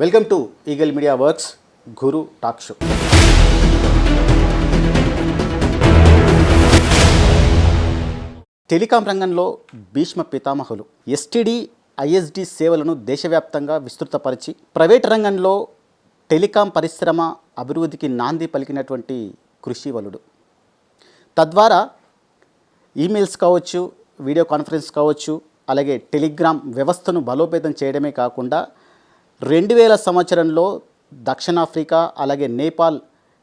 Welcome to eagle media works Guru talk show. Telecom రంగంలో Bhishma పితామహులు STD ISD సేవలను దేశవ్యాప్తంగా విస్తృతపరిచి private రంగంలో టెలికాం పరిశ్రమ అభివృద్ధికి నాంది పలికినటువంటి కృషివలుడు. తద్వారా ఈమెయిల్స్ కావచ్చు, వీడియో కాన్ఫరెన్స్ కావచ్చు, అలాగే టెలిగ్రామ్ వ్యవస్థను బలోపేతం చేయడమే కాకుండా 2000 సంవత్సరంలో దక్షిణాఫ్రికా అలాగే నేపాల్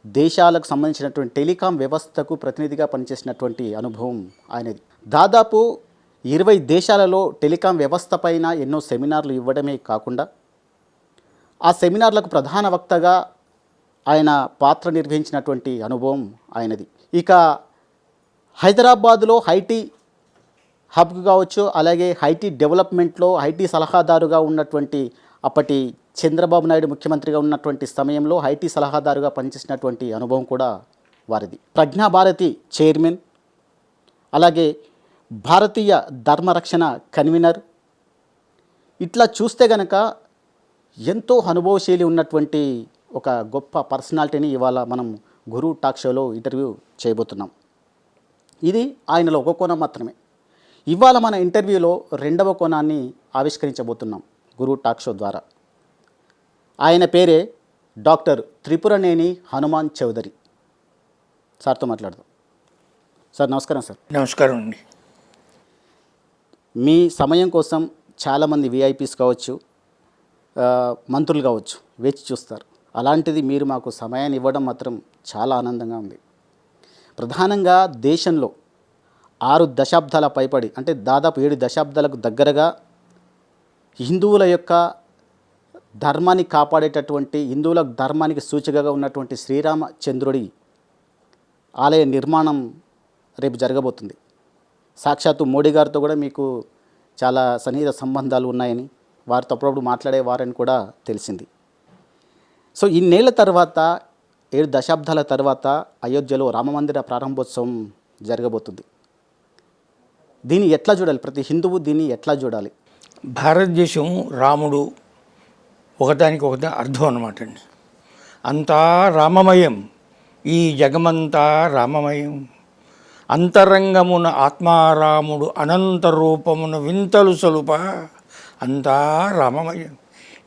దేశాలకు సంబంధించినటువంటి టెలికాం వ్యవస్థకు ప్రతినిధిగా పనిచేసినటువంటి అనుభవం ఆయనది. దాదాపు 20 దేశాలలో టెలికాం వ్యవస్థ పైన ఎన్నో సెమినార్లు ఇవ్వడమే కాకుండా ఆ సెమినార్లకు ప్రధాన వక్తగా ఆయన పాత్ర నిర్వహించినటువంటి అనుభవం ఆయనది. ఇక హైదరాబాదులో ఐటీ హబ్ కావచ్చు, అలాగే ఐటీ డెవలప్మెంట్లో ఐటీ సలహాదారుగా ఉన్నటువంటి అప్పటి చంద్రబాబు నాయుడు ముఖ్యమంత్రిగా ఉన్నటువంటి సమయంలో ఐటీ సలహాదారుగా పనిచేసినటువంటి అనుభవం కూడా వారిది. ప్రజ్ఞాభారతి చైర్మన్, అలాగే భారతీయ ధర్మరక్షణ కన్వీనర్. ఇట్లా చూస్తే గనక ఎంతో అనుభవశీలి ఉన్నటువంటి ఒక గొప్ప పర్సనాలిటీని ఇవాళ మనం గురు టాక్ షోలో ఇంటర్వ్యూ చేయబోతున్నాం. ఇది ఆయనలో ఒక కోణం మాత్రమే. ఇవాళ మన ఇంటర్వ్యూలో రెండవ కోణాన్ని ఆవిష్కరించబోతున్నాం గురు టాక్ షో ద్వారా. ఆయన పేరే డాక్టర్ త్రిపురనేని హనుమాన్ చౌదరి. సార్తో మాట్లాడదాం. సార్ నమస్కారం. సార్ నమస్కారం అండి. మీ సమయం కోసం చాలామంది విఐపీస్ కావచ్చు, మంత్రులు కావచ్చు వేచి చూస్తారు. అలాంటిది మీరు మాకు సమయాన్ని ఇవ్వడం మాత్రం చాలా ఆనందంగా ఉంది. ప్రధానంగా దేశంలో 6 దశాబ్దాల పైబడి, అంటే దాదాపు 7 దశాబ్దాలకు దగ్గరగా హిందువుల యొక్క ధర్మాన్ని కాపాడేటటువంటి, హిందువుల ధర్మానికి సూచికగా ఉన్నటువంటి శ్రీరామచంద్రుడి ఆలయ నిర్మాణం రేపు జరగబోతుంది. సాక్షాత్తు మోడీ గారితో కూడా మీకు చాలా సన్నిహిత సంబంధాలు ఉన్నాయని, వారితో అప్పుడప్పుడు మాట్లాడేవారని కూడా తెలిసింది. సో ఇన్నేళ్ల తర్వాత, 7 దశాబ్దాల తర్వాత అయోధ్యలో రామమందిర ప్రారంభోత్సవం జరగబోతుంది. దీన్ని ఎట్లా చూడాలి? ప్రతి హిందువు దీన్ని ఎట్లా చూడాలి? భారతదేశం రాముడు ఒకదానికి ఒకటి అర్థం అన్నమాట అండి. అంతా రామమయం, ఈ జగమంతా రామమయం, అంతరంగమున ఆత్మారాముడు అనంత రూపమున వింతలు సలుప, అంతా రామమయం,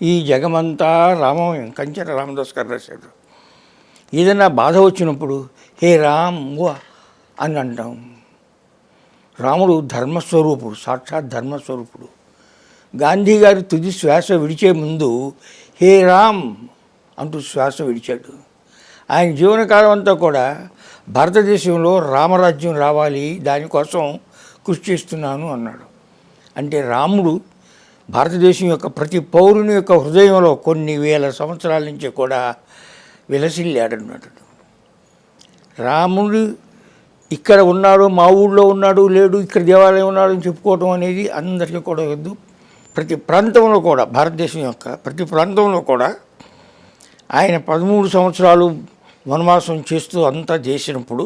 ఈ జగమంతా రామమయం. కంచెర రామదాస్ గారు రాశాడు. ఏదైనా బాధ వచ్చినప్పుడు హే రామ్ అని అంటాం. రాముడు ధర్మస్వరూపుడు, సాక్షాత్ ధర్మస్వరూపుడు. గాంధీ గారి తుది శ్వాస విడిచే ముందు హే రామ్ అంటూ శ్వాస విడిచాడు. ఆయన జీవనకాలం అంతా కూడా భారతదేశంలో రామరాజ్యం రావాలి, దానికోసం కృషి చేస్తున్నాను అన్నాడు. అంటే రాముడు భారతదేశం యొక్క ప్రతి పౌరుని యొక్క హృదయంలో కొన్ని వేల సంవత్సరాల నుంచి కూడా విలసిల్లాడన్నాడు. రాముడు ఇక్కడ ఉన్నాడు, మా ఊళ్ళో ఉన్నాడు, లేడు ఇక్కడ దేవాలయం ఉన్నాడు అని చెప్పుకోవటం అనేది అందరికీ కూడా వద్దు. ప్రతి ప్రాంతంలో కూడా, భారతదేశం యొక్క ప్రతి ప్రాంతంలో కూడా ఆయన 13 సంవత్సరాలు వనవాసం చేస్తూ అంతా చేసినప్పుడు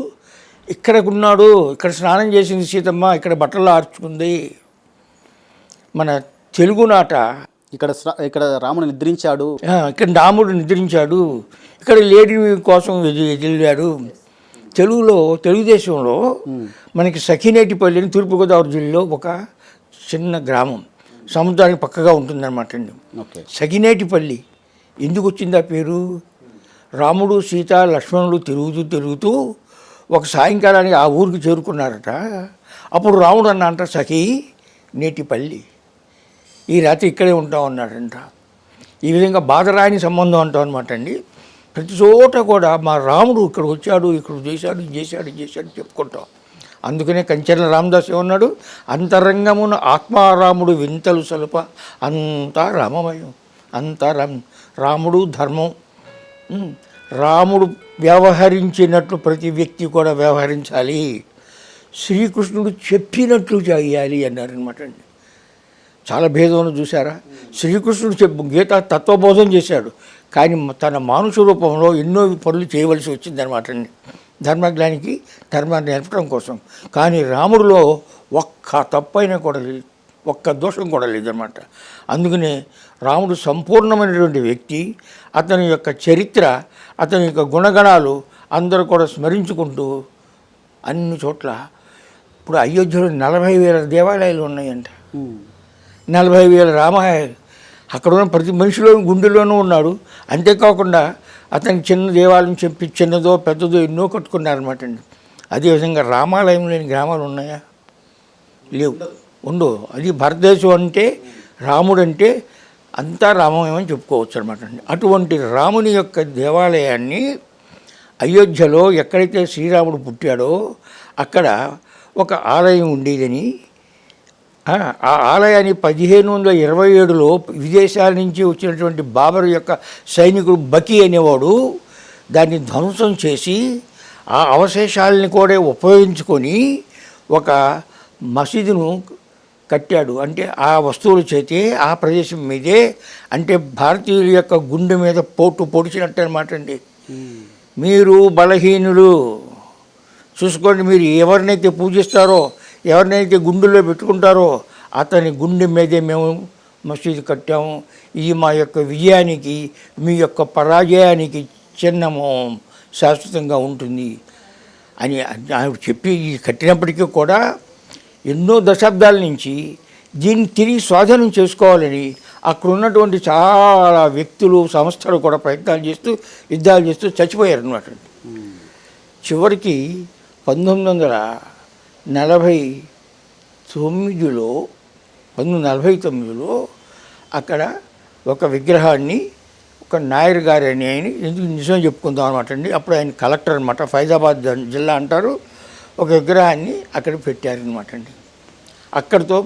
ఇక్కడ ఉన్నాడు, ఇక్కడ స్నానం చేసింది సీతమ్మ, ఇక్కడ బట్టలు ఆర్చుకుంది. మన తెలుగునాట ఇక్కడ రాముడు నిద్రించాడు, ఇక్కడ రాముడు నిద్రించాడు, ఇక్కడ లేడీ కోసం వెళ్ళాడు. తెలుగుదేశంలో మనకి సఖినేటిపల్లి అని తూర్పుగోదావరి జిల్లాలో ఒక చిన్న గ్రామం, సముద్రానికి పక్కగా ఉంటుందన్నమాట అండి. సఖినేటిపల్లి ఎందుకు వచ్చింది ఆ పేరు? రాముడు సీత లక్ష్మణుడు తిరుగుతూ ఒక సాయంకాలానికి ఆ ఊరికి చేరుకున్నారట. అప్పుడు రాముడు అన్నంట సఖి నేటిపల్లి, ఈ రాత్రి ఇక్కడే ఉంటాం అన్నాడంట. ఈ విధంగా బాధరాని సంబంధం అంటాం అనమాట అండి. ప్రతి చోట కూడా మా రాముడు ఇక్కడ వచ్చాడు, ఇక్కడ చేశాడు చెప్పుకుంటాం. అందుకనే కంచెర్ల రామదాస్ ఏమన్నాడు? అంతరంగమున ఆత్మారాముడు వింతలు సలుప, అంతా రామమయం, అంతా రాముడు ధర్మం. రాముడు వ్యవహరించినట్లు ప్రతి వ్యక్తి కూడా వ్యవహరించాలి, శ్రీకృష్ణుడు చెప్పినట్లు చేయాలి అన్నారనమాట అండి. చాలా భేదం చూసారా? శ్రీకృష్ణుడు గీత తత్వబోధం చేశాడు, కానీ తన మానుష రూపంలో ఎన్నో పనులు చేయవలసి వచ్చిందనమాట అండి, ధర్మాన్ని నేర్పడం కోసం. కానీ రాముడిలో ఒక్క తప్పైనా కూడా ఒక్క దోషం కూడా లేదన్నమాట. అందుకనే రాముడు సంపూర్ణమైనటువంటి వ్యక్తి. అతని యొక్క చరిత్ర, అతని యొక్క గుణగణాలు అందరూ కూడా స్మరించుకుంటూ అన్ని చోట్ల ఇప్పుడు అయోధ్యలో 40,000 దేవాలయాలు ఉన్నాయంట. 40,000 రామాలయాలు. అక్కడ ఉన్న ప్రతి మనిషిలో గుండెలోనూ ఉన్నాడు. అంతేకాకుండా అతనికి చిన్న దేవాలయం చెప్పి చిన్నదో పెద్దదో ఎన్నో కట్టుకున్నారనమాట అండి. అదేవిధంగా రామాలయం లేని గ్రామాలు ఉన్నాయా? లేవు, ఉండవు. అది భారతదేశం అంటే రాముడు అంటే అంతా రామమయం అని చెప్పుకోవచ్చు అనమాట అండి. అటువంటి రాముని యొక్క దేవాలయాన్ని అయోధ్యలో ఎక్కడైతే శ్రీరాముడు పుట్టాడో అక్కడ ఒక ఆలయం ఉండేదని, ఆ ఆలయాన్ని 1527లో విదేశాల నుంచి వచ్చినటువంటి బాబర్ యొక్క సైనికుడు బకీ అనేవాడు దాన్ని ధ్వంసం చేసి ఆ అవశేషాలని కూడా ఉపయోగించుకొని ఒక మసీదును కట్టాడు. అంటే ఆ వస్తువుల చేతే ఆ ప్రదేశం మీదే, అంటే భారతీయుల యొక్క గుండె మీద పోటు పొడిచినట్టు అనమాట అండి. మీరు బలహీనులు చూసుకోండి, మీరు ఎవరినైతే పూజిస్తారో, ఎవరినైతే గుండెల్లో పెట్టుకుంటారో అతని గుండె మీదే మేము మసీదు కట్టాము. ఇది మా యొక్క విజయానికి, మీ యొక్క పరాజయానికి చిహ్నము శాశ్వతంగా ఉంటుంది అని ఆవిడ చెప్పి కట్టినప్పటికీ కూడా ఎన్నో దశాబ్దాల నుంచి దీన్ని తిరిగి స్వాధీనం చేసుకోవాలని అక్కడ ఉన్నటువంటి చాలా వ్యక్తులు, సంస్థలు కూడా ప్రయత్నాలు చేస్తూ యుద్ధాలు చేస్తూ చచ్చిపోయారు అన్నమాట. చివరికి 1949లో అక్కడ ఒక విగ్రహాన్ని ఒక నాయర్ గారు అని ఆయన ఎందుకు నిజం చెప్పుకుందాం అనమాట అండి. అప్పుడు ఆయన కలెక్టర్ అనమాట, ఫైజాబాద్ జిల్లా అంటారు. ఒక విగ్రహాన్ని అక్కడ పెట్టారనమాట అండి. అక్కడితో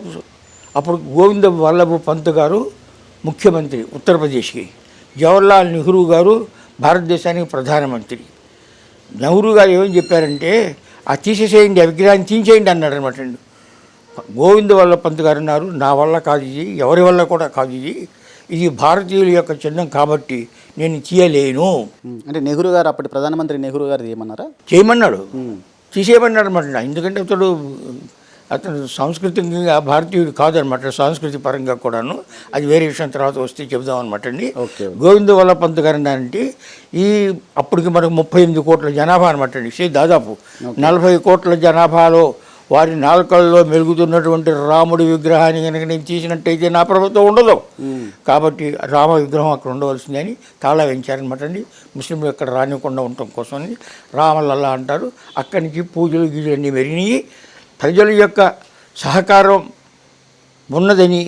అప్పుడు గోవింద వల్లభ పంత్ గారు ముఖ్యమంత్రి ఉత్తరప్రదేశ్కి, జవహర్లాల్ నెహ్రూ గారు భారతదేశానికి ప్రధానమంత్రి. నెహ్రూ గారు ఏమని చెప్పారంటే తీసేసేయండి, ఆ విగ్రహాన్ని తీసేయండి అన్నాడు అనమాట అండి. గోవింద వల్లభ పంత్ గారు అన్నారు, నా వల్ల కాదు ఇది, ఎవరి వల్ల కూడా కాదు ఇది భారతీయుల యొక్క చిహ్నం కాబట్టి నేను తీయలేను. అంటే నెహ్రూ గారు, అప్పటి ప్రధానమంత్రి నెహ్రూ గారు ఏమన్నారా? చేయమన్నాడు, తీసేయమన్నాడు అనమాట. ఎందుకంటే అతను సాంస్కృతికంగా భారతీయుడు కాదనమాట, సాంస్కృతిక పరంగా కూడాను. అది వేరే విషయం తర్వాత వస్తే చెబుదాం అనమాట అండి. గోవింద వల్లభ పంత్ గారు అంటే అప్పటికి మనకు 38 కోట్ల జనాభా అనమాట అండి. దాదాపు 40 కోట్ల జనాభాలో వారి నాలుకల్లో మెలుగుతున్నటువంటి రాముడి విగ్రహాన్ని కనుక నేను తీసినట్టయితే నా ప్రభుత్వం ఉండదు, కాబట్టి రామ విగ్రహం అక్కడ ఉండవలసిందని తాళా వేయించారనమాట అండి. ముస్లింలు ఎక్కడ రానివ్వకుండా ఉండటం కోసమని రామలల్లా అంటారు. అక్కడి నుంచి పూజలు గీజలు అన్నీ మెరిగినాయి. ప్రజల యొక్క సహకారం ఉన్నదని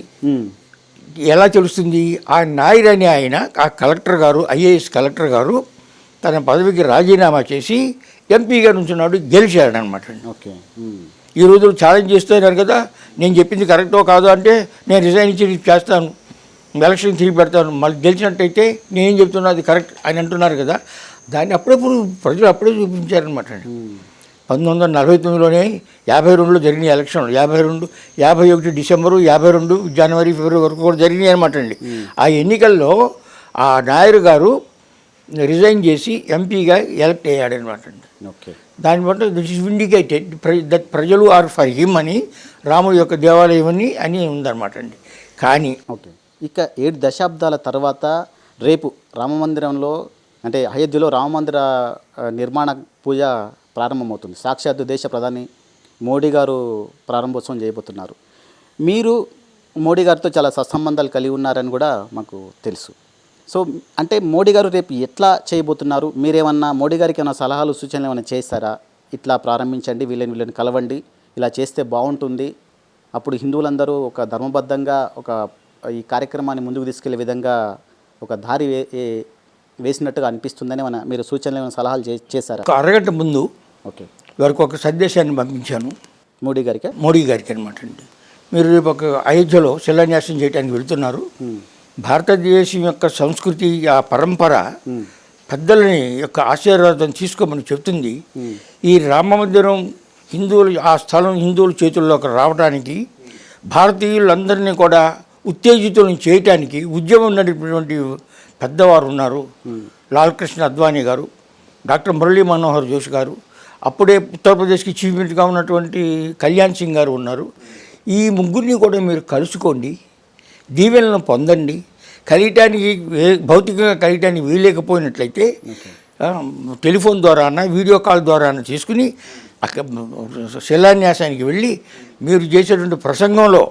ఎలా తెలుస్తుంది? ఆ నాయర్ అని ఆయన, ఆ కలెక్టర్ గారు, ఐఏఎస్ కలెక్టర్ గారు తన పదవికి రాజీనామా చేసి ఎంపీగా నుంచున్నాడు, గెలిచాడనమాట అండి. ఓకే, ఈ రోజులు ఛాలెంజ్ చేస్తున్నారు కదా, నేను చెప్పింది కరెక్టో కాదో అంటే నేను రిజైన్ ఇచ్చి చేస్తాను, ఎలక్షన్ తిరిగి పెడతాను, మళ్ళీ గెలిచినట్టయితే నేనేం చెప్తున్నా అది కరెక్ట్ అని అంటున్నారు కదా. దాన్ని అప్పుడప్పుడు ప్రజలు అప్పుడే చూపించారనమాట అండి. 1949లోనే 52లో జరిగిన ఎలక్షన్లు, 51 డిసెంబరు, 52 జనవరి, ఫిబ్రవరి వరకు కూడా జరిగినాయి అనమాట అండి. ఆ ఎన్నికల్లో ఆ నాయర్ గారు రిజైన్ చేసి ఎంపీగా ఎలక్ట్ అయ్యాడనమాట అండి. ఓకే, దాన్ని బట్టి దిస్ ఇస్ విండికేటెడ్ దట్ ప్రజలు ఆర్ ఫర్ హిమ్ అని, రాముడి యొక్క దేవాలయం అని ఉందన్నమాట అండి. కానీ ఓకే, ఇక 7 దశాబ్దాల తర్వాత రేపు రామమందిరంలో, అంటే అయోధ్యలో రామమందిర నిర్మాణ పూజ ప్రారంభమవుతుంది. సాక్షాత్తు దేశ ప్రధాని మోడీ గారు ప్రారంభోత్సవం చేయబోతున్నారు. మీరు మోడీ గారితో చాలా సత్సంబంధాలు కలిగి ఉన్నారని కూడా మాకు తెలుసు. సో అంటే మోడీ గారు రేపు ఎట్లా చేయబోతున్నారు? మీరేమన్నా మోడీ గారికి ఏమైనా సలహాలు, సూచనలు ఏమైనా చేస్తారా? ఇట్లా ప్రారంభించండి, వీళ్ళని కలవండి, ఇలా చేస్తే బాగుంటుంది, అప్పుడు హిందువులందరూ ఒక ధర్మబద్ధంగా ఒక ఈ కార్యక్రమాన్ని ముందుకు తీసుకెళ్లే విధంగా ఒక దారి వేసినట్టుగా అనిపిస్తుందని ఏమైనా మీరు సూచనలు, ఏమైనా సలహాలు చేశారా? ఒక అరగంట ముందు ఓకే, వారికి ఒక సందేశాన్ని పంపించాను మోడీ గారికి అనమాట అండి. మీరు రేపు ఒక అయోధ్యలో శిలాన్యాసం చేయడానికి వెళ్తున్నారు. భారతదేశం యొక్క సంస్కృతి, ఆ పరంపర, పెద్దలని యొక్క ఆశీర్వాదం తీసుకోమని చెప్తుంది. ఈ రామ మందిరం హిందువులు, ఆ స్థలం హిందువుల చేతుల్లోకి రావడానికి, భారతీయులందరినీ కూడా ఉత్తేజితులను చేయటానికి ఉద్యమం నడిపినటువంటి పెద్దవారు ఉన్నారు. లాల్ కృష్ణ అద్వానీ గారు, డాక్టర్ మురళీ మనోహర్ జోషి గారు, అప్పుడే ఉత్తరప్రదేశ్కి చీఫ్ మినిస్టర్గా ఉన్నటువంటి కళ్యాణ్ సింగ్ గారు ఉన్నారు. ఈ ముగ్గురిని కూడా మీరు కలుసుకోండి, దీవెనలను పొందండి. కలియటానికి భౌతికంగా కలియటానికి వీలేకపోయినట్లయితే టెలిఫోన్ ద్వారా వీడియో కాల్ ద్వారా తీసుకుని అక్కడ శిలాన్యాసానికి వెళ్ళి మీరు చేసేటువంటి ప్రసంగంలో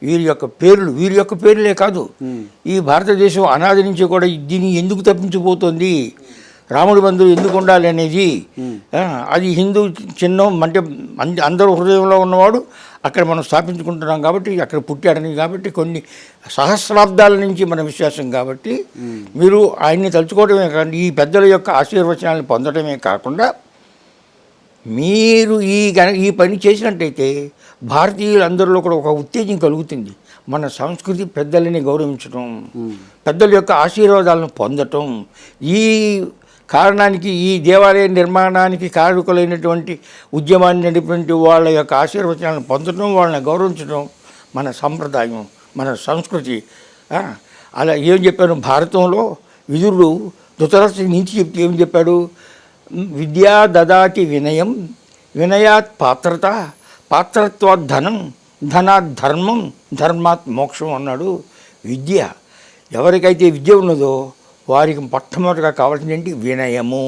వీరి యొక్క పేర్లే కాదు, ఈ భారతదేశం అనాది నుంచి కూడా దీన్ని ఎందుకు తప్పించిపోతుంది, రాముడి బంధువు ఎందుకు ఉండాలి అనేది, అది హిందూ చిహ్నం అంటే అందరూ హృదయంలో ఉన్నవాడు అక్కడ మనం స్థాపించుకుంటున్నాం కాబట్టి, అక్కడ పుట్టాడని కాబట్టి, కొన్ని సహస్రాబ్దాల నుంచి మన విశ్వాసం కాబట్టి మీరు ఆయన్ని తలుచుకోవడమే కాదు, ఈ పెద్దల యొక్క ఆశీర్వచనాలను పొందడమే కాకుండా మీరు ఈ పని చేసినట్టయితే భారతీయులందరిలో కూడా ఒక ఉత్తేజం కలుగుతుంది. మన సంస్కృతి పెద్దలని గౌరవించడం, పెద్దల యొక్క ఆశీర్వాదాలను పొందటం, ఈ కారణానికి ఈ దేవాలయ నిర్మాణానికి కారకులైనటువంటి ఉద్యమాన్ని నడిపినటువంటి వాళ్ళ యొక్క ఆశీర్వచనాలను పొందడం, వాళ్ళని గౌరవించడం మన సంప్రదాయం, మన సంస్కృతి. అలా ఏం చెప్పాను, భారతంలో విదురుడు ధృతరాష్ట్రుడి నుంచి చెప్తే ఏం చెప్పాడు, విద్యా దదాతి వినయం, వినయాత్ పాత్రత, పాత్రత్వాత్ ధనం, ధనాత్ ధర్మం, ధర్మాత్ మోక్షం అన్నాడు. విద్య ఎవరికైతే విద్య ఉన్నదో వారికి మొట్టమొదటిగా కావాల్సింది ఏంటి, వినయము,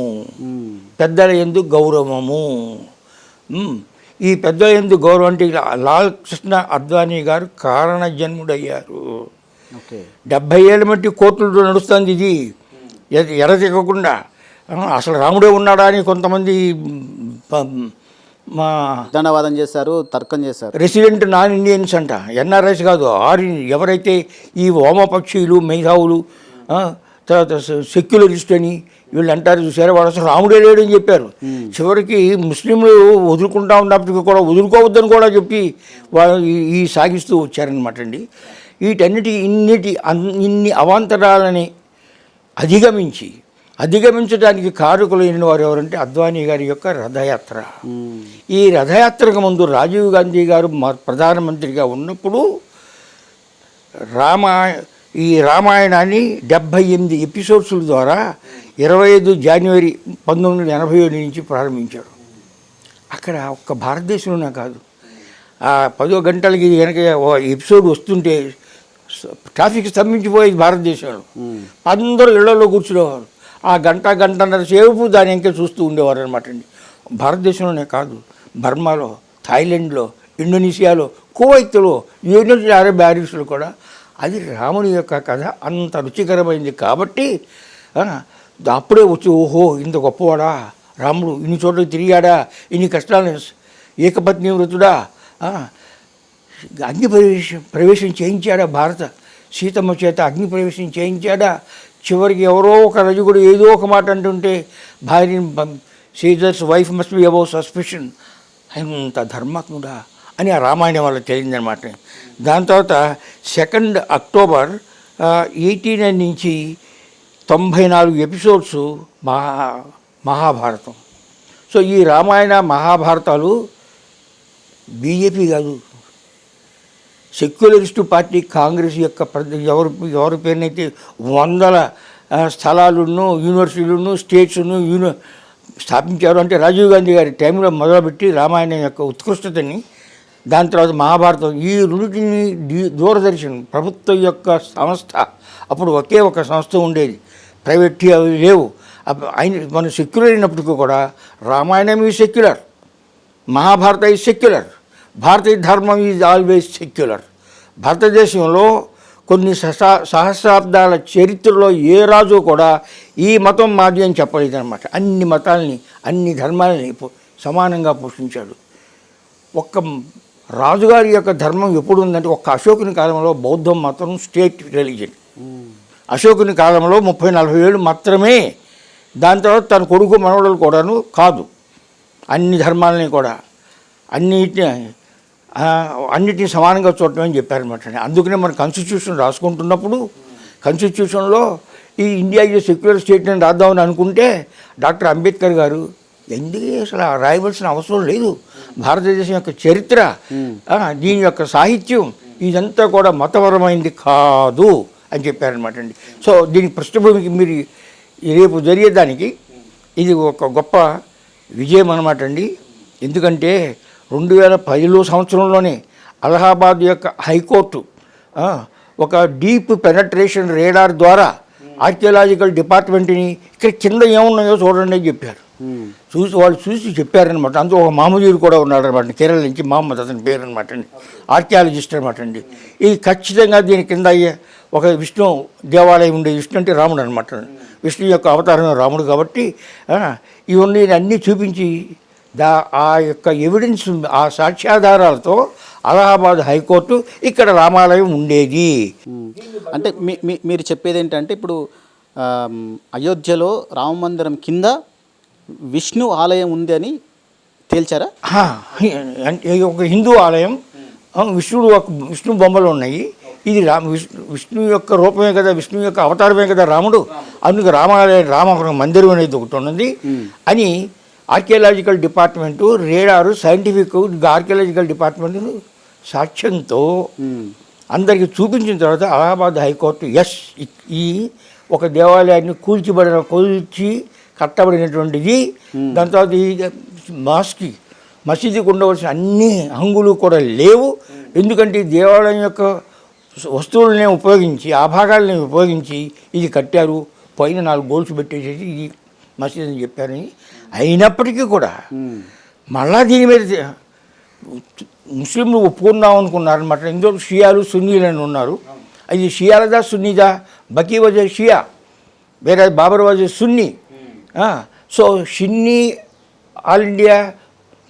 పెద్దల యందు గౌరవము. ఈ పెద్దల యందు గౌరవం అంటే లాల్ కృష్ణ అద్వానీ గారు కారణ జన్ముడయ్యారు. 70 ఏళ్ళ మట్టి కోర్టులతో నడుస్తుంది ఇది ఎరదిగకుండా. అసలు రాముడే ఉన్నాడా అని కొంతమంది ధన్యవాదం చేశారు, తర్కం చేశారు. రెసిడెంట్ నాన్ ఇండియన్స్ అంట, ఎన్ఆర్ఐస్ కాదు, ఎవరైతే ఈ వామపక్షీయులు, మేధావులు, తర్వాత సెక్యులరిస్ట్ అని వీళ్ళు అంటారు చూసారు, వాడు అసలు రాముడే లేడని చెప్పారు. చివరికి ముస్లింలు వదులుకుంటా ఉన్నప్పటికీ కూడా వదులుకోవద్దని కూడా చెప్పి వాళ్ళు ఈ సాగిస్తూ వచ్చారనమాట అండి. ఇన్ని అవాంతరాలని అధిగమించడానికి కారకులైన వారు ఎవరంటే అద్వానీ గారి యొక్క రథయాత్ర. ఈ రథయాత్రకు ముందు రాజీవ్ గాంధీ గారు ప్రధానమంత్రిగా ఉన్నప్పుడు ఈ రామాయణాన్ని 78 ఎపిసోడ్స్ ద్వారా 25 జనవరి 1987 నుంచి ప్రారంభించారు. అక్కడ ఒక్క భారతదేశంలోనే కాదు, 10 గంటలకి వెనక ఎపిసోడ్ వస్తుంటే ట్రాఫిక్ స్తంభించిపోయేది భారతదేశంలో. అందరూ ఇళ్లలో కూర్చునేవారు, ఆ గంటన్నర సేపు దాని ఇంకా చూస్తూ ఉండేవారు అనమాట అండి. భారతదేశంలోనే కాదు, బర్మాలో, థాయిలాండ్లో, ఇండోనేషియాలో, కువైత్లో, యునైటెడ్ అరబ్ ఎమిరేట్స్లో కూడా అది రాముని యొక్క కథ అంత రుచికరమైంది కాబట్టి అప్పుడే వచ్చి ఓహో ఇంత గొప్పవాడా రాముడు, ఇన్ని చోట్లకి తిరిగాడా, ఇన్ని కష్టాలను, ఏకపత్ని వృతుడా, అగ్ని ప్రవేశం చేయించాడా, భారత సీతమ్మ చేత అగ్ని ప్రవేశం చేయించాడా, చివరికి ఎవరో ఒక రజకుడు ఏదో ఒక మాట అంటుంటే భార్యని Caesar's wife must be above suspicion, అంత ధర్మాత్ముడా అని ఆ రామాయణం వాళ్ళకి తెలియదనమాట. దాని తర్వాత 2 అక్టోబర్ 89 నుంచి 94 ఎపిసోడ్స్ మహాభారతం. సో ఈ రామాయణ మహాభారతాలు బీజేపీ కాదు, సెక్యులరిస్టు పార్టీ కాంగ్రెస్ యొక్క ఎవరి పేరునైతే 100 స్థలాలను, యూనివర్సిటీలను, స్టేట్స్ను స్థాపించారు అంటే రాజీవ్ గాంధీ గారి టైంలో మొదలుపెట్టి రామాయణం యొక్క ఉత్కృష్టతని, దాని తర్వాత మహాభారతం, ఈ రెండింటిని దూరదర్శన్ ప్రభుత్వం యొక్క సంస్థ, అప్పుడు ఒకే ఒక సంస్థ ఉండేది, ప్రైవేట్ అవి లేవు. మనం సెక్యులర్ అయినప్పటికీ కూడా Ramayanam is secular, Mahabharata is secular, భారతీయ ధర్మం ఈజ్ ఆల్వేస్ సెక్యులర్. భారతదేశంలో కొన్ని సహస్రాబ్దాల చరిత్రలో ఏ రాజు కూడా ఈ మతం మాది అని చెప్పలేదన్నమాట. అన్ని మతాలని, అన్ని ధర్మాలని సమానంగా పోషించాడు. ఒక్క రాజుగారి యొక్క ధర్మం ఎప్పుడు ఉందంటే ఒక్క అశోకుని కాలంలో బౌద్ధం మతం స్టేట్ రిలీజన్. అశోకుని కాలంలో 30-40 ఏళ్ళు మాత్రమే. దాని తర్వాత తన కొడుకు మనవడలు కూడాను కాదు, అన్ని ధర్మాలని కూడా అన్నిటిని సమానంగా చూడటం అని చెప్పారనమాట. అందుకనే మన కాన్స్టిట్యూషన్ రాసుకుంటున్నప్పుడు కాన్స్టిట్యూషన్లో ఈ ఇండియా ఈజ్ సెక్యులర్ స్టేట్ అని రాద్దామని అనుకుంటే డాక్టర్ అంబేద్కర్ గారు ఎందుకు అసలు రాయవలసిన అవసరం లేదు, భారతదేశం యొక్క చరిత్ర, దీని యొక్క సాహిత్యం ఇదంతా కూడా మతపరమైంది కాదు అని చెప్పారనమాట అండి. సో దీని పృష్ఠభూమికి మీరు రేపు జరిగేదానికి ఇది ఒక గొప్ప విజయం అనమాట అండి. ఎందుకంటే 2010 సంవత్సరంలోనే అలహాబాద్ యొక్క హైకోర్టు ఆ, ఒక డీప్ పెనట్రేషన్ రేడార్ ద్వారా ఆర్కియలాజికల్ డిపార్ట్మెంట్ని ఇక్కడ కింద ఏమున్నాయో చూడండి అని చెప్పారు. వాళ్ళు చూసి చెప్పారనమాట. అందులో ఒక మహమ్మదీయుడు కూడా ఉన్నాడనమాట, కేరళ నుంచి మహమ్మద్ అతని పేరు అనమాట అండి, ఆర్కియాలజిస్ట్ అనమాట అండి. ఇది ఖచ్చితంగా దీని కింద అయ్యే ఒక విష్ణు దేవాలయం ఉండే, విష్ణు అంటే రాముడు అనమాట, విష్ణు యొక్క అవతారం రాముడు కాబట్టి ఇవన్నీ అన్నీ చూపించి ఆ యొక్క ఎవిడెన్స్, ఆ సాక్ష్యాధారాలతో అలహాబాద్ హైకోర్టు ఇక్కడ రామాలయం ఉండేది. అంటే మీరు చెప్పేది ఏంటంటే ఇప్పుడు అయోధ్యలో రామ మందిరం కింద విష్ణు ఆలయం ఉంది అని తేల్చారా? అంటే ఒక హిందూ ఆలయం, విష్ణు బొమ్మలు ఉన్నాయి. ఇది విష్ణు యొక్క రూపమే కదా, విష్ణు యొక్క అవతారమే కదా రాముడు, అందుకు రామ మందిరం అనేది ఒకటి ఉన్నది అని archaeological department, radar, scientific archaeological department సాక్ష్యంతో అందరికీ చూపించిన తర్వాత అలహాబాద్ హైకోర్టు ఈ ఒక దేవాలయాన్ని కూల్చి కట్టబడినటువంటిది, దాని తర్వాత ఈ మసీదుకి ఉండవలసిన అన్ని హంగులు కూడా లేవు. ఎందుకంటే ఈ దేవాలయం యొక్క వస్తువులనే ఉపయోగించి, ఆ భాగాలని ఉపయోగించి ఇది కట్టారు, పైన 4 గోల్స్ పెట్టేసేసి ఇది మసీదు అని చెప్పారని. అయినప్పటికీ కూడా మళ్ళా దీని మీద ముస్లింలు ఒప్పుకుందాం అనుకున్నారనమాట. ఇందులో షియాలు సున్నీలు అని ఉన్నారు. అది షియాలదా సున్నీదా? బకీ వజే షియా, వేరే బాబర్ వజే సున్నీ. సో షిన్నీ all India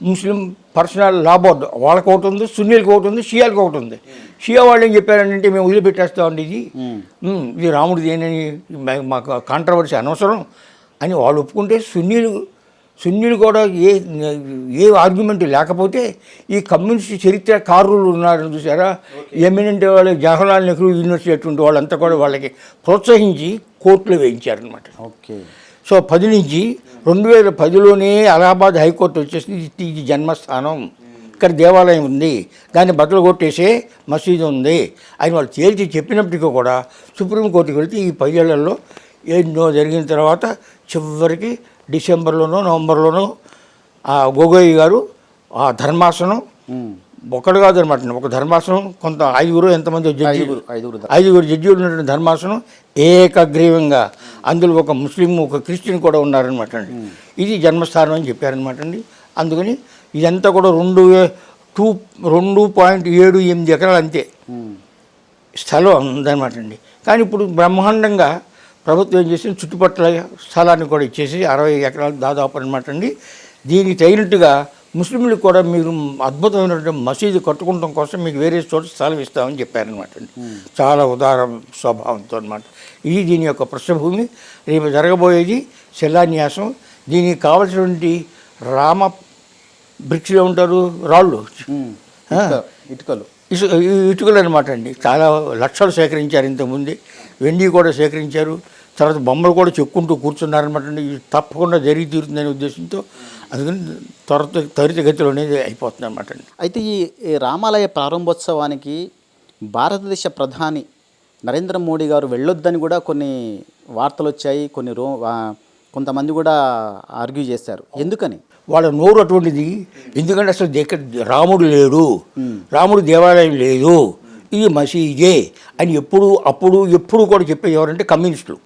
Muslim personal law board వాళ్ళకి ఒకటి ఉంది, సున్నీలకు ఒకటి ఉంది, షియాలకు ఒకటి ఉంది. షియా వాళ్ళు ఏం చెప్పారంటే మేము వదిలిపెట్టేస్తామండి, ఇది రాముడిది ఏనని, మాకు కాంట్రవర్సీ అనవసరం అని వాళ్ళు ఒప్పుకుంటే, సున్నీలు కూడా ఏ ఆర్గ్యుమెంట్ లేకపోతే ఈ కమ్యూనిస్ట్ చరిత్రకారులు ఉన్నారని చూసారా, ఎమినెంట్ వాళ్ళు జవహర్లాల్ నెహ్రూ యూనివర్సిటీ అటువంటి వాళ్ళంతా కూడా వాళ్ళకి ప్రోత్సహించి కోర్టులో వేయించారనమాట. ఓకే. సో 10 నుంచి 2010లోనే అలహాబాద్ హైకోర్టు వచ్చేసింది, ఇది జన్మస్థానం, ఇక్కడ దేవాలయం ఉంది, దాన్ని బట్టలు కొట్టేసే మసీదు ఉంది అని వాళ్ళు తేల్చి చెప్పినప్పటికీ కూడా సుప్రీంకోర్టుకి వెళ్తే ఈ 10 ఏళ్లలో ఎన్నో జరిగిన తర్వాత చివరికి డిసెంబర్లోనో నవంబర్లోనో ఆ గొగోయ్ గారు ఆ ధర్మాసనం, ఒకడు కాదనమాట, ఒక ధర్మాసనం కొంత 5 ఎంతమంది ఐదుగురు జడ్జీలు ఉన్నటువంటి ధర్మాసనం ఏకగ్రీవంగా, అందులో ఒక ముస్లిం ఒక క్రిస్టియన్ కూడా ఉన్నారనమాట అండి. ఇది జన్మస్థానం అని చెప్పారనమాట అండి. అందుకని ఇదంతా కూడా 2.78 ఎకరాలు అంతే స్థలం ఉందన్నమాట అండి. కానీ ఇప్పుడు బ్రహ్మాండంగా ప్రభుత్వం ఏం చేసింది, చుట్టుపక్కల స్థలాన్ని కూడా ఇచ్చేసి 60 ఎకరాలు దాదాపు అనమాట అండి. దీనికి తగినట్టుగా ముస్లింలకు కూడా మీరు అద్భుతమైనటువంటి మసీదు కట్టుకోవడం కోసం మీకు వేరే చోట స్థలం ఇస్తామని చెప్పారనమాట అండి. చాలా ఉదార స్వభావంతో అనమాట. ఇది దీని యొక్క పృష్ఠభూమి. రేపు జరగబోయేది శిలాన్యాసం. దీనికి కావలసినటువంటి రామ బ్రిక్స్లో ఉంటారు రాళ్ళు, ఇటుకలు అనమాట అండి. చాలా లక్షలు సేకరించారు ఇంతకుముందే, వెండి కూడా సేకరించారు. తర్వాత బొమ్మలు కూడా చెక్కుంటూ కూర్చున్నారనమాట అండి. ఇది తప్పకుండా జరిగి తీరుతుందనే ఉద్దేశంతో అందుకని త్వరితగతిలోనే అయిపోతుంది అనమాట అండి. అయితే ఈ రామాలయ ప్రారంభోత్సవానికి భారతదేశ ప్రధాని నరేంద్ర మోడీ గారు వెళ్ళొద్దని కూడా కొన్ని వార్తలు వచ్చాయి, కొంతమంది కూడా ఆర్గ్యూ చేశారు. ఎందుకని? వాళ్ళ నోరు అటువంటిది. ఎందుకంటే అసలు రాముడు లేడు, రాముడు దేవాలయం లేదు, ఇది మసీదే అని ఎప్పుడు కూడా చెప్పేది ఎవరంటే కమ్యూనిస్టులు,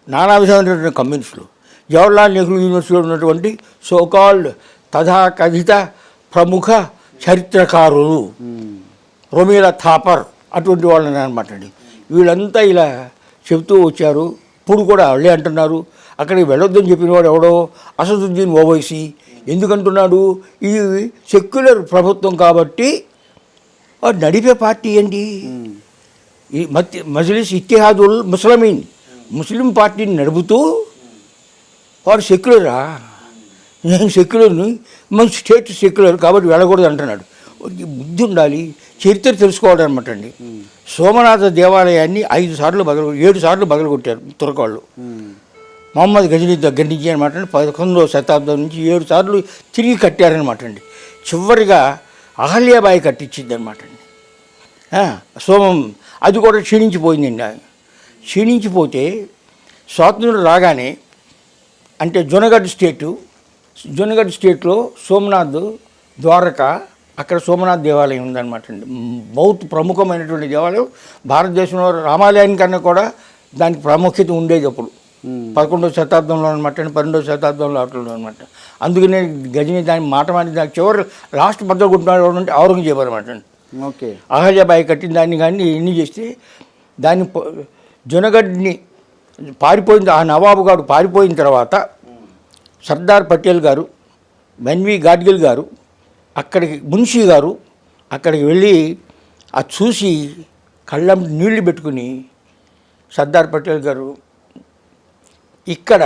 నానా విధమైనటువంటి కమ్యూనిస్టులు. జవహర్లాల్ నెహ్రూ యూనివర్సిటీలో ఉన్నటువంటి సోకాల్డ్ తథాకథిత ప్రముఖ చరిత్రకారులు, రొమీలా థాపర్ అటువంటి వాళ్ళని అనమాట అండి. వీళ్ళంతా ఇలా చెబుతూ వచ్చారు. ఇప్పుడు కూడా వాళ్ళే అంటున్నారు. అక్కడికి వెళ్ళొద్దని చెప్పిన వాడు ఎవడో అసదుద్దీన్ ఓవైసీ ఎందుకంటున్నాడు, ఇది సెక్యులర్ ప్రభుత్వం కాబట్టి వాడు నడిపే పార్టీ ఏంటి, ఈ మజ్లిస్ ఇత్తెహాదుల్ ముస్లిమీన్, ముస్లిం పార్టీని నడుపుతూ వాడు సెక్యులరా, నేను సెక్యులర్ని, మన స్టేట్ సెక్యులర్ కాబట్టి వెళ్ళకూడదు అంటున్నాడు. బుద్ధి ఉండాలి, చరిత్ర తెలుసుకోవడం అనమాట అండి. సోమనాథ దేవాలయాన్ని 7 సార్లు బగలగొట్టారు తురకాళ్ళు. మొహమ్మద్ గజనీ దగ్గర నుంచి అనమాట అండి 11వ శతాబ్దం నుంచి 7 సార్లు తిరిగి కట్టారనమాట అండి. చివరిగా అహల్యాబాయి కట్టించింది అనమాట అండి. అది కూడా క్షీణించిపోయిందండి. క్షీణించిపోతే స్వాతంత్రం రాగానే అంటే జునగఢ్ స్టేట్లో సోమనాథ్, ద్వారక, అక్కడ సోమనాథ్ దేవాలయం ఉందన్నమాట అండి. బౌత్ ప్రముఖమైనటువంటి దేవాలయం. భారతదేశంలో రామాలయానికన్నా కూడా దానికి ప్రాముఖ్యత ఉండేది అప్పుడు 11వ శతాబ్దంలో అనమాట, 12వ శతాబ్దంలో అట్లా అనమాట. అందుకనే గజని దాని మాటమాని దాని చివరి లాస్ట్ మధ్య కొట్టినాడు అంటే ఔరంగజేబు అనమాట అండి. ఓకే. అహల్యాబాయి కట్టిన దాన్ని కానీ ఎన్ని చేస్తే దాన్ని జునగడ్ని పారిపోయింది. ఆ నవాబు గారు పారిపోయిన తర్వాత సర్దార్ పటేల్ గారు, ఎన్వి గాడ్గిల్ గారు, అక్కడికి మున్షీ గారు అక్కడికి వెళ్ళి అది చూసి కళ్ళం నీళ్లు పెట్టుకుని సర్దార్ పటేల్ గారు ఇక్కడ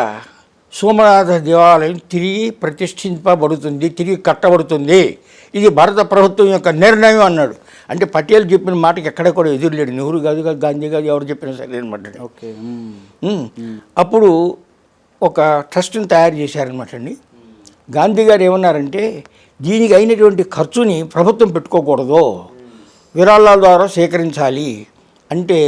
సోమనాథ దేవాలయం తిరిగి ప్రతిష్ఠింపబడుతుంది, తిరిగి కట్టబడుతుంది, ఇది భారత ప్రభుత్వం యొక్క నిర్ణయం అన్నాడు. అంటే పటేల్ చెప్పిన మాటకి ఎక్కడ కూడా ఎదురులేడు. నెహ్రూ కాదు, గాంధీ కాదు, ఎవరు చెప్పినా సరే అనమాట. ఓకే. అప్పుడు ఒక ట్రస్ట్ని తయారు చేశారనమాట అండి. గాంధీ గారు ఏమన్నారంటే దీనికి అయినటువంటి ఖర్చుని ప్రభుత్వం పెట్టుకోకూడదు, విరాళాల ద్వారా సేకరించాలి అంటే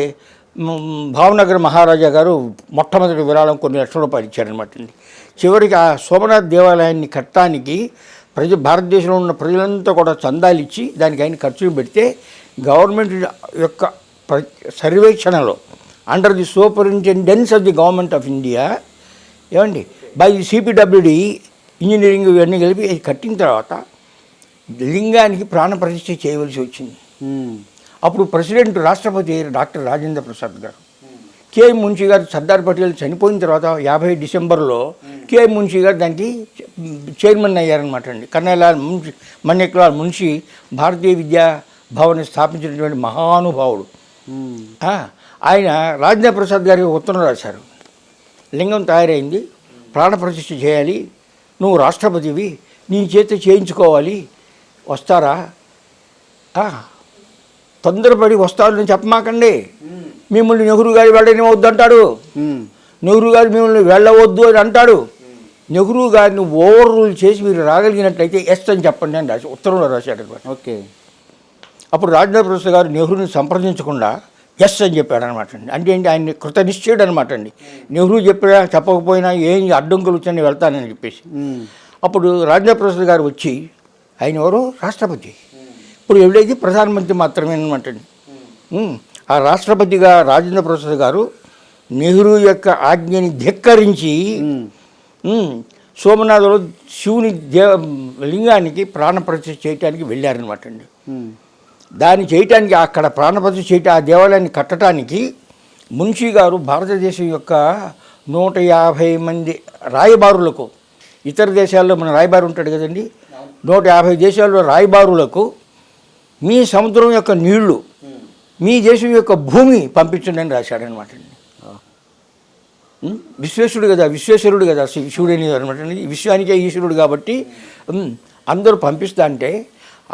భావనగర్ మహారాజా గారు మొట్టమొదటి విరాళం కొన్ని లక్షల రూపాయలు ఇచ్చారనమాట అండి. చివరికి ఆ సోమనాథ్ దేవాలయాన్ని కట్టడానికి భారతదేశంలో ఉన్న ప్రజలంతా కూడా చందాలు ఇచ్చి దానికి అయిన ఖర్చులు పెడితే గవర్నమెంట్ యొక్క సర్వేక్షణలో under the superintendence of the government of India ఏమండి బై సిపిడబ్ల్యూడి ఇంజనీరింగ్ ఇవన్నీ కలిపి అది కట్టిన తర్వాత లింగానికి ప్రాణప్రతిష్ఠ చేయవలసి వచ్చింది. అప్పుడు ప్రెసిడెంట్ రాష్ట్రపతి డాక్టర్ రాజేంద్ర ప్రసాద్ గారు, కేఎం మున్షీ గారు సర్దార్ పటేల్ చనిపోయిన తర్వాత 50 డిసెంబర్లో కేఎం మున్షీ గారు దానికి చైర్మన్ అయ్యారనమాట అండి. కన్నయ్యలాల్ మున్షి, మన్యక్లాల్ మున్షి భారతీయ విద్యా భవన్ స్థాపించినటువంటి మహానుభావుడు. ఆయన రాజేంద్ర ప్రసాద్ గారికి ఉత్తరం రాశారు, లింగం తయారైంది, ప్రాణప్రతిష్ఠ చేయాలి, నువ్వు రాష్ట్రపతివి, నీ చేత చేయించుకోవాలి, వస్తారా? తొందరపడి వస్తారని చెప్పమాకండి, మిమ్మల్ని నెహ్రూ గారి వెళ్ళని వద్దంటాడు, నెహ్రూ గారు మిమ్మల్ని వెళ్ళవద్దు అని అంటాడు. నెహ్రూ గారిని ఓవర్ రూల్ చేసి మీరు రాగలిగినట్లయితే ఎస్ అని చెప్పండి అని రాసి ఉత్తరంలో రాశాడు అనమాట. ఓకే. అప్పుడు రాజేంద్ర ప్రసాద్ గారు నెహ్రూని సంప్రదించకుండా ఎస్ అని చెప్పాడు అనమాట అండి. అంటే ఏంటి, ఆయన కృతనిశ్చయుడు అనమాట అండి. నెహ్రూ చెప్పినా చెప్పకపోయినా ఏం అడ్డంకులు వచ్చి వెళ్తానని చెప్పేసి. అప్పుడు రాజేంద్ర ప్రసాద్ గారు వచ్చి, ఆయన ఎవరు, రాష్ట్రపతి, ఇప్పుడు ఎవడైతే ప్రధానమంత్రి మాత్రమే అనమాట అండి. ఆ రాష్ట్రపతిగా రాజేంద్ర ప్రసాద్ గారు నెహ్రూ యొక్క ఆజ్ఞని ధిక్కరించి సోమనాథలో శివుని లింగానికి ప్రాణప్రతిష్ఠ చేయటానికి వెళ్ళారనమాట అండి. దాన్ని చేయటానికి అక్కడ ప్రాణప్రతిష్ఠ చేయటం, ఆ దేవాలయాన్ని కట్టడానికి మున్షీ గారు భారతదేశం యొక్క 150 మంది రాయబారులకు, ఇతర దేశాల్లో మన రాయబారు ఉంటాడు కదండి, 150 దేశాల్లో రాయబారులకు మీ సముద్రం యొక్క నీళ్లు, మీ దేశం యొక్క భూమి పంపించండి అని రాశాడనమాట అండి. విశ్వేశ్వరుడు కదా శివుడు అనేది అనమాట అండి. విశ్వానికే ఈశ్వరుడు కాబట్టి అందరూ పంపిస్తా అంటే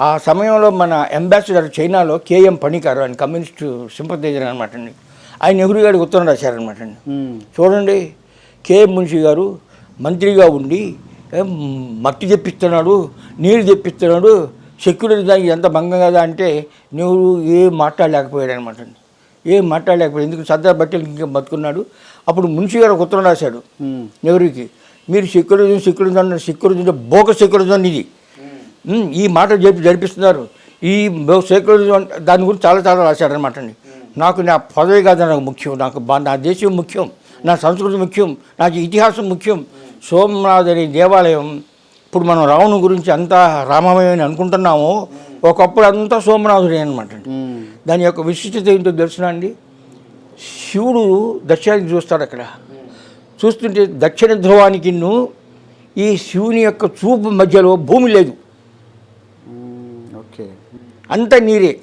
ఆ సమయంలో మన అంబాసిడర్ చైనాలో కేఎం పణికర్, ఆయన కమ్యూనిస్టు సింపథైజర్ అనమాట అండి. ఆయన నెహ్రూ గారికి ఉత్తరం రాశారనమాట అండి. చూడండి, కేఎం మున్షీ గారు మంత్రిగా ఉండి మట్టి తెప్పిస్తున్నాడు, నీళ్ళు తెప్పిస్తున్నాడు, సెక్యూరిటీ దానికి ఎంత భంగం కదా అంటే నెహ్రూ ఏం మాట్లాడలేకపోయాడు అనమాట అండి. ఏం మాట్లాడలేకపోయాడు, ఎందుకు సర్దార్ పటేల్ ఇంకా బతుకున్నాడు. అప్పుడు మున్షీ గారు ఒక ఉత్తరం రాశాడు నెహ్రూకి, మీరు సెక్యూరిజం బోక సెక్యూరిజం ఇది, ఈ మాట జరిపిస్తున్నారు, ఈ సెక్యూరిజం దాని గురించి చాలా చాలా రాశాడనమాట అండి. నాకు నా పదవి కాదు నాకు ముఖ్యం, నాకు నా దేశం ముఖ్యం, నా సంస్కృతి ముఖ్యం, నాకు ఇతిహాసం ముఖ్యం. సోమనాథ్ అనే దేవాలయం ఇప్పుడు మనం రావణు గురించి అంతా రామమయం అనుకుంటున్నాము, ఒకప్పుడు అంతా సోమనాథుడే అనమాట అండి. దాని యొక్క విశిష్టత ఏంటో తెలుసునా అండి, శివుడు దక్షిణానికి చూస్తాడు. అక్కడ చూస్తుంటే దక్షిణ ధ్రువానికి ఈ శివుని యొక్క చూపు మధ్యలో భూమి లేదు, ఓకే, అంత నీరే.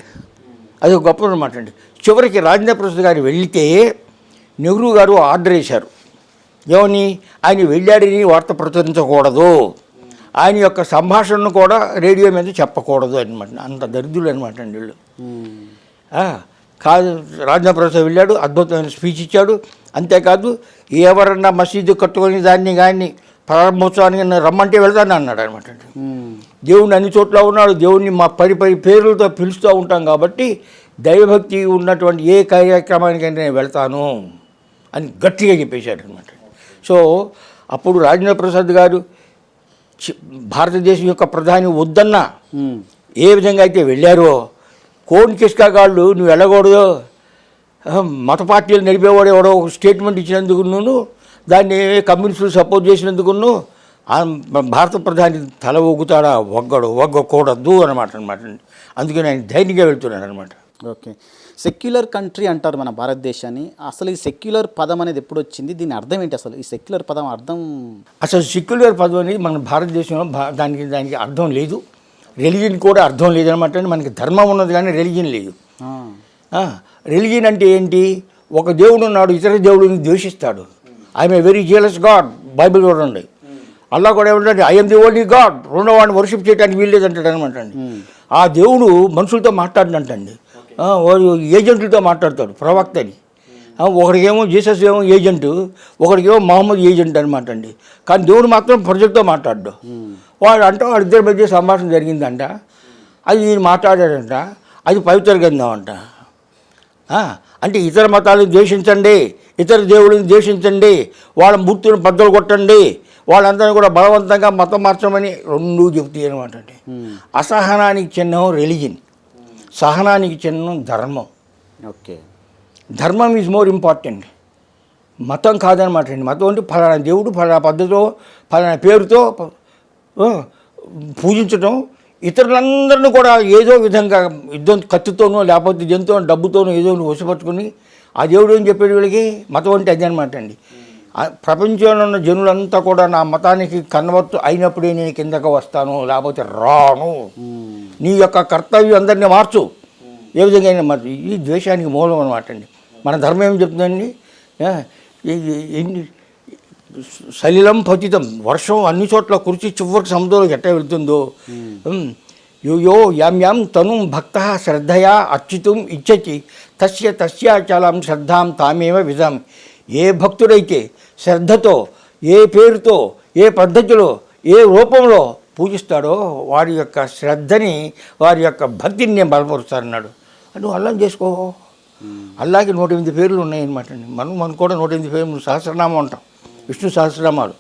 అది ఒక గొప్ప అనమాట అండి. చివరికి రాజేంద్ర ప్రసాద్ గారు వెళితే నెహ్రూ గారు ఆర్డర్ వేశారు, ఏమని, ఆయన వెళ్ళాడని వార్త ప్రచురించకూడదు, ఆయన యొక్క సంభాషణను కూడా రేడియో మీద చెప్పకూడదు అనమాట. అంత దరిద్రులు అనమాట అండి వీళ్ళు. కాదు, రాజేంద్ర ప్రసాద్ వెళ్ళాడు, అద్భుతమైన స్పీచ్ ఇచ్చాడు. అంతేకాదు, ఎవరన్నా మసీదు కట్టుకొని దాన్ని కానీ ప్రారంభోత్సవానికి రమ్మంటే వెళ్తాను అన్నాడు అనమాట. దేవుడిని అన్ని చోట్ల ఉన్నాడు, దేవుడిని మా పరి పేర్లతో పిలుస్తూ ఉంటాం కాబట్టి దైవభక్తి ఉన్నటువంటి ఏ కార్యక్రమానికైనా నేను వెళ్తాను అని గట్టిగా చెప్పేశాడు అనమాట. సో అప్పుడు రాజేంద్ర ప్రసాద్ గారు భారతదేశం యొక్క ప్రధాని వద్దన్నా ఏ విధంగా అయితే వెళ్ళారో కోన్ కిస్కా గాళ్ళు నువ్వు వెళ్ళకూడదు, మత పార్టీలు నడిపేవాడు ఎవడో ఒక స్టేట్మెంట్ ఇచ్చినందుకు నువ్వు దాన్ని కమ్యూనిస్టులు సపోర్ట్ చేసినందుకు భారత ప్రధాని తల ఊగుతాడా, ఒగ్గకూడదు అనమాట. అందుకని ఆయన ధైర్యంగా వెళ్తున్నాడు అనమాట. ఓకే, సెక్యులర్ కంట్రీ అంటారు మన భారతదేశాన్ని. అసలు ఈ సెక్యులర్ పదం అనేది ఎప్పుడు వచ్చింది, దీని అర్థం ఏంటి? అసలు ఈ సెక్యులర్ పదం అర్థం అసలు సెక్యులర్ పదం అనేది మన భారతదేశంలో దానికి అర్థం లేదు, రిలీజియన్ కూడా అర్థం లేదనమాట. మనకి ధర్మం ఉన్నది కానీ రిలీజియన్ లేదు. రిలీజియన్ అంటే ఏంటి? ఒక దేవుడు ఉన్నాడు, ఇతర దేవుడిని ద్వేషిస్తాడు. I'm a very jealous god, Bible చూడండి. అల్లా కూడా ఏమంటే ఐఎమ్ ది ఓన్లీ గాడ్, రెండో వాడిని వర్షిప్ చేయడానికి వీల్లేదంటాడు అనమాట అండి. ఆ దేవుడు మనుషులతో మాట్లాడినట్టండి, ఏజెంట్లతో మాట్లాడతాడు, ప్రవక్తని. ఒకరికేమో జీసస్ ఏమో ఏజెంటు, ఒకరికేమో మహమ్మద్ ఏజెంట్ అనమాట అండి. కానీ దేవుడు మాత్రం ప్రజలతో మాట్లాడ్డు. వాళ్ళిద్దరి మధ్య సంభాషణ జరిగిందంట, అది నేను మాట్లాడాడంట, అది పవిత్ర గ్రంథం అంట. అంటే ఇతర మతాలను ద్వేషించండి, ఇతర దేవుళ్ళని ద్వేషించండి, వాళ్ళ మూర్తులను బద్దలు కొట్టండి, వాళ్ళందరినీ కూడా బలవంతంగా మతం మార్చమని రెండూ చెబుతాయి అనమాట అండి. అసహనానికి చిహ్నం రిలీజియన్, సహనానికి చిహ్నం ధర్మం. ఓకే, ధర్మం ఈజ్ మోర్ ఇంపార్టెంట్, మతం కాదనమాట అండి. మతం అంటే ఫలానా దేవుడు ఫలానా పద్ధతితో ఫలానా పేరుతో పూజించడం, ఇతరులందరినీ కూడా ఏదో విధంగా యుద్ధం కత్తితోనో లేకపోతే జంతువు డబ్బుతోనో ఏదో వశపట్టుకుని ఆ దేవుడు ఏం చెప్పాడు వీళ్ళకి? మతం అంటే అదే అనమాట అండి. ప్రపంచంలో ఉన్న జనులంతా కూడా నా మతానికి కన్వర్ట్ అయినప్పుడే నేను కిందకు వస్తాను, లేకపోతే రాను. నీ యొక్క కర్తవ్యం అందరినీ మార్చు, ఏ విధంగా మార్చు. ఈ ద్వేషానికి మూలం అనమాట అండి. మన ధర్మం ఏం చెప్తుందండి? సలిలం పతితం, వర్షం అన్ని చోట్ల కురిచి చివరికి సముద్రంలోకి ఎట్లా వెళ్తుందో, యో యాం తను భక్త శ్రద్ధయా అర్చితుం ఇచ్చతి తస్యాచలం శ్రద్ధాం తామేవ విధాం. ఏ భక్తుడైతే శ్రద్ధతో, ఏ పేరుతో, ఏ పద్ధతిలో, ఏ రూపంలో పూజిస్తాడో వారి యొక్క శ్రద్ధని, వారి యొక్క భక్తిని నేను బలపరుస్తానన్నాడు. నువ్వు అల్లం చేసుకో. అల్లాకి 108 పేర్లు ఉన్నాయన్నమాట అండి. మనం కూడా 108 పేర్లు సహస్రనామం అంటాం, విష్ణు సహస్రనామాలు.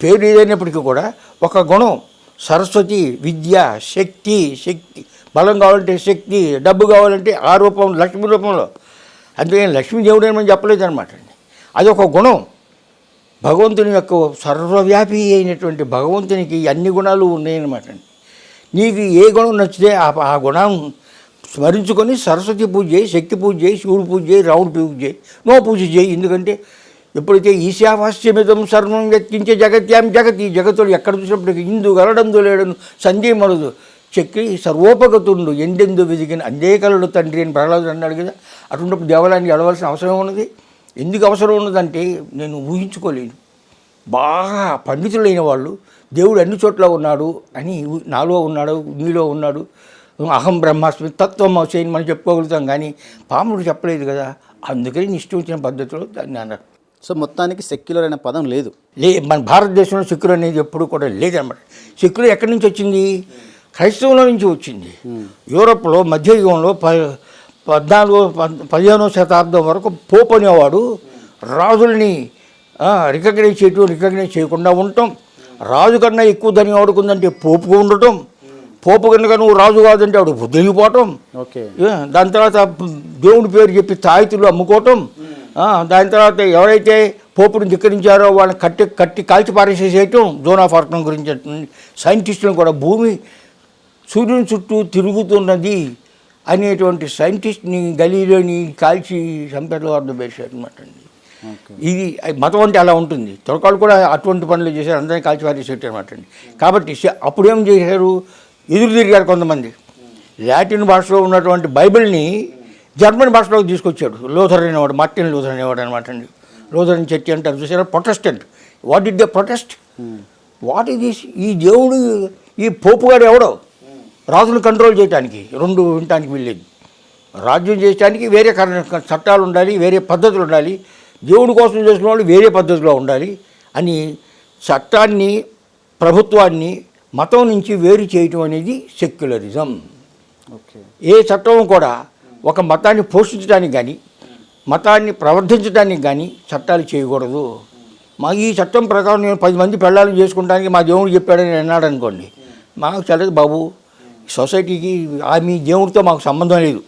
పేరు ఏదైనప్పటికీ కూడా ఒక గుణం, సరస్వతి, విద్య, శక్తి, బలం కావాలంటే శక్తి, డబ్బు కావాలంటే ఆ రూపం, లక్ష్మి రూపంలో. అందుకని లక్ష్మీదేవుడు ఏమని చెప్పలేదు అనమాట అండి. అది ఒక గుణం. భగవంతుని యొక్క సర్వవ్యాపి అయినటువంటి భగవంతునికి అన్ని గుణాలు ఉన్నాయన్నమాట అండి. నీకు ఏ గుణం నచ్చితే ఆ గుణం స్మరించుకొని సరస్వతి పూజ చేయి, శక్తి పూజ చేయి, శివుడు పూజ చేయి, రావుడు పూజ చేయి, పూజ చేయి. ఎందుకంటే ఎప్పుడైతే ఈశావాస్యమిదం సర్వం వ్యక్తించే జగత్యాం జగతి, జగత్తులు ఎక్కడ చూసినప్పటికీ ఇందు గలడందు లేడను సంజయమరుదు చెక్కి సర్వోపగతుండు ఎందెందు వెదిగిన అందే కలడు తండ్రి అని ప్రహ్లాదుడు అన్నాడు కదా. అటువంటిప్పుడు దేవాలయానికి వెళ్ళవలసిన అవసరం ఉన్నది. ఎందుకు అవసరం ఉన్నదంటే నేను ఊహించుకోలేను. బాగా పండితులైన వాళ్ళు దేవుడు అన్ని చోట్ల ఉన్నాడు అని, నాలో ఉన్నాడు, నీలో ఉన్నాడు, అహం బ్రహ్మాస్మి తత్వం చేయని మనం చెప్పుకోగలుగుతాం. కానీ పాముడు చెప్పలేదు కదా. అందుకని ఇష్టం వచ్చిన పద్ధతిలో దాన్ని అన్నారు. సో మొత్తానికి సెక్యులర్ అనే పదం లేదు. మన భారతదేశంలో సెక్యులర్ అనేది ఎప్పుడు కూడా లేదన్నమాట. సెక్యులర్ ఎక్కడి నుంచి వచ్చింది? క్రైస్తవుల నుంచి వచ్చింది. యూరోప్లో మధ్యయుగంలో 15వ శతాబ్దం వరకు పోప్ అనేవాడు రాజుల్ని రికగ్నైజ్ చేయకుండా ఉండటం, రాజు కన్నా ఎక్కువ ధని వాడుకుందంటే పోపుగా ఉండటం, పోపు కనుక నువ్వు రాజు కాదంటే వాడు బుద్ధిపోవటం. ఓకే, దాని తర్వాత దేవుడి పేరు చెప్పి తాయితులు అమ్ముకోవటం, దాని తర్వాత ఎవరైతే పోపుని ధిక్కరించారో వాళ్ళని కట్టి కాల్చి పారేసేసేయటం. జోన్ ఆఫ్ ఆర్క్ గురించి సైంటిస్టులను కూడా భూమి సూర్యుని చుట్టూ తిరుగుతున్నది అనేటువంటి సైంటిస్ట్ని గలీలోని కాల్చి చంపేట్ల అర్థం వేశారు అనమాట అండి. ఇది మతం అంటే అలా ఉంటుంది. తొరకాలు కూడా అటువంటి పనులు చేశారు, అందరినీ కాల్చి పారేసేట్టు అనమాట అండి. కాబట్టి అప్పుడు ఏం చేశారు? ఎదురు తిరిగారు కొంతమంది. లాటిన్ భాషలో ఉన్నటువంటి బైబిల్ని జర్మన్ భాషలోకి తీసుకొచ్చాడు లూథర్ అనేవాడు, మార్టిన్ లూథర్ అనేవాడు అనమాట అండి. లూథరన్ చర్చి అంటారు చూసారా, Protestant. What did they protest? What is this? ఈ దేవుడు, ఈ పోపు గారు ఎవడో రాజును కంట్రోల్ చేయడానికి, రెండు వినటానికి వెళ్ళేది. రాజ్యం చేయడానికి వేరే చట్టాలు ఉండాలి, వేరే పద్ధతులు ఉండాలి. దేవుడి కోసం చేసిన వాళ్ళు వేరే పద్ధతిలో ఉండాలి అని చట్టాన్ని, ప్రభుత్వాన్ని మతం నుంచి వేరు చేయటం అనేది సెక్యులరిజం. ఓకే, ఏ చట్టం కూడా ఒక మతాన్ని పోషించడానికి కానీ, మతాన్ని ప్రవర్తించడానికి కానీ చట్టాలు చేయకూడదు. ఈ చట్టం ప్రకారం నేను 10 మంది పెళ్ళాలను చేసుకుంటానికి మా దేవుడు చెప్పాడని అన్నాడు అనుకోండి, మాకు చల్లదు బాబు, సొసైటీకి మీ దేవుడితో మాకు సంబంధం లేదు,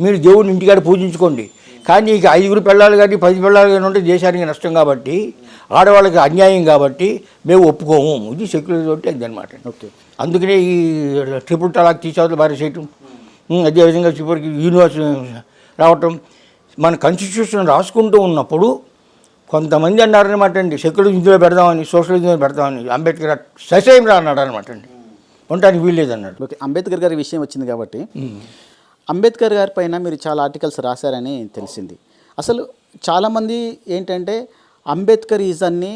మీరు దేవుడిని ఇంటికాడ పూజించుకోండి, కానీ ఇక 5 పిల్లలు కానీ 10 పిల్లలు కానీ ఉంటే దేశానికి నష్టం కాబట్టి, ఆడవాళ్ళకి అన్యాయం కాబట్టి మేము ఒప్పుకోము. ఇది సెక్యులర్ తోటి అదనమాట. ఓకే. అందుకనే ఈ ట్రిపుల్ తలాక్ తీసేవతలు భార్య చేయటం, అదేవిధంగా చివరికి యూనివర్సిటీ రావటం. మన కాన్స్టిట్యూషన్ రాసుకుంటూ ఉన్నప్పుడు కొంతమంది అన్నారనమాట అండి, సెక్యులర్ ఇందులో పెడదామని, సోషలిజంలో పెడదామని. అంబేద్కర్ ససేం రా అన్నాడు అనమాట అండి, ఉండటానికి వీల్లేదన్నాడు. ఓకే. అంబేద్కర్ గారి విషయం వచ్చింది కాబట్టి, అంబేద్కర్ గారి పైన మీరు చాలా ఆర్టికల్స్ రాశారని తెలిసింది. అసలు చాలామంది ఏంటంటే అంబేద్కర్ ఈజాన్ని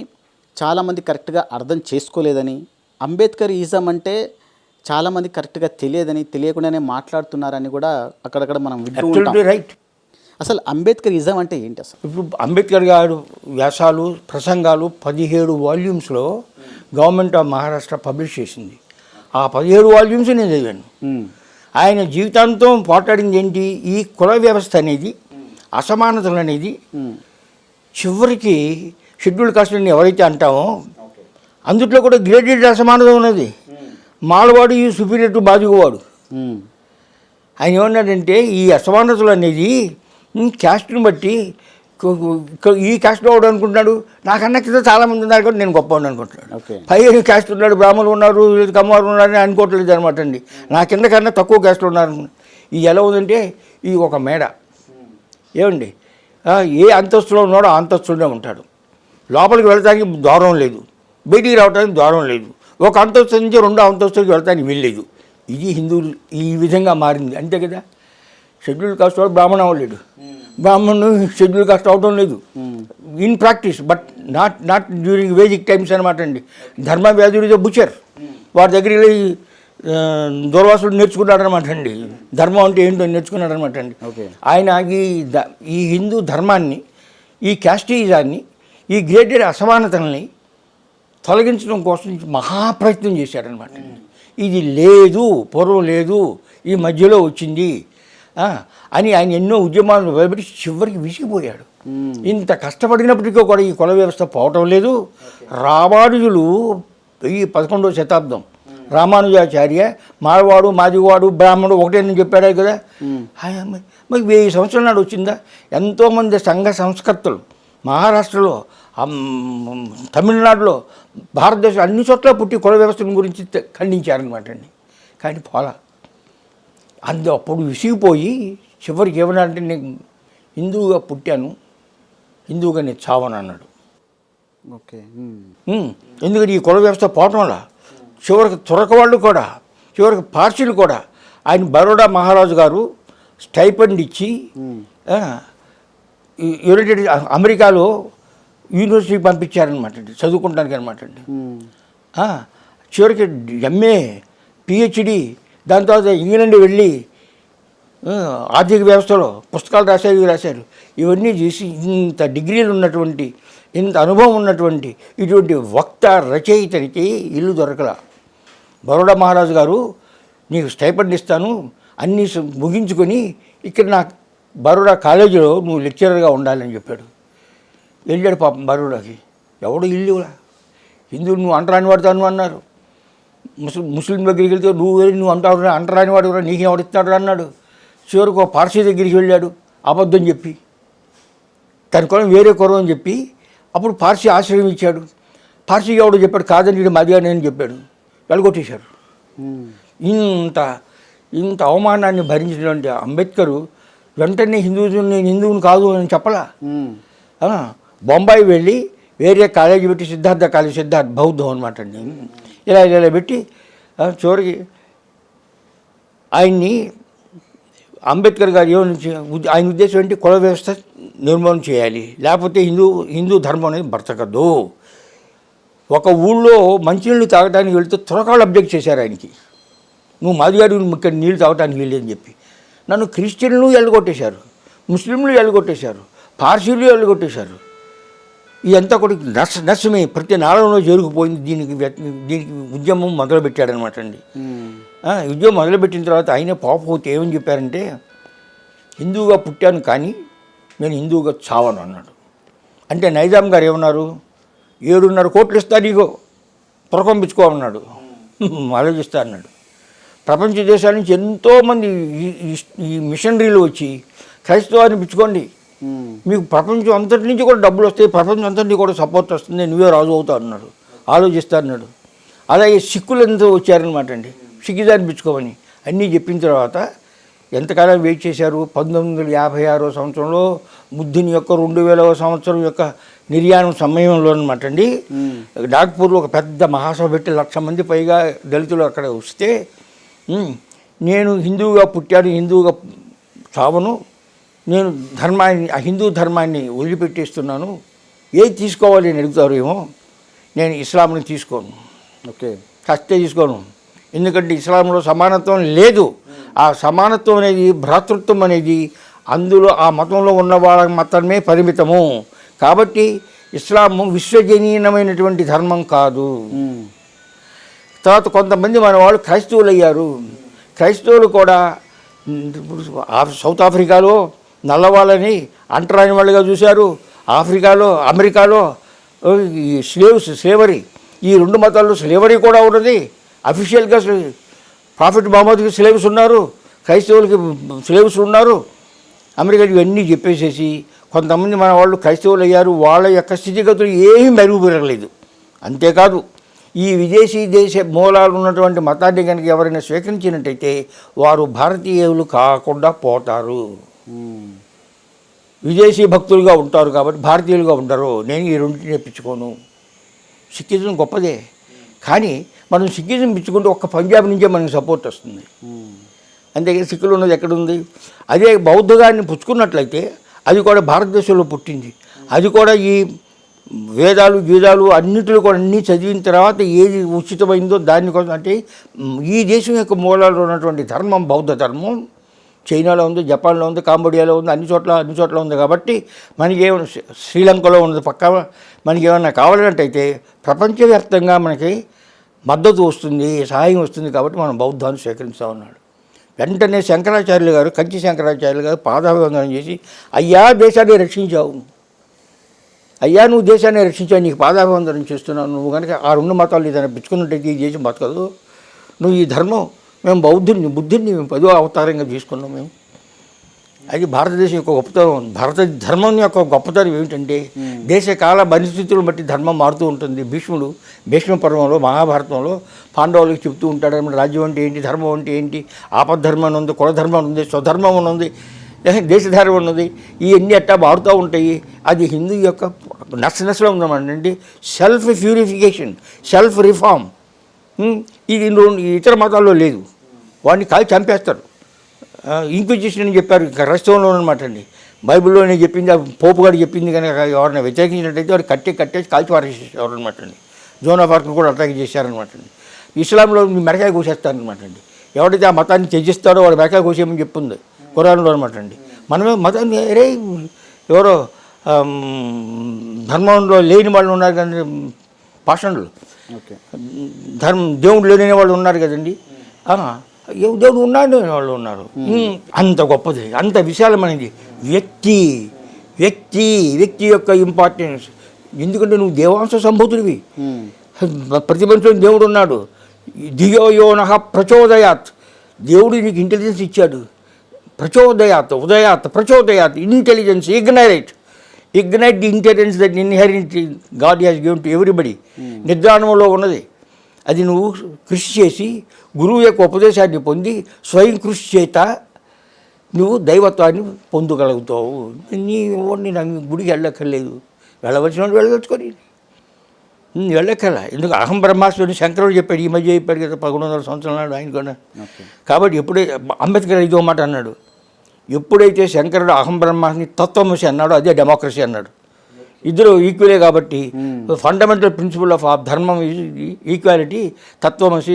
చాలామంది కరెక్ట్గా అర్థం చేసుకోలేదని, అంబేద్కర్ ఈజం అంటే చాలామంది కరెక్ట్గా తెలియదని, తెలియకుండానే మాట్లాడుతున్నారని కూడా అక్కడక్కడ మనం వింటూ ఉంటాం. రైట్. అసలు అంబేద్కర్ ఈజం అంటే ఏంటి అసలు? ఇప్పుడు అంబేద్కర్ గారు వ్యాసాలు, ప్రసంగాలు 17 వాల్యూమ్స్లో గవర్నమెంట్ ఆఫ్ మహారాష్ట్ర పబ్లిష్ చేసింది. ఆ 17 వాల్యూమ్స్ నేను చదివాను. ఆయన జీవితాంతం పోట్లాడింది ఏంటి? ఈ కుల వ్యవస్థ అనేది, అసమానతలు అనేది, చివరికి షెడ్యూల్ కాస్ట్ని ఎవరైతే అంటామో అందుట్లో కూడా గ్రేడెడ్ అసమానత ఉన్నది. మాలవాడు ఈ సుపీరియర్ టు బాజువాడు. ఆయన ఏమన్నాడంటే ఈ అసమానతలు అనేది క్యాస్ట్ని బట్టి, ఈ క్యాస్ట్లో వాడు అనుకుంటున్నాడు నాకన్నా కింద చాలామంది ఉన్నారు కాబట్టి నేను గొప్ప అనుకుంటున్నాడు. పై క్యాస్ట్ ఉన్నాడు, బ్రాహ్మణులు ఉన్నారు, కమ్మవారు ఉన్నారని అనుకోవట్లేదు అనమాట అండి. నా కింద కన్నా తక్కువ క్యాస్ట్లో ఉన్నారు. ఇది ఎలా ఉందంటే ఇది ఒక మేడ. ఏమండి, ఏ అంతస్తులో ఉన్నాడో ఆ అంతస్తులోనే ఉంటాడు. లోపలికి వెళ్ళడానికి దూరం లేదు, బయటికి రావడానికి దూరం లేదు. ఒక అంతస్తు నుంచి 2వ అంతస్తుకి వెళ్ళడానికి వీల్లేదు. ఇది హిందువులు ఈ విధంగా మారింది, అంతే కదా. షెడ్యూల్ కాస్ట్ వాడు బ్రాహ్మణ అవ్వలేడు, బ్రాహ్మణుడు షెడ్యూల్ కాస్ట్ అవడం లేదు in practice, but not during Vedic times అనమాట అండి. ధర్మ వ్యాధుడితో బుచర్ వారి దగ్గరికి వెళ్ళి దూర్వాసుడు నేర్చుకున్నాడు అనమాట అండి. ధర్మం అంటే ఏంటో నేర్చుకున్నాడు అనమాట అండి. ఆయన ఈ హిందూ ధర్మాన్ని, ఈ క్యాస్టిజాన్ని, ఈ గ్రేడెడ్ అసమానతల్ని తొలగించడం కోసం మహాప్రయత్నం చేశాడనమాట. ఇది లేదు, పూర్వం లేదు, ఈ మధ్యలో వచ్చింది అని ఆయన ఎన్నో ఉద్యమాలను భయపెట్టి చివరికి విసిగిపోయాడు. ఇంత కష్టపడినప్పటికీ కూడా ఈ కుల వ్యవస్థ పోవటం లేదు. రామానుజులు 11వ శతాబ్దం రామానుజాచార్య మాడవాడు, మాదివాడు, బ్రాహ్మణుడు ఒకటేనని చెప్పాడే కదా. మరి 1000 సంవత్సరాల నాడు వచ్చిందా? ఎంతోమంది సంఘ సంస్కర్తలు మహారాష్ట్రలో, తమిళనాడులో, భారతదేశం అన్ని చోట్ల పుట్టి కుల వ్యవస్థల గురించి ఖండించారనమాట అండి. కానీ పోలా. అప్పుడు విసిగిపోయి చివరికి ఏమన్నాడంటే నేను హిందువుగా పుట్టాను, హిందువుగా నేను చావను అన్నాడు. ఓకే. ఎందుకంటే ఈ కుల వ్యవస్థ పోవటం వల్ల చివరికి తురక వాళ్ళు కూడా, చివరికి పార్సీలు కూడా ఆయన బరోడా మహారాజు గారు స్టైపెండ్ ఇచ్చి యునైటెడ్ అమెరికాలో యూనివర్సిటీకి పంపించారనమాట అండి, చదువుకుంటానికి అనమాట అండి. చివరికి ఎంఏ, పిహెచ్డి, దాని తర్వాత ఇంగ్లాండ్ వెళ్ళి ఆర్థిక వ్యవస్థలో పుస్తకాలు రాశారు. ఇవన్నీ చేసి ఇంత డిగ్రీలు ఉన్నటువంటి, ఇంత అనుభవం ఉన్నటువంటి ఇటువంటి వక్త రచయితనికి ఇల్లు దొరకల. బరోడా మహారాజు గారు నీకు స్టైపెండ్ ఇస్తాను, అన్నీ ముగించుకొని ఇక్కడ నా బరోడా కాలేజీలో నువ్వు లెక్చరర్గా ఉండాలని చెప్పాడు. వెళ్ళాడు పాపం బరోడాకి. ఎవడు ఇల్లు హిందువులు నువ్వు అంటరాని వాడుతాను అన్నారు. ముస్లిం దగ్గరికి వెళ్తే నువ్వు అంటరాని వాడు కూడా నీకేం ఎవడిస్తున్నాడు అన్నాడు. చివరికి ఒక పార్సీ దగ్గరికి వెళ్ళాడు అబద్ధం చెప్పి, తన కులం వేరే కులం అని చెప్పి. అప్పుడు పార్సీ ఆశ్రయం ఇచ్చాడు. పార్సీ ఎవడు చెప్పాడు కాదని వీడు మదిగానే అని చెప్పాడు. వెళ్ళగొట్టేశారు. ఇంత అవమానాన్ని భరించినటువంటి అంబేద్కరు వెంటనే నేను హిందువుని కాదు అని చెప్పలా. బొంబాయి వెళ్ళి వేరే కాలేజీ పెట్టి, సిద్ధార్థ బౌద్ధం అనమాట అండి, ఇలా పెట్టి చివరికి ఆయన్ని అంబేద్కర్ గారు ఆయన ఉద్దేశం ఏంటి? కుల వ్యవస్థ నిర్మూలన చేయాలి, లేకపోతే హిందూ ధర్మం అనేది బ్రతకదు. ఒక ఊళ్ళో మంచినీళ్ళు తాగడానికి వెళితే తురకాళ్ళు అబ్జెక్ట్ చేశారు ఆయనకి. నువ్వు మాదిగారు ఇక్కడ నీళ్ళు తాగడానికి వెళ్ళేదని చెప్పి. నన్ను క్రిస్టియన్లు ఎల్లగొట్టేశారు, ముస్లింలు ఎల్లగొట్టేశారు, పార్సీలు ఎల్లగొట్టేశారు. ఇదంతా కూడా నష్టమే ప్రతి నాళంలో జరుగుపోయింది. దీనికి ఉద్యమం మొదలుపెట్టాడనమాట అండి. ఉద్యమం మొదలుపెట్టిన తర్వాత ఆయనే పోతే ఏమని చెప్పారంటే, హిందువుగా పుట్టాను కానీ నేను హిందువుగా చావను అన్నాడు. అంటే నైజాం గారు ఏమన్నారు? 7.5 కోట్లు ఇస్తా నీకు పురకంపించుకో అన్నాడు. ఆలోచిస్తా అన్నాడు. ప్రపంచ దేశాల నుంచి ఎంతోమంది ఈ మిషనరీలు వచ్చి క్రైస్తవాన్ని పిచ్చుకోండి, మీకు ప్రపంచం అంతటి నుంచి కూడా డబ్బులు వస్తాయి, ప్రపంచం అంతటి కూడా సపోర్ట్ వస్తుంది, నువ్వే రాజు అవుతావు అన్నాడు, ఆలోచిస్తా అన్నాడు. అలాగే సిక్కులు ఎంతో వచ్చారనమాట అండి, సిక్కిదాన్ని పిచ్చుకోమని అన్నీ చెప్పిన తర్వాత ఎంతకాలం వెయిట్ చేశారు. 1956 సంవత్సరంలో బుద్ధుని యొక్క 2000వ సంవత్సరం యొక్క నిర్యాణం సమయంలో అనమాట అండి, నాగ్పూర్లో ఒక పెద్ద మహాసభ పెట్టి 1,00,000 మంది పైగా దళితులు అక్కడ వస్తే, నేను హిందువుగా పుట్టాను, హిందువుగా చావను, నేను హిందూ ధర్మాన్ని వదిలిపెట్టేస్తున్నాను, ఏది తీసుకోవాలి అని అడుగుతారు ఏమో, నేను ఇస్లాంని తీసుకోను, ఓకే కష్టే తీసుకోను, ఎందుకంటే ఇస్లాంలో సమానత్వం లేదు. ఆ సమానత్వం అనేది, భ్రాతృత్వం అనేది అందులో ఆ మతంలో ఉన్న వాళ్ళ మాత్రమే పరిమితము. కాబట్టి ఇస్లాము విశ్వజనీయమైనటువంటి ధర్మం కాదు. తర్వాత కొంతమంది మన వాళ్ళు క్రైస్తవులు అయ్యారు. క్రైస్తవులు కూడా సౌత్ ఆఫ్రికాలో నల్లవాళ్ళని అంటరాని వాళ్ళుగా చూశారు. ఆఫ్రికాలో, అమెరికాలో ఈ స్లేవరీ, ఈ 2 మతాల్లో స్లేవరీ కూడా ఉన్నది. అఫీషియల్గా ప్రాఫిట్ మహమ్మద్కి స్లేవ్స్ ఉన్నారు, క్రైస్తవులకి స్లేవ్స్ ఉన్నారు. అమెరికా ఇవన్నీ చెప్పేసేసి కొంతమంది మన వాళ్ళు క్రైస్తవులు అయ్యారు. వాళ్ళ యొక్క స్థితిగతులు ఏమీ మెరుగుపెరగలేదు. అంతేకాదు, ఈ విదేశీ దేశ మూలాలు ఉన్నటువంటి మతాన్ని కనుక ఎవరైనా స్వీకరించినట్టయితే వారు భారతీయులు కాకుండా పోతారు. విదేశీ భక్తులుగా ఉంటారు కాబట్టి భారతీయులుగా ఉంటారు. నేను ఈ రెండింటిని నేర్పించుకోను. సిక్కిజం గొప్పదే, కానీ మనం సిక్కిజం పిచ్చుకుంటే ఒక్క పంజాబ్ నుంచే మనకి సపోర్ట్ వస్తుంది. అంతేకాదు సిక్కులు ఉన్నది ఎక్కడుంది? అదే బౌద్ధగాన్ని పుచ్చుకున్నట్లయితే అది కూడా భారతదేశంలో పుట్టింది. అది కూడా ఈ వేదాలు గీదాలు అన్నింటిలో కూడా అన్నీ చదివిన తర్వాత ఏది ఉచితమైందో దానికోసం, అంటే ఈ దేశం యొక్క మూలాల్లో ఉన్నటువంటి ధర్మం బౌద్ధ ధర్మం చైనాలో ఉంది, జపాన్లో ఉంది, కాంబోడియాలో ఉంది, అన్ని చోట్ల ఉంది. కాబట్టి మనకి ఏమైనా శ్రీలంకలో ఉన్నది పక్క, మనకి ఏమైనా కావాలంటే ప్రపంచవ్యాప్తంగా మనకి మద్దతు వస్తుంది, సహాయం వస్తుంది. కాబట్టి మనం బౌద్ధాన్ని స్వీకరిస్తూ ఉన్నాడు. వెంటనే శంకరాచార్యులు గారు, కంచి శంకరాచార్యులు గారు పాదాభివందనం చేసి, అయ్యా దేశాన్ని రక్షించావు, అయ్యా నువ్వు దేశాన్ని రక్షించావు, నీకు పాదాభివందనం చేస్తున్నావు. నువ్వు కనుక ఆ 2 మతాలు ఏదైనా పిచ్చుకున్నట్టయితే ఈ దేశం బతకదు. నువ్వు ఈ ధర్మం, మేము బుద్ధుడిని మేము 10వ అవతారంగా తీసుకున్నాం మేము. అది భారతదేశం యొక్క గొప్పతనం. భారత ధర్మం యొక్క గొప్పతనం ఏమిటంటే దేశ కాల పరిస్థితులను బట్టి ధర్మం మారుతూ ఉంటుంది. భీష్మ పర్వంలో, మహాభారతంలో పాండవులకు చెప్తూ ఉంటాడు, రాజ్యం అంటే ఏంటి, ధర్మం అంటే ఏంటి, ఆపద్ధర్మం ఉంది, కులధర్మం ఉంది, స్వధర్మం ఉన్నది, దేశధర్మం ఉన్నది, ఇవన్నీ అట్టా మారుతూ ఉంటాయి. అది హిందూ యొక్క నష్టనష్టం ఉందన్నమాట. సెల్ఫ్ ప్యూరిఫికేషన్, సెల్ఫ్ రిఫార్మ్ ఇది ఇతర మతాల్లో లేదు. వాడిని కాల్చి చంపేస్తారు. ఇంక్విజిషన్ అని చెప్పారు క్రైస్తవంలో అనమాట అండి. బైబిల్లోనే చెప్పింది, పోపు గారు చెప్పింది కనుక ఎవరిని వ్యతిరేకించినట్టయితే వాడు కట్టేసి కాల్చి పారేసేవారు అనమాట అండి. జోన్ ఆఫ్ ఆర్క్ కూడా అటాక్ చేశారనమాట అండి. ఇస్లాంలో మెరకాయ కోసేస్తారనమాట అండి. ఎవరైతే ఆ మతాన్ని త్యజిస్తారో వాడు మెరకాయ కోసేయమని చెప్పింది ఖురాన్లో అనమాట అండి. మనమే మతాన్ని ఎవరో ధర్మంలో లేని వాళ్ళు ఉన్నారు కదండి, పాషండ్లు, దేవుడు లేని వాళ్ళు ఉన్నారు కదండి, దేవుడు ఉన్నాడు వాళ్ళు ఉన్నారు. అంత గొప్పది, అంత విశాలమైనది వ్యక్తి యొక్క ఇంపార్టెన్స్. ఎందుకంటే నువ్వు దేవాంశ సంభూతుడివి, ప్రతి మనిషిలో దేవుడు ఉన్నాడు. ధియోయోనః ప్రచోదయాత్, దేవుడు నీకు ఇంటెలిజెన్స్ ఇచ్చాడు. ప్రచోదయాత్ intelligence, ignite the intelligence that inherent god has given to everybody. నిద్రాణంలో ఉన్నది. అది నువ్వు కృషి చేసి గురువు యొక్క ఉపదేశాన్ని పొంది స్వయం కృషి చేత నువ్వు దైవత్వాన్ని పొందగలుగుతావు. నాకు గుడికి వెళ్ళక్కర్లేదు, వెళ్ళవలసిన వాళ్ళు వెళ్ళగొచ్చుకొని వెళ్ళక్కర్లా. ఎందుకు అహం బ్రహ్మాస్మి శంకరుడు చెప్పాడు, ఈ మధ్య చెప్పాడు కదా, 1100 సంవత్సరాల నాడు ఆయన కూడా. కాబట్టి అంబేద్కర్ ఇదో మాట అన్నాడు, ఎప్పుడైతే శంకరుడు అహం బ్రహ్మాస్మి తత్వమసి అన్నాడో అదే డెమోక్రసీ అన్నాడు. ఇద్దరు ఈక్వలే. కాబట్టి ఫండమెంటల్ ప్రిన్సిపల్ ఆఫ్ ధర్మం ఈక్వాలిటీ, తత్వమసి,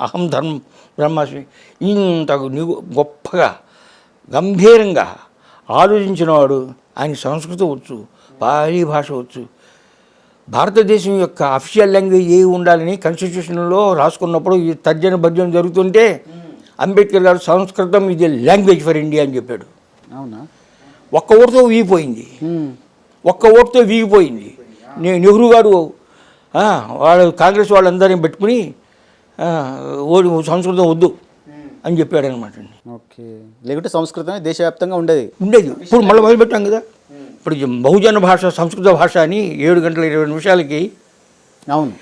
అహం బ్రహ్మాస్మి. ఇంత గొప్పగా గంభీరంగా ఆలోచించినవాడు. ఆయన సంస్కృతం వచ్చు, పాలీ భాష వచ్చు. భారతదేశం యొక్క అఫీషియల్ లాంగ్వేజ్ ఏ ఉండాలని కాన్స్టిట్యూషన్లో రాసుకున్నప్పుడు ఈ తర్జన భర్జన జరుగుతుంటే అంబేద్కర్ గారు సంస్కృతం ఇది లాంగ్వేజ్ ఫర్ ఇండియా అని చెప్పాడు. అవునా? ఒక్క ఓటుతో వీగిపోయింది. నెహ్రూ గారు వాళ్ళు కాంగ్రెస్ వాళ్ళందరినీ పెట్టుకుని ఓడి సంస్కృతం వద్దు అని చెప్పాడు అనమాట అండి. ఓకే, లేకుంటే సంస్కృతమే దేశవ్యాప్తంగా ఉండేది. ఇప్పుడు మళ్ళీ మొదలుపెట్టాం కదా. ఇప్పుడు బహుజన భాష సంస్కృత భాష అని 7:20 అవును,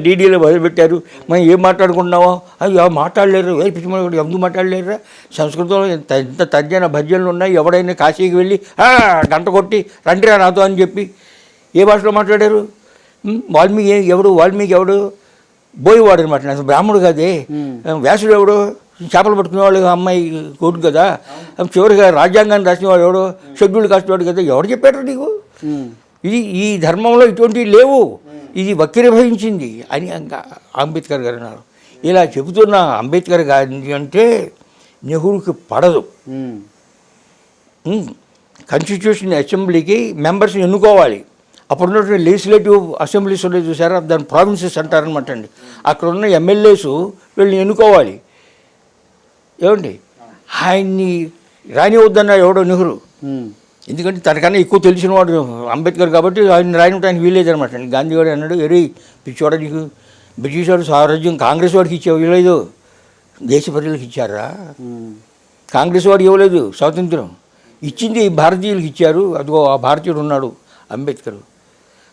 డీడీలో మొదలుపెట్టారు. మనం ఏం మాట్లాడుకుంటున్నామో అవి మాట్లాడలేరు, పిచ్చిమని ఎందుకు మాట్లాడలేరురా? సంస్కృతంలో ఎంత తర్జన భర్జనలు ఉన్నాయి. ఎవడైనా కాశీకి వెళ్ళి గంట కొట్టి రండిరా నాతో అని చెప్పి ఏ భాషలో మాట్లాడారు? వాల్మీకి ఎవడు? బోయేవాడు అనమాట, అసలు బ్రాహ్మడు కాదే. వ్యాసుడు ఎవడు? చేపలు పట్టుకునేవాళ్ళు అమ్మాయి కోటు కదా. చివరిగా రాజ్యాంగాన్ని రాసినవాడు ఎవడో? షెడ్యూల్ కాస్ట్ వాడు కదా. ఎవడు చెప్పాడు నీకు? ఈ ధర్మంలో ఇటువంటివి లేవు, ఇది వక్రీభవించింది అని అంబేద్కర్ గారు అన్నారు. ఇలా చెబుతున్న అంబేద్కర్ గారి అంటే నెహ్రూకి పడదు. కాన్స్టిట్యూషన్ అసెంబ్లీకి మెంబర్స్ని ఎన్నుకోవాలి. అప్పుడు ఉన్నటువంటి లెజిస్లేటివ్ అసెంబ్లీస్ ఉన్నాయి చూసారా, దాని ప్రావిన్సెస్ అంటారనమాట అండి. అక్కడ ఉన్న ఎమ్మెల్యేస్ వీళ్ళని ఎన్నుకోవాలి. ఏమండి, ఆయన్ని రానివద్దన్నాడు ఎవడో నెహ్రూ. ఎందుకంటే తనకన్నా ఎక్కువ తెలిసిన వాడు అంబేద్కర్ కాబట్టి ఆయన రాయడానికి వీల్లేదనమాట అండి. గాంధీ వాడు అన్నాడు, పిచ్చివాడ నీకు బ్రిటిష్ వాడు స్వరాజ్యం కాంగ్రెస్ వాడికి ఇచ్చావు, ఇవ్వలేదు, దేశ ప్రజలకు ఇచ్చారా? కాంగ్రెస్ వాడు ఇవ్వలేదు స్వాతంత్రం, ఇచ్చింది భారతీయులకు ఇచ్చారు. అదిగో ఆ భారతీయుడు ఉన్నాడు అంబేద్కర్,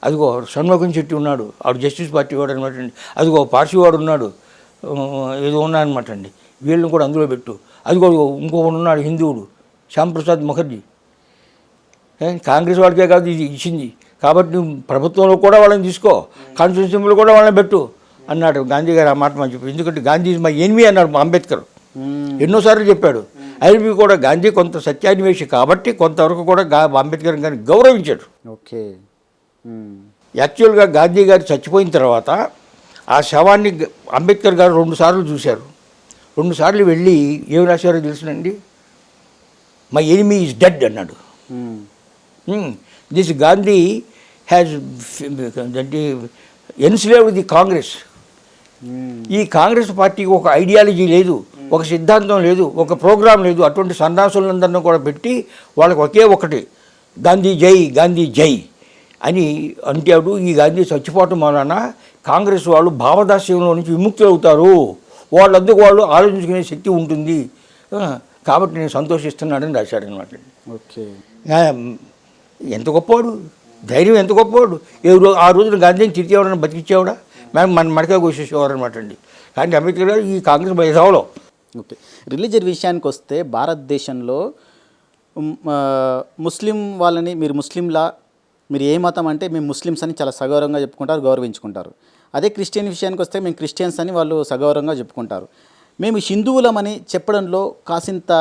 అదిగో షణ్ముఖం చెట్టి ఉన్నాడు, ఆవిడ జస్టిస్ పార్టీ వాడు అనమాట అండి. అదిగో పార్సీ వాడు ఉన్నాడు, ఏదో ఉన్నాడనమాట అండి. వీళ్ళని కూడా అందులో పెట్టు. అదిగో ఇంకొకడు ఉన్నాడు హిందువుడు, శ్యాంప్రసాద్ ముఖర్జీ. కాంగ్రెస్ వాడికే కాదు ఇది ఇచ్చింది కాబట్టి నువ్వు ప్రభుత్వంలో కూడా వాళ్ళని తీసుకో, కాన్స్టిట్యూషన్లో కూడా వాళ్ళని పెట్టు అన్నాడు గాంధీ గారు. ఆ మాట మనం చెప్పి, ఎందుకంటే గాంధీ మై ఎనిమీ అన్నాడు అంబేద్కర్, ఎన్నోసార్లు చెప్పాడు. అయినవి కూడా గాంధీ కొంత సత్యాన్వేషి కాబట్టి కొంతవరకు కూడా అంబేద్కర్ గారిని గౌరవించాడు. ఓకే, యాక్చువల్గా గాంధీ గారు చచ్చిపోయిన తర్వాత ఆ శవాన్ని అంబేద్కర్ గారు 2 సార్లు చూశారు. 2 సార్లు వెళ్ళి ఏమి రాశారో తెలుసునండి, మై ఎనిమీ ఈజ్ డెడ్ అన్నాడు. This Gandhi has enslaved the Congress. ఈ కాంగ్రెస్ పార్టీకి ఒక ఐడియాలజీ లేదు, ఒక సిద్ధాంతం లేదు, ఒక ప్రోగ్రాం లేదు. అటువంటి సన్నాసులందరినీ కూడా పెట్టి వాళ్ళకి ఒకే ఒకటి గాంధీ జై, గాంధీ జై అని అంటాడు. ఈ గాంధీ చచ్చిపోవటం వలన కాంగ్రెస్ వాళ్ళు భావదాస్యంలో నుంచి విముక్తులు అవుతారు, వాళ్ళందుకు వాళ్ళు ఆలోచించుకునే శక్తి ఉంటుంది, కాబట్టి నేను సంతోషిస్తున్నాడని రాశాడనమాట. ఓకే, ఎంత గొప్పవాడు, ధైర్యం ఎంత గొప్పవాడు. ఆ రోజున గాంధీని తిరిగేవాడని బతికిచ్చేవాడా? మన మడక కోసేసేవారు అనమాట అండి. కానీ అంబేద్కర్ గారు ఈ కాంగ్రెస్ బయసావలో. ఓకే, రిలీజియన్ విషయానికి వస్తే భారతదేశంలో ముస్లిం వాళ్ళని మీరు ముస్లింలా, మీరు ఏ మతం అంటే మేము ముస్లిమ్స్ అని చాలా సగౌరవంగా చెప్పుకుంటారు, గౌరవించుకుంటారు. అదే క్రిస్టియన్ విషయానికి వస్తే మేము క్రిస్టియన్స్ అని వాళ్ళు సగౌరవంగా చెప్పుకుంటారు. మేము హిందువులమని చెప్పడంలో కాసింత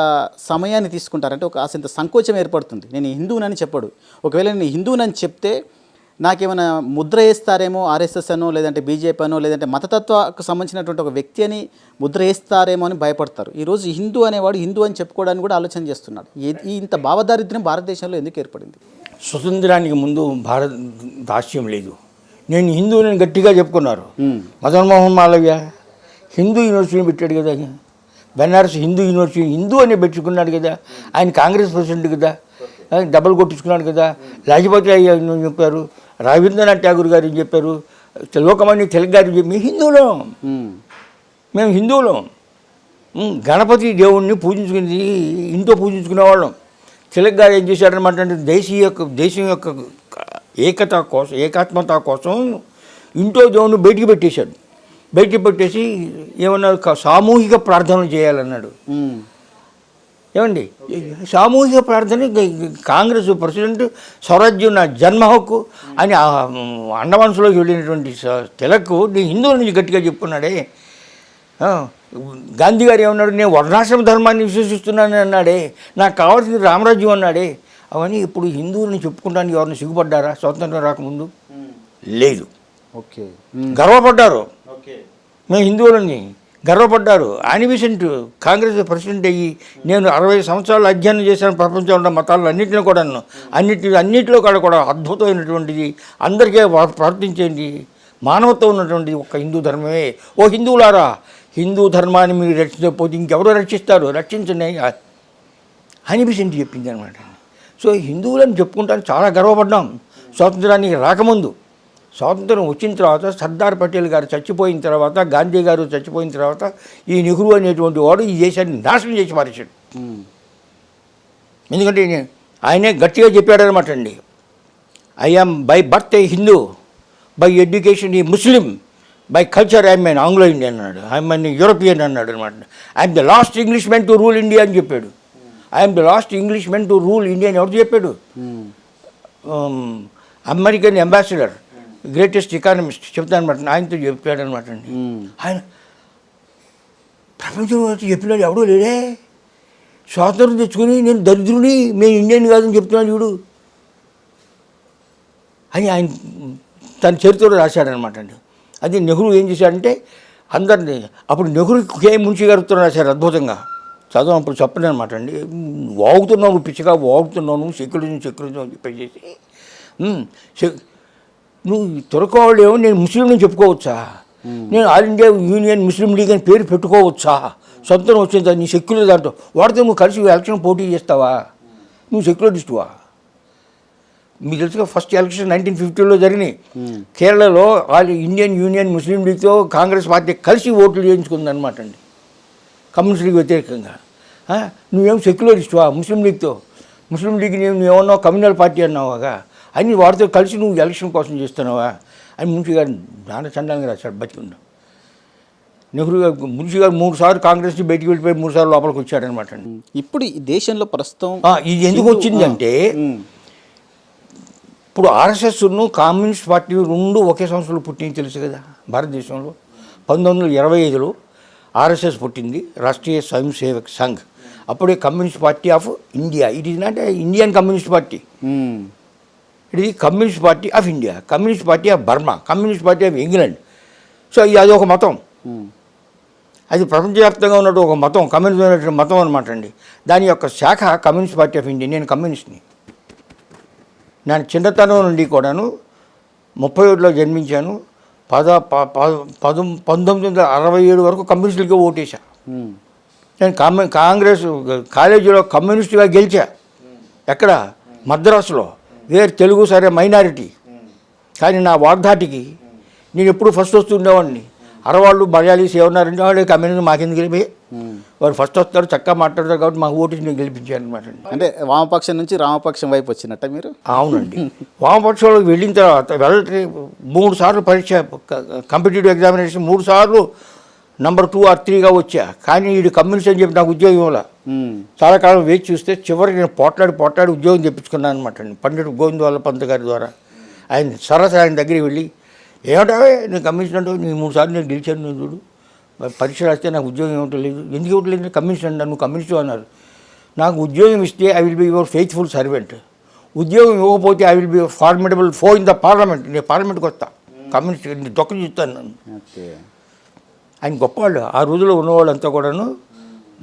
సమయాన్ని తీసుకుంటారు, అంటే కాసింత సంకోచం ఏర్పడుతుంది. నేను హిందువునని చెప్పడు, ఒకవేళ నేను హిందువునని చెప్తే నాకేమైనా ముద్ర వేస్తారేమో, ఆర్ఎస్ఎస్ అనో లేదంటే బీజేపీ అనో లేదంటే మతతత్వకు సంబంధించినటువంటి ఒక వ్యక్తి అని ముద్ర వేస్తారేమో అని భయపడతారు. ఈరోజు హిందూ అనేవాడు హిందూ అని చెప్పుకోవడానికి కూడా ఆలోచన చేస్తున్నాడు. ఇంత భావదారిద్ర్యం భారతదేశంలో ఎందుకు ఏర్పడింది? స్వతంత్రానికి ముందు భారత దాస్యం లేదు. నేను హిందువుని గట్టిగా చెప్పుకున్నారు. మదన్ మోహన్ మాలవ్య హిందూ యూనివర్సిటీని పెట్టాడు కదా, బెనారస్ హిందూ యూనివర్సిటీ హిందూ అని పెట్టుకున్నాడు కదా. ఆయన కాంగ్రెస్ ప్రెసిడెంట్ కదా, డబ్బులు కొట్టించుకున్నాడు కదా. లాజపతి రాయ్ చెప్పారు, రవీంద్రనాథ్ ఠాగూర్ గారు చెప్పారు, లోకమాన్య తిలక్ గారు చెప్పి మేము హిందువులం. గణపతి దేవుణ్ణి పూజించుకునేది ఇంట్లో పూజించుకునేవాళ్ళం. తిలక్ గారు ఏం చేశాడనమాట అంటే దేశం యొక్క ఏకాత్మత కోసం ఇంట్లో దేవుణ్ణి బయటికి పెట్టేశాడు. బయటికి పెట్టేసి ఏమన్నా సామూహిక ప్రార్థనలు చేయాలన్నాడు. ఏమండి, సామూహిక ప్రార్థన కాంగ్రెస్ ప్రెసిడెంట్ స్వరాజ్యం నా జన్మ హక్కు అని అండమాన్స్లోకి వెళ్ళినటువంటి తిలక్ నీ హిందువుల నుంచి గట్టిగా చెప్పుకున్నాడే. గాంధీ గారు ఏమన్నాడు, నేను వర్ణాశ్రమ ధర్మాన్ని విశ్వసిస్తున్నాను అన్నాడే, నాకు కావాల్సింది రామరాజ్యం అన్నాడే. అవన్నీ ఇప్పుడు హిందువులని చెప్పుకుంటానికి ఎవరిని సిగ్గుపడ్డారా? స్వాతంత్రం రాకముందు లేదు. ఓకే, గర్వపడ్డారు, మేము హిందువులని గర్వపడ్డారు. ఆని బెసెంట్ కాంగ్రెస్ ప్రెసిడెంట్ అయ్యి నేను 60 సంవత్సరాలు అధ్యయనం చేశాను ప్రపంచంలో ఉన్న మతాలను అన్నింటినీ కూడా, అన్నింటిలో కూడా అద్భుతమైనటువంటిది, అందరికీ ప్రార్థించేది మానవత్వం ఉన్నటువంటి ఒక హిందూ ధర్మమే. ఓ హిందువులారా, హిందూ ధర్మాన్ని మీరు రక్షించకపోతే ఇంకెవరో రక్షిస్తారు, రక్షించండి అని బెసెంట్ చెప్పింది అనమాట. సో హిందువులని చెప్పుకుంటానికి చాలా గర్వపడ్డాం స్వాతంత్రానికి రాకముందు. స్వాతంత్రం వచ్చిన తర్వాత సర్దార్ పటేల్ గారు చచ్చిపోయిన తర్వాత, గాంధీ గారు చచ్చిపోయిన తర్వాత ఈ నెహ్రూ అనేటువంటి వాడు ఈ దేశాన్ని నాశనం చేసి పారేశాడు. ఎందుకంటే ఆయనే గట్టిగా చెప్పాడనమాట అండి, I am by birth a Hindu, by education a Muslim, by culture I'm an Anglo Indian అన్నాడు, ఐఎమ్ ఎన్ యూరోపియన్ అన్నాడు అనమాట. I'm the last English men to rule India అని చెప్పాడు. I'm the last English men to rule India అని ఎవరు చెప్పాడు? American ambassador, greatest economist చెప్తానమాట, ఆయనతో చెప్పాడు అనమాట అండి. ఆయన ప్రపంచంలో చెప్పినాడు ఎవడో లేడే, స్వాతంత్రం తెచ్చుకొని నేను దరిద్రుని, మేము ఇండియన్ కాదని చెప్తున్నాను చూడు అని ఆయన తన చరిత్రలో రాశాడనమాట అండి. అది నెహ్రూ ఏం చేశాడంటే అందరినీ, అప్పుడు నెహ్రూ కే మున్షి గారితో రాశారు అద్భుతంగా, చదువు అప్పుడు చెప్పను అనమాట అండి. వాగుతున్నావు పిచ్చిగా వాగుతున్నావు, సెక్యులరిజం అని చెప్పేసి నువ్వు తురకోవాళ్ళేమో నేను ముస్లింని చెప్పుకోవచ్చా, నేను ఆల్ ఇండియా యూనియన్ ముస్లిం లీగ్ అని పేరు పెట్టుకోవచ్చా, సొంతం వచ్చిందా నీ సెక్యులర్ దాంట్లో వాడితో నువ్వు కలిసి ఎలక్షన్ పోటీ చేస్తావా, నువ్వు సెక్యులరిస్టువా? మీకు తెలుసుగా ఫస్ట్ ఎలక్షన్ 1950లో జరిగినాయి. కేరళలో ఆల్ ఇండియన్ యూనియన్ ముస్లిం లీగ్తో కాంగ్రెస్ పార్టీ కలిసి ఓట్లు చేయించుకుందనమాట అండి, కమ్యూనిస్ట్ లీగ్ వ్యతిరేకంగా. నువ్వేం సెక్యులరిస్టువా ముస్లిం లీగ్తో? ముస్లిం లీగ్ నువ్వు ఏమన్నావు కమ్యూనల్ పార్టీ అన్నావాగా, అని వాడితో కలిసి నువ్వు ఎలక్షన్ కోసం చేస్తున్నావా అని మున్షి గారు నాన్న చండాలంగా రాశాడు బతికుండా. నెహ్రూ గారు మున్షి గారు 3 సార్లు కాంగ్రెస్ నుంచి బయటికి వెళ్ళిపోయి 3 సార్లు లోపలికి వచ్చాడనమాట అండి. ఇప్పుడు ఈ దేశంలో ప్రస్తుతం ఇది ఎందుకు వచ్చిందంటే ఇప్పుడు ఆర్ఎస్ఎస్ను కమ్యూనిస్ట్ పార్టీ రెండు ఒకే సంవత్సరంలో పుట్టింది తెలుసు కదా భారతదేశంలో. 1925లో ఆర్ఎస్ఎస్ పుట్టింది, రాష్ట్రీయ స్వయం సేవక్ సంఘ్. అప్పుడే communist party of India, it is not Indian communist party, it is communist party of India, communist party of Burma, communist party of England. So అది ఒక మతం, అది ప్రపంచవ్యాప్తంగా ఉన్నట్టు ఒక మతం, కమ్యూనిజం అనేటువంటి మతం అనమాట అండి. దాని యొక్క శాఖ కమ్యూనిస్ట్ పార్టీ ఆఫ్ ఇండియా. నేను కమ్యూనిస్ట్ని. నేను చిన్నతనం నుండి కూడాను 37లో జన్మించాను. 1967 వరకు కమ్యూనిస్టులకే ఓటేశా. నేను కాంగ్రెస్ కాలేజీలో కమ్యూనిస్టుగా గెలిచా. ఎక్కడ? మద్రాసులో, వేర్ తెలుగు సరే మైనారిటీ. కానీ నా వాగ్దాటికి నేను ఎప్పుడు ఫస్ట్ వస్తుండేవాడిని. అరవాళ్ళు మలయాళీస్ ఏమన్నారంటే వాడు కమ్యూనిజం మాకెందుకు గెలిపి, వాడు ఫస్ట్ వస్తారు చక్కగా మాట్లాడతారు కాబట్టి మాకు ఓటు నేను గెలిపించాను అనమాట అండి. అంటే వామపక్షం నుంచి రామపక్షం వైపు వచ్చినట్ట మీరు? అవునండి. వామపక్షంలోకి వెళ్ళిన తర్వాత 3 సార్లు పరీక్ష కాంపిటేటివ్ ఎగ్జామినేషన్ 3 సార్లు నంబర్ 2 or 3గా వచ్చా. కానీ వీడు కమ్యూనిస్ట్ అని చెప్పి నాకు ఉద్యోగం ఇవ్వాల. చాలా కాలం వేచి చూస్తే చివరికి నేను పోట్లాడి ఉద్యోగం తెప్పించుకున్నాను అనమాట అండి, పండిట్ గోవిందవల్ల పంత్ గారి ద్వారా. ఆయన ఆయన దగ్గరికి వెళ్ళి, ఏమంటావే నేను కమ్యూనిస్ట్ అంటే, నేను 3 సార్లు నేను గెలిచాను, నేను చూడు పరీక్ష రాస్తే నాకు ఉద్యోగం ఇవ్వట్లేదు. ఎందుకు ఇవ్వట్లేదు? కమ్యూనిస్ట్ అంటాను, నువ్వు కమ్యూనిస్ట్ అన్నారు. నాకు ఉద్యోగం ఇస్తే I will be your faithful servant, ఉద్యోగం ఇవ్వకపోతే I will be your formidable ఫో ఇన్ ద పార్లమెంట్, నేను పార్లమెంట్కి వస్తా, కమ్యూనిస్ట్ దొక్క చూస్తాను నన్ను. ఆయన గొప్పవాళ్ళు. ఆ రోజుల్లో ఉన్నవాళ్ళంతా కూడాను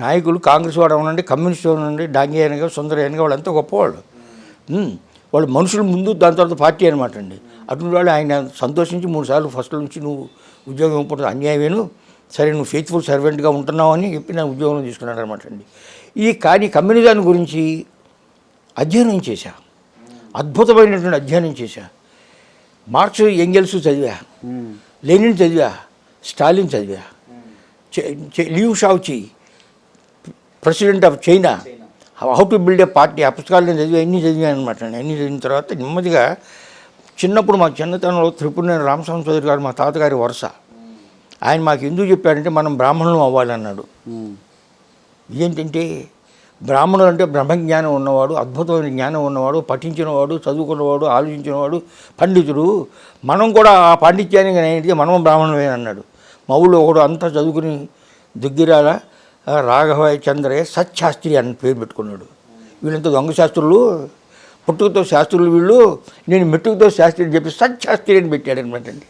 నాయకులు, కాంగ్రెస్ వాడు అవునండి, కమ్యూనిస్ట్ అవునండి, డాంగేయనగా సుందరయ్యనగా వాళ్ళంతా గొప్పవాళ్ళు. వాళ్ళు మనుషుల ముందు, దాని తర్వాత పార్టీ అనమాట అండి. అటువంటి వాళ్ళు ఆయన సంతోషించి 3 సార్లు ఫస్ట్లో నుంచి నువ్వు ఉద్యోగం ఇవ్వకపోతే అన్యాయమేను, సరే నువ్వు ఫెయిత్ఫుల్ సర్వెంట్గా ఉంటున్నావు అని చెప్పి నా ఉద్యోగంలో తీసుకున్నాడు అనమాట అండి. కానీ కమ్యూనిజాన్ని గురించి అధ్యయనం చేశా, అద్భుతమైనటువంటి అధ్యయనం చేశా. మార్క్స్ ఎంగెల్స్ చదివా, లెనిన్ చదివా, స్టాలిన్ చదివా, Liu Shaoqi president of China, how to build a party, ఆ పుస్తకాలు నేను చదివా, అన్నీ చదివాను అనమాట. అన్నీ చదివిన తర్వాత నెమ్మదిగా చిన్నప్పుడు మా చిన్నతనంలో త్రిపురనేని రామస్వామి చౌదరి గారు మా తాతగారి వరుస. ఆయన మాకు ఎందుకు చెప్పాడంటే మనం బ్రాహ్మణులు అవ్వాలన్నాడు. ఏంటంటే బ్రాహ్మణులు అంటే బ్రహ్మజ్ఞానం ఉన్నవాడు, అద్భుతమైన జ్ఞానం ఉన్నవాడు, పఠించినవాడు, చదువుకున్నవాడు, ఆలోచించినవాడు, పండితుడు. మనం కూడా ఆ పాండిత్యానికి అనేది మనం బ్రాహ్మణులే అన్నాడు. మా ఊళ్ళో ఒకడు అంతా చదువుకుని దుగ్గిరాల రాఘవయ్య చంద్రయ్య సత్శాస్త్రి అని పేరు పెట్టుకున్నాడు. వీళ్ళంతా దొంగ శాస్త్రులు, పుట్టుకతో శాస్త్రులు వీళ్ళు, నేను మెట్టుకతో శాస్త్రి అని చెప్పి సత్శాస్త్రి అని పెట్టాడు అనమాట అండి.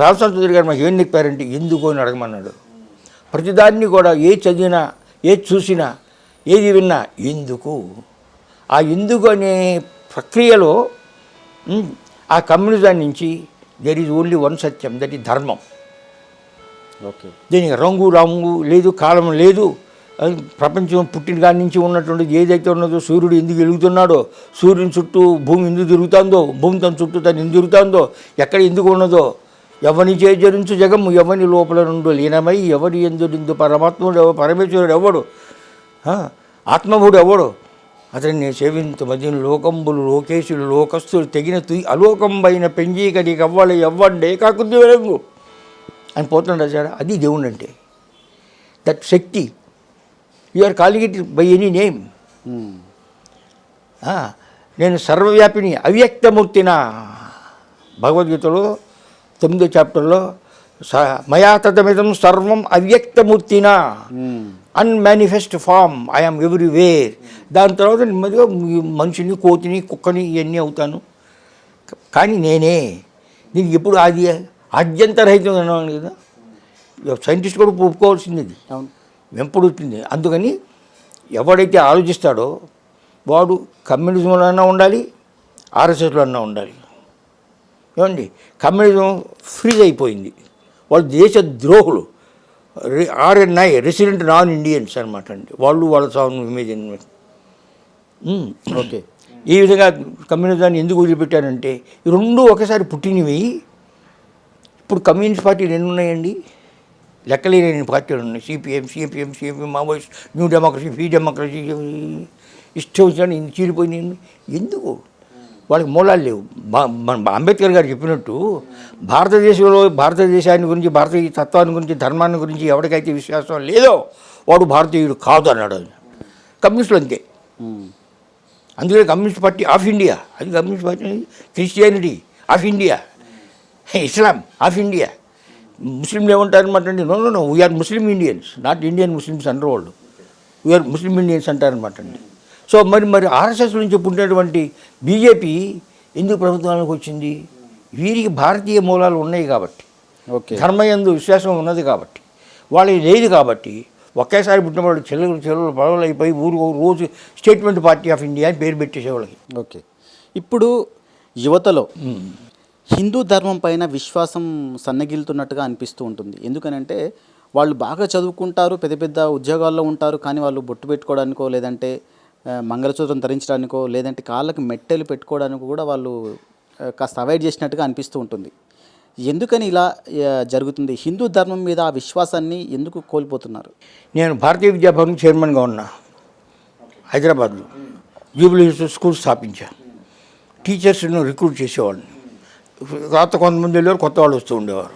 రామస్వామి చౌదరి గారు మాకు ఏం చెప్పారంటే ఎందుకు అని అడగమన్నాడు. ప్రతిదాన్ని కూడా ఏ చదివినా, ఏది చూసినా, ఏది విన్నా ఎందుకు, ఆ ఎందుకు అనే ప్రక్రియలో ఆ కమ్యూనిజం నుంచి there is only one Satyam, that is ధర్మం. ఓకే. దీనికి రంగు లేదు, కాలం లేదు, ప్రపంచం పుట్టిన కాడి నుంచి ఉన్నటువంటిది ఏదైతే ఉన్నదో, సూర్యుడు ఎందుకు వెలుగుతున్నాడో, సూర్యుని చుట్టూ భూమి ఎందుకు తిరుగుతుందో, భూమి తన చుట్టూ తను ఎందుకు తిరుగుతుందో, ఎక్కడ ఎందుకు ఉన్నదో, ఎవని చేజరించు జగము ఎవని లోపల నుండి లీనమై ఎవరి ఎందుడిందు పరమాత్ముడు పరమేశ్వరుడు ఎవడు, ఆత్మభుడు ఎవడు, అతన్ని సేవింతు మధ్యన లోకంబులు లోకేశులు లోకస్తులు తెగిన అలోకంబైన పెంజీకడి కవ్వలు ఎవ్వండే కాకుద్ది వెలుగు అని పోతున్నాడు సార్. అది దేవుడు అంటే, that Shakti. You are calling it by any name. నేను సర్వవ్యాపిని అవ్యక్తమూర్తిన, భగవద్గీతలో 9వ చాప్టర్లో మయా తదమిదం సర్వం అవ్యక్తమూర్తిన, అన్మానిఫెస్ట్ ఫామ్, ఐఎమ్ ఎవ్రీవేర్. దాని తర్వాత నెమ్మదిగా మనిషిని, కోతిని, కుక్కని ఇవన్నీ అవుతాను. కానీ నేనే, నీకు ఎప్పుడు అది ఆద్యంతరహితం అన్నాను కదా, సైంటిస్ట్ కూడా ఒప్పుకోవాల్సింది అది వెంపడుతుంది. అందుకని ఎవడైతే ఆలోచిస్తాడో వాడు కమ్యూనిజంలో అన్నా ఉండాలి, ఆర్ఎస్ఎస్లో అన్నా ఉండాలి. ఏమండి, కమ్యూనిజం ఫ్రీజ్ అయిపోయింది, వాళ్ళు దేశ ద్రోహులు, RNI రెసిడెంట్ నాన్ ఇండియన్స్ అనమాట అండి వాళ్ళు. వాళ్ళ సాగు ఇమేజ్ ఓకే. ఈ విధంగా కమ్యూనిజాన్ని ఎందుకు వదిలిపెట్టారంటే, ఈ రెండు ఒకసారి పుట్టినవి. ఇప్పుడు కమ్యూనిస్ట్ పార్టీలు ఎన్ని ఉన్నాయండి? లెక్కలేని పార్టీలు ఉన్నాయి. CPM, Maoist, new democracy, free democracy, ఇష్టం వచ్చిన చీలిపోయినాయి. ఎందుకు? వాళ్ళకి మూలాలు లేవు. మన అంబేద్కర్ గారు చెప్పినట్టు భారతదేశాన్ని గురించి, భారతీయ తత్వాన్ని గురించి, ధర్మాన్ని గురించి ఎవరికైతే విశ్వాసం లేదో వాడు భారతీయుడు కాదు అన్నాడు. కమ్యూనిస్టులు అంతే. అందుకే కమ్యూనిస్ట్ పార్టీ ఆఫ్ ఇండియా, అది communist party. Christianity of India, Islam of India. ముస్లింలు ఏమంటారు అనమాట అండి, no we are Muslim Indians, not Indian Muslims అంటారు వాళ్ళు. వీఆర్ ముస్లిం ఇండియన్స్ అంటారనమాట అండి. సో మరి ఆర్ఎస్ఎస్ నుంచి పుట్టినటువంటి బీజేపీ ఎందుకు ప్రభుత్వానికి వచ్చింది? వీరికి భారతీయ మూలాలు ఉన్నాయి కాబట్టి, ధర్మయందు విశ్వాసం ఉన్నది కాబట్టి, వాళ్ళకి లేదు కాబట్టి ఒకేసారి పుట్టిన వాళ్ళు చెల్లెలు పడవలు అయిపోయి రోజు స్టేట్మెంట్ పార్టీ ఆఫ్ ఇండియా అని పేరు పెట్టేసేవాళ్ళకి. ఓకే. ఇప్పుడు యువతలో హిందూ ధర్మం పైన విశ్వాసం సన్నగిలుతున్నట్టుగా అనిపిస్తూ ఉంటుంది. ఎందుకనంటే వాళ్ళు బాగా చదువుకుంటారు, పెద్ద పెద్ద ఉద్యోగాల్లో ఉంటారు, కానీ వాళ్ళు బొట్టు పెట్టుకోవడానికో, లేదంటే మంగళసూత్రం ధరించడానికో, లేదంటే కాళ్ళకి మెట్టెలు పెట్టుకోవడానికి కూడా వాళ్ళు కాస్త అవాయిడ్ చేసినట్టుగా అనిపిస్తూ ఉంటుంది. ఎందుకని ఇలా జరుగుతుంది? హిందూ ధర్మం మీద ఆ విశ్వాసాన్ని ఎందుకు కోల్పోతున్నారు? నేను భారతీయ విద్యాభవన్ చైర్మన్గా ఉన్నా హైదరాబాద్లో. జూబ్లీ స్కూల్ స్థాపించా. టీచర్స్ను రిక్రూట్ చేసేవాడిని. కొంతమంది వెళ్ళేవారు, కొత్త వాళ్ళు వస్తూ ఉండేవారు.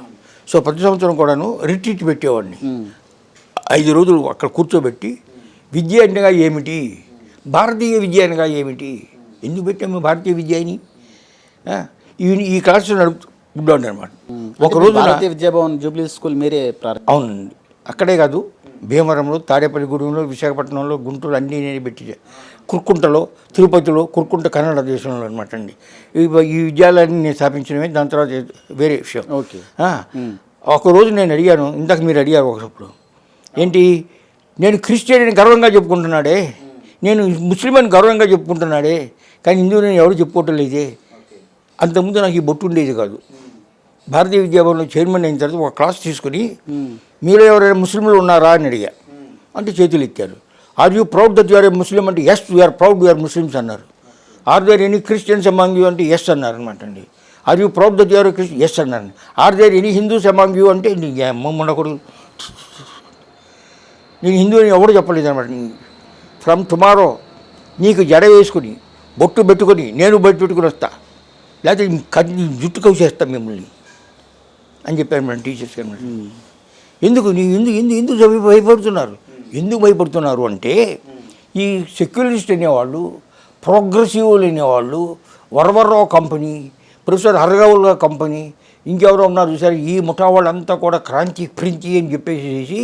సో ప్రతి సంవత్సరం కూడాను రిట్రీట్ పెట్టేవాడిని. 5 రోజులు అక్కడ కూర్చోబెట్టి విద్య అనగా ఏమిటి, భారతీయ విద్య అనగా ఏమిటి, ఎందుకు పెట్టాము భారతీయ విద్య అని ఈ క్లాస్ నడుపుకుంటాను అనమాట. ఒకరోజు భారతీయ విద్యాభవన్ జూబ్లీ స్కూల్ మీరే అవునండి. అక్కడే కాదు, భీమవరంలో, తాడేపల్లిగూడెంలో, విశాఖపట్నంలో, గుంటూరు అన్నీ నేను పెట్టి, కుర్కుంటలో, తిరుపతిలో, కుర్కుంట కన్నడ దేశంలో అనమాట అండి. ఈ విద్యాలయాన్ని నేను స్థాపించడమే. దాని తర్వాత వేరే విషయం. ఓకే. ఒకరోజు నేను అడిగాను, ఇందాక మీరు అడిగారు ఒకప్పుడు, ఏంటి నేను క్రిస్టియన్ అని గర్వంగా చెప్పుకుంటున్నాడే, నేను ముస్లిం అని గర్వంగా చెప్పుకుంటున్నాడే, కానీ హిందూ నేను ఎవరు చెప్పుకోవటం లేదే. అంతకుముందు నాకు ఈ బొట్టు ఉండేది కాదు. భారతీయ విద్యాభవన్లో చైర్మన్ అయిన తర్వాత ఒక క్లాస్ తీసుకుని, మీలో ఎవరైనా ముస్లింలు ఉన్నారా అని అడిగా. అంటే చేతులు ఎత్తారు. Are you proud that you are a Muslim అంటే yes we are proud we are Muslims అన్నారు. Are there any Christians among you అంటే ఎస్ అన్నారు అనమాట అండి. Are you proud that you are a Christian yes అన్నారు. Are there any Hindus among you అంటే ఉండకూడదు, నేను హిందూ అని ఎవరు చెప్పలేదు అనమాట. ఫ్రమ్ టుమారో నీకు జడ వేసుకుని బొట్టు పెట్టుకొని నేను బయట పెట్టుకుని వస్తా, లేకపోతే జుట్టు కౌసేస్తా మిమ్మల్ని అని చెప్పారు మేడం టీచర్స్ అనమాట. ఎందుకు భయపడుతున్నారు? ఎందుకు భయపడుతున్నారు అంటే, ఈ సెక్యులరిస్ట్ అనేవాళ్ళు, ప్రోగ్రెసివ్లు అనేవాళ్ళు, వరవరరావు కంపెనీ, ప్రొఫెసర్ హర్గౌల్ కంపెనీ, ఇంకెవరో ఉన్నారు చూసారు, ఈ ముఠా వాళ్ళంతా కూడా క్రాంతి అని చెప్పేసి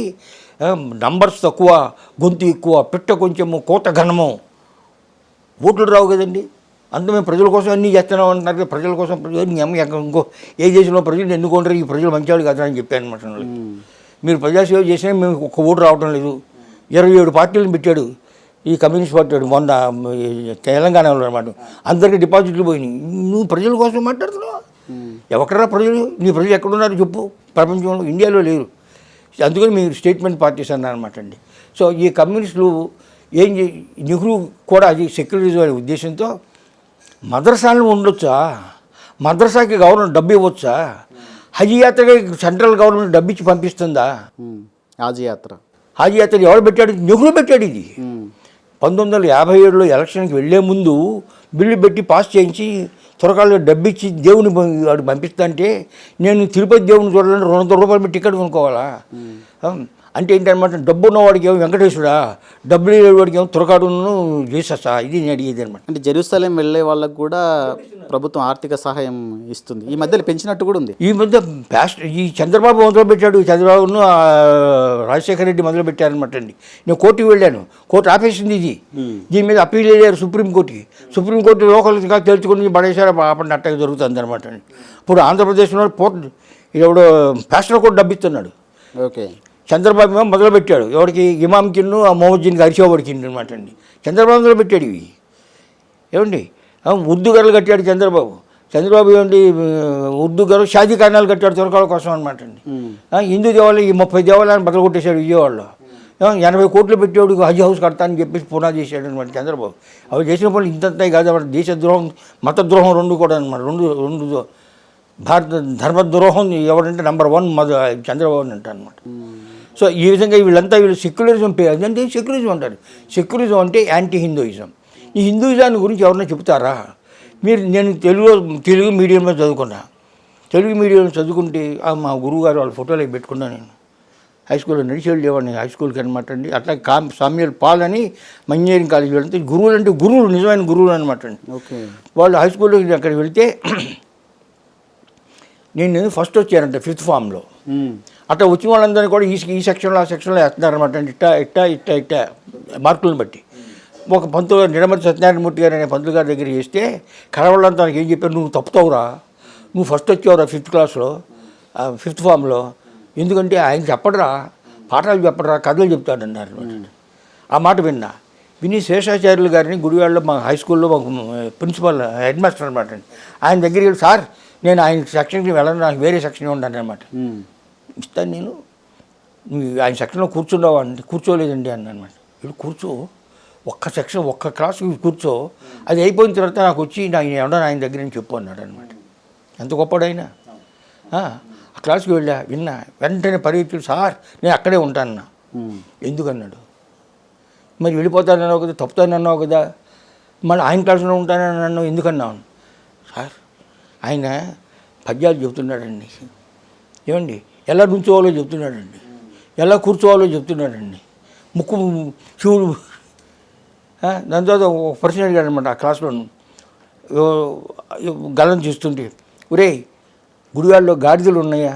నంబర్స్ తక్కువ, గొంతు ఎక్కువ, పిట్ట కొంచెము, కోత ఘనము, ఓట్లు రావు కదండి. అంత మేము ప్రజల కోసం అన్నీ చేస్తున్నాం అంటున్నారు. ప్రజల కోసం ఇంకో ఏ దేశంలో ప్రజలు ఎన్నుకుంటారు, ఈ ప్రజలు మంచివాళ్ళు కదా అని చెప్పాను అనమాట. మీరు ప్రజాసేవ చేసినా మేము ఒక్క ఓటు రావడం లేదు. 27 పార్టీలను పెట్టాడు ఈ కమ్యూనిస్ట్ పార్టీ మొన్న తెలంగాణలో అనమాట. అందరికీ డిపాజిట్లు పోయినాయి. నువ్వు ప్రజల కోసం మాట్లాడుతున్నావు? ఎవరికరా ప్రజలు? నీ ప్రజలు ఎక్కడున్నారు చెప్పు? ప్రపంచంలో ఇండియాలో లేరు. అందుకని మీరు స్టేట్మెంట్ పార్టీస్ అన్నారు అనమాట అండి. సో ఈ కమ్యూనిస్టులు నెహ్రూ కూడా అది సెక్యులరిజం అనే ఉద్దేశంతో మద్రసాలను ఉండొచ్చా, మద్రసాకి గవర్నమెంట్ డబ్బు ఇవ్వచ్చా, హజ్ యాత్రకి సెంట్రల్ గవర్నమెంట్ డబ్బు ఇచ్చి పంపిస్తుందా? హాజీ యాత్ర ఎవరు పెట్టాడు? నెహ్రూ పెట్టాడు. ఇది 1957లో ఎలక్షన్కి వెళ్ళే ముందు బిల్లు పెట్టి పాస్ చేయించి త్వరకాల్లో డబ్బిచ్చి దేవుని వాడు పంపిస్తా అంటే నేను తిరుపతి దేవుని చూడాలంటే 200 రూపాయలు పెట్టి టికెట్ కొనుక్కోవాలా? అంటే ఏంటన్నమాట, డబ్బు ఉన్నవాడికి ఏమో వెంకటేశ్వరా, డబ్బులు లేనివాడికి ఏమో తురకాడును చేసేస్తా. ఇది నేను అడిగేది అనమాట. అంటే జెరూసలేం వెళ్ళే వాళ్ళకు కూడా ప్రభుత్వం ఆర్థిక సహాయం ఇస్తుంది. ఈ మధ్యలో పెంచినట్టు కూడా ఉంది. ఈ మధ్య ఈ చంద్రబాబు మొదలుపెట్టాడు, చంద్రబాబును రాజశేఖర రెడ్డి మొదలుపెట్టారనమాట అండి. నేను కోర్టుకి వెళ్ళాను, కోర్టు ఆపేసింది ఇది. దీని మీద అప్పీల్ వెళ్ళారు సుప్రీంకోర్టుకి. సుప్రీంకోర్టు లోకల్గా తెలుసుకుని పడేసారు, ఆపండి అట్టగా జరుగుతుంది అనమాట అండి. ఇప్పుడు ఆంధ్రప్రదేశ్లో ఎవడో ప్యాస్టర్ కూడా డబ్బిస్తున్నాడు. ఓకే, చంద్రబాబు ఏమో మొదలుపెట్టాడు. ఎవరికి? ఇమాంకిన్ను ఆ మొహమ్మద్జీన్కి అరిచేవాడికి అనమాట అండి. చంద్రబాబు మొదలుపెట్టాడు ఇవి. ఏమండి, ఉర్దూ గర్లు కట్టాడు చంద్రబాబు ఏమండి, ఉర్దూ గర్లు షాదీ ఖానాలు కట్టాడు తురకాల కోసం అనమాట అండి. హిందూ దేవాలయం ఈ 30 దేవాలయాన్ని బదులు కొట్టేశాడు విజయవాడలో. 80 కోట్లు పెట్టాడు హజ్ హౌస్ కడతానని చెప్పేసి పునాది చేశాడు అనమాట చంద్రబాబు. అవి చేసిన పనులు ఇంతంతాయి కాదు అన్నమాట. దేశద్రోహం, మతద్రోహం రెండు కూడా అనమాట. రెండు భారత ధర్మద్రోహం ఎవరంటే నెంబర్ 1 చంద్రబాబు అంట అనమాట. సో ఈ విధంగా వీళ్ళు సెక్యులరిజం అదంటే సెక్యులరిజం అంటారు. సెక్యులరిజం అంటే యాంటీ హిందూయిజం. ఈ హిందూయిజాన్ని గురించి ఎవరైనా చెప్తారా? నేను తెలుగు మీడియంలో చదువుకున్నా. తెలుగు మీడియంలో చదువుకుంటే మా గురువు గారు వాళ్ళ ఫోటోలు పెట్టుకున్నా. నేను హై స్కూల్లో నడిచి వెళ్ళేవాడిని హై స్కూల్కి అనమాట అండి. అట్లా సామ్యుయల్ పాల్ అని ఇంజనీరింగ్ కాలేజీ వెళ్తే గురువులు అంటే గురువులు, నిజమైన గురువులు అనమాట అండి. ఓకే, వాళ్ళు హై స్కూల్లో అక్కడికి వెళ్తే నేను ఫస్ట్ వచ్చానంట 5th ఫామ్లో. అట్లా వచ్చిన వాళ్ళందరినీ కూడా ఈ సెక్షన్లో ఆ సెక్షన్లో వేస్తున్నారనమాట అండి. ఇట్టా మార్కులను బట్టి. ఒక పంతులు గారు నిడమర్తి సత్యనారాయణమూర్తి గారు అనే పంతులు గారి దగ్గర చేస్తే కడవళ్ళంతా ఏం చెప్పారు, నువ్వు తప్పుతావురా, నువ్వు ఫస్ట్ వచ్చావురా 5th క్లాస్లో 5th ఫామ్లో. ఎందుకంటే ఆయన చెప్పడరా, పాఠాలు చెప్పడరా, కథలు చెప్తాడన్నారు అనమాట. ఆ మాట విని శేషాచార్యులు గారిని గుడివాడలో మా హై స్కూల్లో మాకు ప్రిన్సిపల్ హెడ్ మాస్టర్ అనమాట అండి. ఆయన దగ్గరికి వెళ్ళి, సార్ నేను ఆయన సెక్షన్కి వెళ్ళను, నాకు వేరే సెక్షన్ ఉండాలి అనమాట. ఇస్తాను నేను, ఆయన సెక్షన్లో కూర్చున్నావా అంటే కూర్చోలేదండి అన్న అనమాట. వీళ్ళు కూర్చో, ఒక్క క్లాసు కూర్చో, అది అయిపోయిన తర్వాత నాకు వచ్చి నేను ఎవడన్నా ఆయన దగ్గర నుంచి చెప్పు అన్నాడు అనమాట. ఎంత గొప్పడు ఆయన. ఆ క్లాస్కి విన్నా, వెంటనే పరిగెత్తుడు, సార్ నేను అక్కడే ఉంటానన్నా. ఎందుకన్నాడు? మరి వెళ్ళిపోతానన్నావు కదా, తప్పుతానన్నావు కదా, మళ్ళీ ఆయన క్లాసులో ఉంటానని అన్నావు, ఎందుకన్నావు? సార్ ఆయన పద్యాలు చెబుతున్నాడండి. ఏమండి, ఎలా నుంచోవాలో చెప్తున్నాడండి, ఎలా కూర్చోవాలో చెప్తున్నాడండి. ముక్కు శివుడు. దాని తర్వాత ఒక పర్సన్ అడిగాడు అనమాట ఆ క్లాస్లో గలం చేస్తుంటే, ఒరే గుడివాడలో గాడిదలు ఉన్నాయా?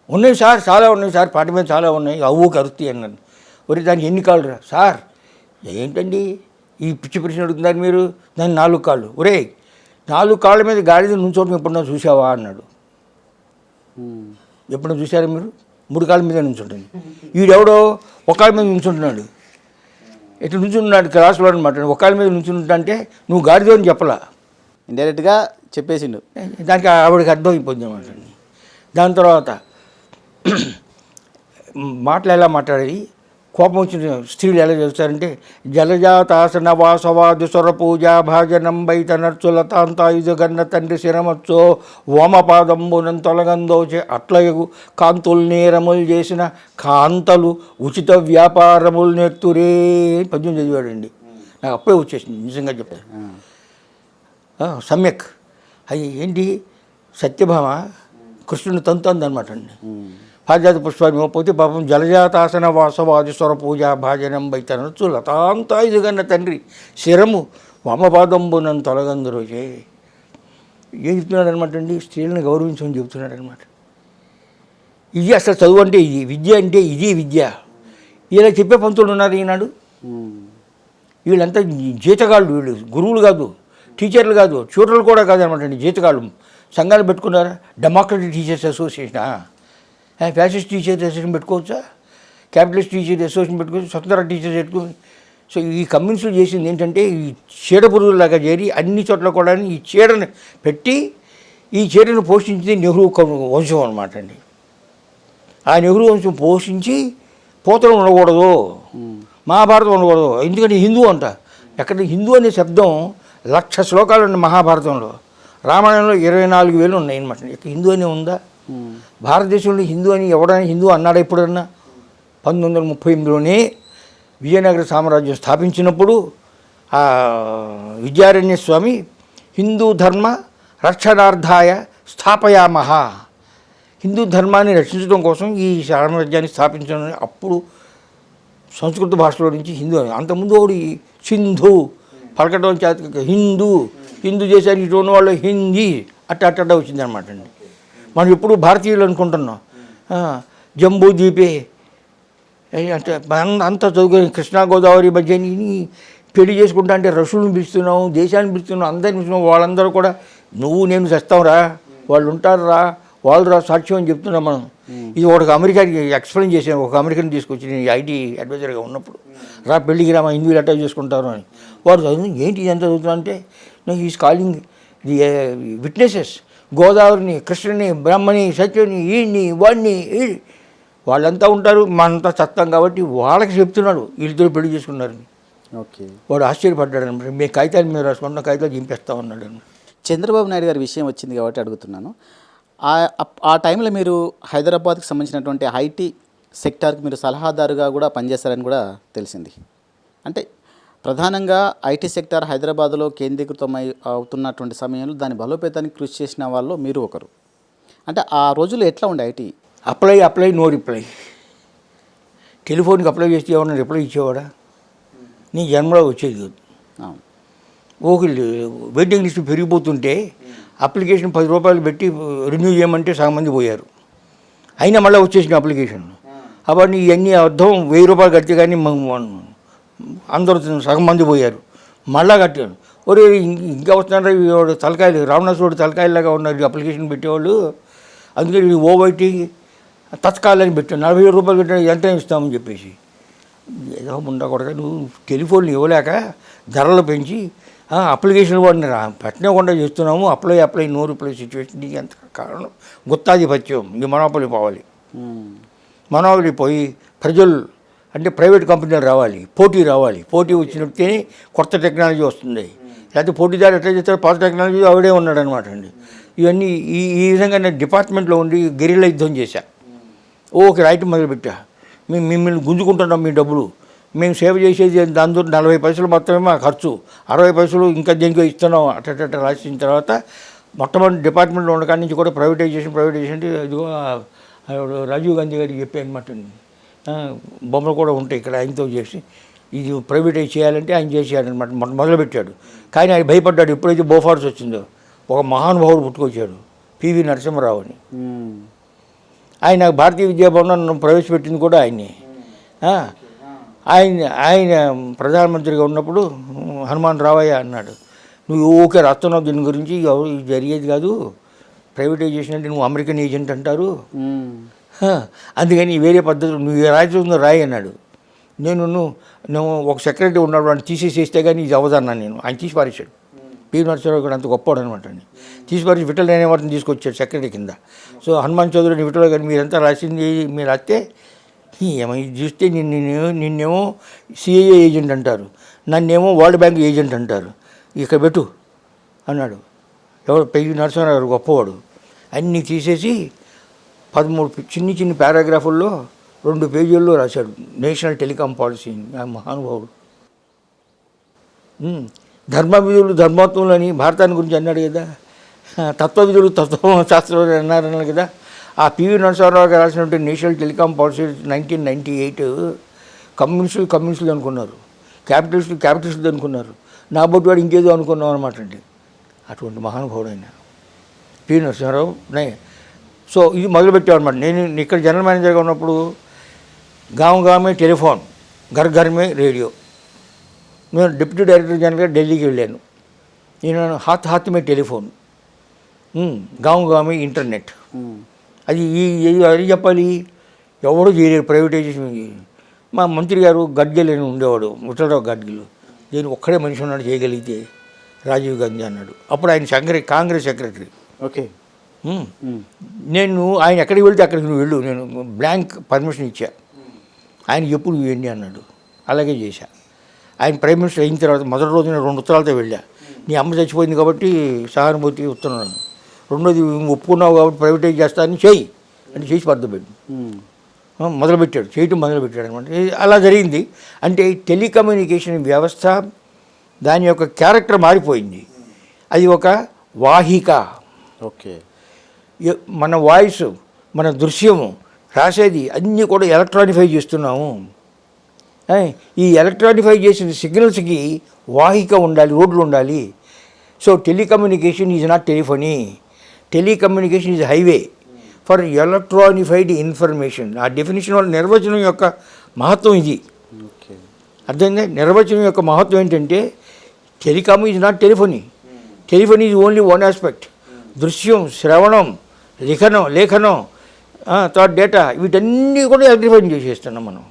ఉన్నాయి సార్, చాలా ఉన్నాయి సార్, పాటి మీద చాలా ఉన్నాయి, అవ్వుకి అరుస్తాయి అన్నాను. ఒరే దానికి ఎన్ని కాళ్ళు రా? సార్ ఏంటండి ఈ పిచ్చి ప్రశ్న అడుగుతున్నారు మీరు, దానికి 4 కాళ్ళు. ఒరే 4 కాళ్ళ మీద గాడిద నుంచోవడం ఎప్పుడన్నా చూసావా అన్నాడు. ఎప్పుడన్నా చూసారా మీరు? 3 కాళ్ళ మీద నుంచుంటుంది. వీడెవడో ఒక కాళ్ళ మీద నుంచుంటున్నాడు. ఎట్లా నుంచున్నాడు క్లాసులో అనమాట. ఒక కాళ్ళ మీద నుంచుంటా అంటే నువ్వు గాడిద అని చెప్పలా, ఇండైరెక్ట్గా చెప్పేసిండు. దానికి ఆవిడకి అర్థమైపోయింది అనమాట. దాని తర్వాత మాటలు ఎలా మాట్లాడేది, కోపం వచ్చిన స్త్రీలు ఎలా చేస్తారంటే, జలజాతాసన వాసవాది స్వర పూజ భాజనం బైత నర్చులతాంతాయుధగన్న తండ్రి శిరమచ్చో ఓమపాదంబునం తొలగందోచే అట్లయగు కాంతులు నేరములు చేసిన కాంతలు ఉచిత వ్యాపారములు నెత్తురే పద్యం చదివాడండి. నాకు అప్పుడే వచ్చేసింది నిజంగా చెప్తాను. సమ్యక్ అది ఏంటి, సత్యభామ కృష్ణుని తంతుంది అనమాట అండి. పారిజాత పుష్పాన్ని ఇవ్వకపోతే పాపం జలజాతాసన వాసవాది స్వర పూజ భాజనం బైతనచ్చు లతాంతాయుధగన్న తండ్రి శిరము వామపాదంబునం తొలగందురోజే. ఏం చెప్తున్నాడు అనమాట అండి, స్త్రీలను గౌరవించమని చెబుతున్నాడు అనమాట. ఇది అసలు చదువు అంటే ఇది, విద్య అంటే ఇది విద్య. ఇలా చెప్పే పంతులు ఉన్నారు ఈనాడు. వీళ్ళంతా జీతగాళ్ళు, వీళ్ళు గురువులు కాదు, టీచర్లు కాదు, ట్యూటర్లు కూడా కాదు అనమాట అండి, జీతగాళ్ళు. సంఘాలు పెట్టుకున్నారా? డెమోక్రటిక్ టీచర్స్ అసోసియేషనా? ఫ్యాసిస్ట్ టీచర్స్ అసోసియేషన్ పెట్టుకోవచ్చా? క్యాపిటలిస్ట్ టీచర్ అసోసియేషన్ పెట్టుకోవచ్చు, స్వతంత్ర టీచర్స్ పెట్టుకోవచ్చు. సో ఈ కమ్యూనిస్టులు చేసింది ఏంటంటే, ఈ చీడ పురుగులాగా చేరి అన్ని చోట్ల కూడా ఈ చీడను పెట్టి, ఈ చీడను పోషించింది నెహ్రూ వంశం అనమాట అండి. ఆ నెహ్రూ వంశం పోషించి పోతనం ఉండకూడదు, మహాభారతం ఉండకూడదు, ఎందుకంటే హిందూ అంట. ఎక్కడ హిందూ అనే శబ్దం 1,00,000 శ్లోకాలు ఉన్నాయి మహాభారతంలో, రామాయణంలో 24,000 ఉన్నాయి అనమాట. ఇక హిందూ అని ఉందా? భారతదేశంలో హిందూ అని ఎవడైనా హిందూ అన్నాడా ఎప్పుడన్నా? 1938లోనే విజయనగర సామ్రాజ్యం స్థాపించినప్పుడు విద్యారణ్య స్వామి హిందూ ధర్మ రక్షణార్థాయ స్థాపయామహ, హిందూ ధర్మాన్ని రక్షించడం కోసం ఈ సామ్రాజ్యాన్ని స్థాపించడం. అప్పుడు సంస్కృత భాషలో నుంచి హిందూ, అంతకుముందు ఒకటి సింధు పలకడం చేత హిందూ, హిందూ దేశానికి ఇటు ఉన్న వాళ్ళు హిందీ అట్ట వచ్చిందనమాట అండి. మనం ఎప్పుడు భారతీయులు అనుకుంటున్నాం. జంబూ ద్వీపే అంటే అంత చదువుకొని కృష్ణా గోదావరి మధ్యని పెళ్లి చేసుకుంటా అంటే రషులను పిలుస్తున్నాం, దేశాన్ని పిలుస్తున్నాం, అందరిని పిలుస్తున్నాం. వాళ్ళందరూ కూడా నువ్వు నేను చేస్తావురా, వాళ్ళు ఉంటారురా, వాళ్ళు రా సాక్ష్యం అని చెప్తున్నాం మనం. ఇది ఒక అమెరికాకి ఎక్స్ప్లెయిన్ చేశాను, ఒక అమెరికన్ తీసుకొచ్చి నేను ఐటీ అడ్వైజర్గా ఉన్నప్పుడు, రా పెళ్ళికి రా, మా హిందువులు అటాక్ చేసుకుంటారు అని. వాడు చదువు ఏంటి ఎంత చదువుతున్నా అంటే నాకు ఈజ్ కాలింగ్ ది విట్నెసెస్, గోదావరిని, కృష్ణుని, బ్రహ్మని, సత్యుని, ఈడిని, వాడిని, వాళ్ళంతా ఉంటారు, మనంతా చత్తాం కాబట్టి వాళ్ళకి చెప్తున్నాడు వీళ్ళతో పెళ్లి చేసుకున్నారని. ఓకే, వాడు ఆశ్చర్యపడ్డాడు అనమాట. మీ కాగితాలు మీద రాసుకుంటున్న కాగితాలు చింపేస్తా ఉన్నాడు అన్న. చంద్రబాబు నాయుడు గారి విషయం వచ్చింది కాబట్టి అడుగుతున్నాను. ఆ టైంలో మీరు హైదరాబాద్కి సంబంధించినటువంటి ఐటీ సెక్టార్కి మీరు సలహాదారుగా కూడా పనిచేస్తారని కూడా తెలిసింది. అంటే ప్రధానంగా ఐటీ సెక్టార్ హైదరాబాద్లో కేంద్రీకృతమై అవుతున్నటువంటి సమయంలో దాని బలోపేతానికి కృషి చేసిన వాళ్ళు మీరు ఒకరు. అంటే ఆ రోజుల్లో ఎట్లా ఉండే ఐటీ? Apply no reply. టెలిఫోన్కి అప్లై చేస్తే ఏమన్నా రిప్లై ఇచ్చేవాడా? నీ జన్మలో వచ్చేది కాదు. ఒకళ్ళు వెయిటింగ్ లిస్ట్ పెరిగిపోతుంటే అప్లికేషన్ 10 రూపాయలు పెట్టి రెన్యూ చేయమంటే సగం మంది పోయారు. అయినా మళ్ళీ వచ్చేసిన అప్లికేషన్. అప్పుడు ఇవన్నీ అర్థం 1000 రూపాయలు కడితే కానీ అందరూ సగం మంది పోయారు. మళ్ళా కట్టాను. ఒరే ఇంకా వస్తున్నారు తలకాయలు, రావణాసురుడు తలకాయలాగా ఉన్నారు అప్లికేషన్ పెట్టేవాళ్ళు. అందుకని ఓవైటీ తత్కాలని పెట్టాను, 40,000 రూపాయలు పెట్టాను, ఎంత ఇస్తామని చెప్పేసి. ఏదో ఉండకూడదు, నువ్వు టెలిఫోన్లు ఇవ్వలేక ధరలు పెంచి అప్లికేషన్ వాడిని పెట్టకుండా చేస్తున్నాము. Apply no reply situation. నీకు ఎంత కారణం? గుత్తాధిపత్యం, నీ మనోపలి పోవాలి. మనోపలి పోయి ప్రజలు అంటే ప్రైవేట్ కంపెనీలు రావాలి, పోటీ రావాలి. పోటీ వచ్చినట్టే కొత్త టెక్నాలజీ వస్తుంది. లేకపోతే పోటీదారు ఎట్లా చేస్తారు, పాత టెక్నాలజీ ఆవిడే ఉన్నాడు అనమాట అండి. ఇవన్నీ ఈ విధంగా నేను డిపార్ట్మెంట్లో ఉండి గెరిల్లా యుద్ధం చేశా. ఓకే రైట్ మొదలుపెట్టా. మేము మిమ్మల్ని గుంజుకుంటున్నాం, మీ డబ్బులు మేము సేవ చేసేది దాంతో 40 పైసలు మాత్రమే మా ఖర్చు, 60 పైసలు ఇంకా దేనికో ఇస్తున్నాం అట్ట రాసిన తర్వాత మొట్టమొదటి డిపార్ట్మెంట్లో ఉండకాడి నుంచి కూడా ప్రైవేటైజేషన్ అంటే ఇదిగో రాజీవ్ గాంధీ గారికి చెప్పాను అనమాట. బొమ్మలు కూడా ఉంటాయి ఇక్కడ, ఆయనతో చేసి ఇది ప్రైవేటైజ్ చేయాలంటే ఆయన చేసేయాలన్నమాట. మొదలుపెట్టాడు. కానీ ఆయన భయపడ్డాడు. ఎప్పుడైతే బోఫార్స్ వచ్చిందో ఒక మహానుభావుడు పుట్టుకొచ్చాడు, పివి నరసింహరావు అని. ఆయన భారతీయ విద్యాభవనం ప్రవేశపెట్టింది కూడా ఆయన్ని. ఆయన ప్రధానమంత్రిగా ఉన్నప్పుడు హనుమాన్ రావయ్య అన్నాడు, నువ్వు ఓకే రాస్తున్నావు దీని గురించి, ఇది జరిగేది కాదు, ప్రైవేటైజేషన్ అంటే నువ్వు అమెరికన్ ఏజెంట్ అంటారు, అందుకని వేరే పద్ధతులు నువ్వు రాయించుకుందో రాయి అన్నాడు. నువ్వు ఒక సెక్రటరీ ఉన్నాడు, వాడిని తీసేసేస్తే కానీ ఇది అవదన్నాను నేను. ఆయన తీసి పారేశాడు. పివి నరసింహరావు కూడా అంత గొప్పవాడు అనమాట అండి. తీసి పారేసి విఠల్ అనే వాటిని తీసుకొచ్చాడు సెక్రటరీ కింద. సో హనుమాన్ చౌదరిని విఠల్ గారు మీరంతా రాసింది మీరు రాస్తే ఏమైనా చూస్తే నిన్నేమో సిఐఏ ఏజెంట్ అంటారు, నన్నేమో వరల్డ్ బ్యాంక్ ఏజెంట్ అంటారు, ఇక్కడ పెట్టు అన్నాడు. ఎవరు? పివి నరసింహరావు గారు గొప్పవాడు. అన్నీ తీసేసి 13 చిన్ని పారాగ్రాఫుల్లో 2 పేజీల్లో రాశాడు నేషనల్ టెలికాం పాలసీ. మహానుభావుడు. ధర్మ విధులు ధర్మత్వములు అని భారతాన్ని గురించి అన్నాడు కదా, తత్వవిధులు తత్వశాస్త్రం అన్నారన్నారు కదా. ఆ పివి నరసింహారావు గారు రాసినటువంటి నేషనల్ టెలికాం పాలసీ 1998 కమ్యూనిస్టులు అనుకున్నారు, క్యాపిటలిస్టులు అనుకున్నారు, నా బొట్టు వాడు ఇంకేదో అనుకున్నాం అనమాట అండి. అటువంటి మహానుభావుడు ఆయన పివి నరసింహారావు. సో ఇది మొదలుపెట్టాం అనమాట. నేను ఇక్కడ జనరల్ మేనేజర్గా ఉన్నప్పుడు గామే టెలిఫోన్, ఘర్ మే రేడియో. నేను డిప్యూటీ డైరెక్టర్ జనరల్గా ఢిల్లీకి వెళ్ళాను. నేను హాత్ మే టెలిఫోన్, గామే ఇంటర్నెట్. అది అది చెప్పాలి, ఎవడో చేయలేరు ప్రైవేటైజేషన్. మా మంత్రి గారు గడ్గిల్ అని ఉండేవాడు, ముచ్చలరావు గడ్గిల్. నేను ఒక్కడే మనిషి ఉన్నాడు చేయగలిగితే, రాజీవ్ గాంధీ అన్నాడు. అప్పుడు ఆయన కాంగ్రెస్ సెక్రటరీ. ఓకే. నేను ఆయన ఎక్కడికి వెళ్తే అక్కడికి నువ్వు వెళ్ళు, నేను బ్లాంక్ పర్మిషన్ ఇచ్చా. ఆయన ఎప్పుడు ఇవ్వండి అన్నాడు. అలాగే చేశా. ఆయన ప్రైమ్ మినిస్టర్ అయిన తర్వాత మొదటి రోజు నేను 2 ఉత్తరాలతో వెళ్ళా. నీ అమ్మ చచ్చిపోయింది కాబట్టి సహానుభూతి ఉత్తరం, రెండోది ఒప్పుకున్నావు కాబట్టి ప్రైవేటైజ్ చేస్తానని చెయ్యి అంటే చేసి పడుతుంది మొదలుపెట్టాడు, చేయటం మొదలుపెట్టాడు అనమాట. అలా జరిగింది. అంటే టెలికమ్యూనికేషన్ వ్యవస్థ దాని యొక్క క్యారెక్టర్ మారిపోయింది. అది ఒక వాహిక. ఓకే. మన వాయిస్, మన దృశ్యము, రాసేది అన్నీ కూడా ఎలక్ట్రానిఫై చేస్తున్నాము. ఈ ఎలక్ట్రానిఫై చేసిన సిగ్నల్స్కి వాహిక ఉండాలి, రోడ్లు ఉండాలి. So telecommunication is not telephony, telecommunication is highway for electronified information. ఆ డెఫినేషన్ వల్ల నిర్వచనం యొక్క మహత్వం ఇది. అర్థమైందా? నిర్వచనం యొక్క మహత్వం ఏంటంటే telecom is not telephony, telephony is only one aspect. దృశ్యం, శ్రవణం, లేఖనం తర్వాత డేటా, వీటన్నీ కూడా ఎలక్ట్రిఫై చేసేస్తున్నాం మనం.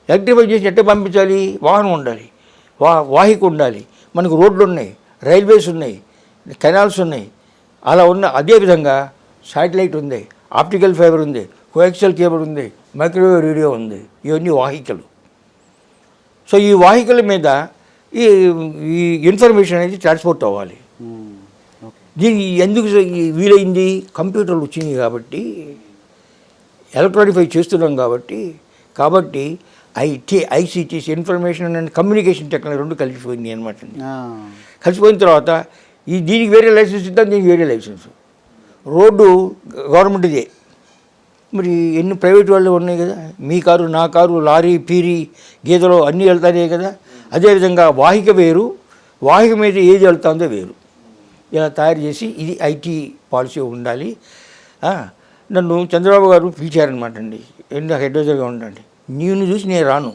ఎలక్ట్రిఫై చేసి ఎట్లా పంపించాలి? వాహనం ఉండాలి, వాహిక ఉండాలి, మనకు రోడ్లు ఉన్నాయి, రైల్వేస్ ఉన్నాయి, కెనాల్స్ ఉన్నాయి. అలా ఉన్న అదేవిధంగా శాటిలైట్ ఉంది, ఆప్టికల్ ఫైబర్ ఉంది, కోయాక్సియల్ కేబుల్ ఉంది, మైక్రోవేవ్ రేడియో ఉంది. ఇవన్నీ వాహికలు. సో ఈ వాహికల మీద ఈ ఇన్ఫర్మేషన్ అనేది ట్రాన్స్పోర్ట్ అవ్వాలి. దీనికి ఎందుకు వీలైంది? కంప్యూటర్లు వచ్చినాయి కాబట్టి, ఎలక్ట్రానిఫై చేస్తున్నాం కాబట్టి ఐసీటీస్, ఇన్ఫర్మేషన్ అండ్ కమ్యూనికేషన్ టెక్నాలజీ రెండు కలిసిపోయింది అనమాట. కలిసిపోయిన తర్వాత దీనికి వేరే లైసెన్స్ ఇద్దాం, దీనికి వేరే లైసెన్స్. రోడ్డు గవర్నమెంట్దే, మరి ఎన్ని ప్రైవేట్ వాళ్ళు ఉన్నాయి కదా. మీ కారు, నా కారు, లారీ, పీరి, గీతలు అన్నీ వెళ్తానే కదా. అదేవిధంగా వాహిక వేరు, వాహిక మీద ఏది వెళ్తుందో వేరు. ఇలా తయారు చేసి ఇది ఐటీ పాలసీ ఉండాలి. నన్ను చంద్రబాబు గారు పిలిచారనమాట అండి, నాకు అడ్వైజర్గా ఉండండి. నేను చూసి నేను రాను,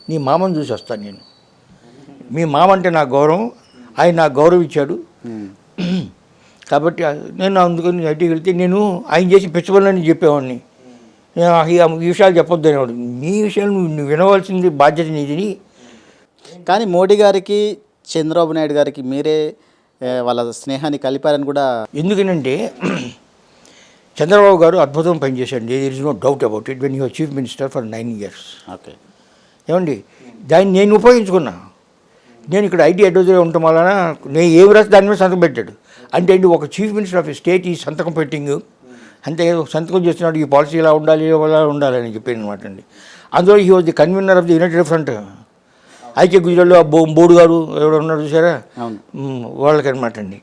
నీ మామని చూసి వస్తాను నేను. మీ మామ అంటే నాకు గౌరవం, ఆయన నాకు గౌరవం ఇచ్చాడు కాబట్టి నేను అందుకని ఐటీకి వెళ్తే నేను ఆయన చేసి పిచ్చబోలని చెప్పేవాడిని. ఈ విషయాలు చెప్పొద్దు అనేవాడు. నీ విషయాలు నువ్వు వినవలసింది బాధ్యత నీదిని. కానీ మోడీ గారికి, చంద్రబాబు నాయుడు గారికి మీరే వాళ్ళ స్నేహాన్ని కలిపారని కూడా. ఎందుకనంటే చంద్రబాబు గారు అద్భుతం పనిచేశాడు, there is no doubt about it. When you are chief minister for 9 years. Okay. ఏమండి, దాన్ని నేను ఉపయోగించుకున్నా. నేను ఇక్కడ ఐటీ అడ్వైజర్గా ఉండటం వలన నేను ఏమి రాసి దాని మీద సంతకం పెట్టాడు. అంటే ఒక చీఫ్ మినిస్టర్ ఆఫ్ స్టేట్ ఈ సంతకం పెట్టింగ్ అంతే, సంతకం చేస్తున్నాడు, ఈ పాలసీ ఇలా ఉండాలి, ఇలా ఉండాలని చెప్పాను అనమాట అండి. అందులో he was the convener of the United front. ఐక్య గుజరాల్లో బోర్డు గారు ఎవరు ఉన్నారు చూసారా, వాళ్ళకనమాట అండి.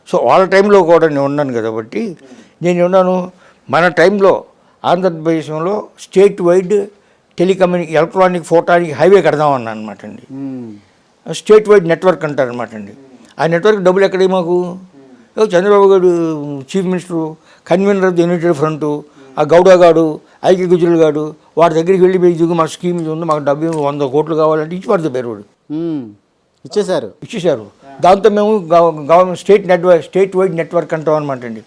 సో వాళ్ళ టైంలో కూడా నేను ఉన్నాను కాబట్టి నేను ఉన్నాను. మన టైంలో ఆంధ్రప్రదేశంలో state wide electronic photonic highway కడదామన్నా అనమాట అండి. స్టేట్ వైడ్ నెట్వర్క్ అంటారనమాట అండి. ఆ నెట్వర్క్ డబ్బులు ఎక్కడే మాకు? చంద్రబాబు గారు chief minister, convener of the United front, ఆ గౌడా గాడు, ఐక్య గుజరాల్ గాడు, వాడి దగ్గరికి వెళ్ళి ఇదిగో మా స్కీమ్ ఇది ఉంది, మాకు 100 కోట్లు కావాలంటే ఇచ్చి పడుతుంది పేరు ఇచ్చేశారు. దాంతో మేము గవర్నమెంట్ స్టేట్ వైడ్ నెట్వర్క్ అంటాం అనమాట అండి.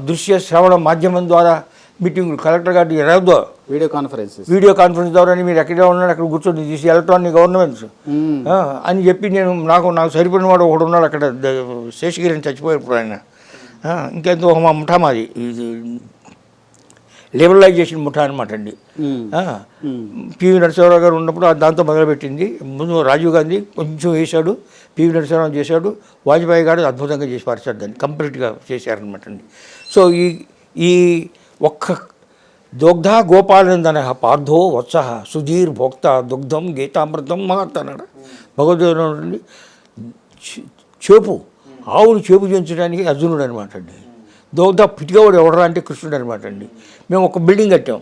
దృశ్య శ్రవణ మాధ్యమం ద్వారా మీటింగ్లు, కలెక్టర్ గారి రాదో వీడియో కాన్ఫరెన్స్ ద్వారా మీరు ఎక్కడ ఉన్నాడు అక్కడ కూర్చొని తీసి ఎలక్ట్రానిక్ గవర్నమెంట్స్ అని చెప్పి నాకు సరిపడిన వాడు ఒకడు ఉన్నాడు అక్కడ, శేషగిరి అని చచ్చిపోయినప్పుడు ఆయన. ఇంకెంతో మా ముఠా మాది లిబరలైజేషన్ ముఠా అనమాట అండి. పివి నరసింహారావు గారు ఉన్నప్పుడు దాంతో మొదలుపెట్టింది. ముందు రాజీవ్ గాంధీ కొంచెం వేశాడు, పివి నరసింహారావు చేశాడు, వాజ్పేయి గారు అద్భుతంగా చేసి పరిచారు, దాన్ని కంప్లీట్గా చేశారనమాట అండి. సో ఈ ఒక్క దుగ్ధ గోపాలనందన పార్థో వత్సహ సుధీర్ భోక్త దుగ్ధం గీతామృతం మహత్ అన్నాడు భగవద్గీత. చేపు, ఆవును చేపు చేయించడానికి అర్జునుడు అనమాట అండి. దోగ్ధ పిటికవాడు ఎవడరా అంటే కృష్ణుడు అనమాట అండి. మేము ఒక బిల్డింగ్ కట్టాం,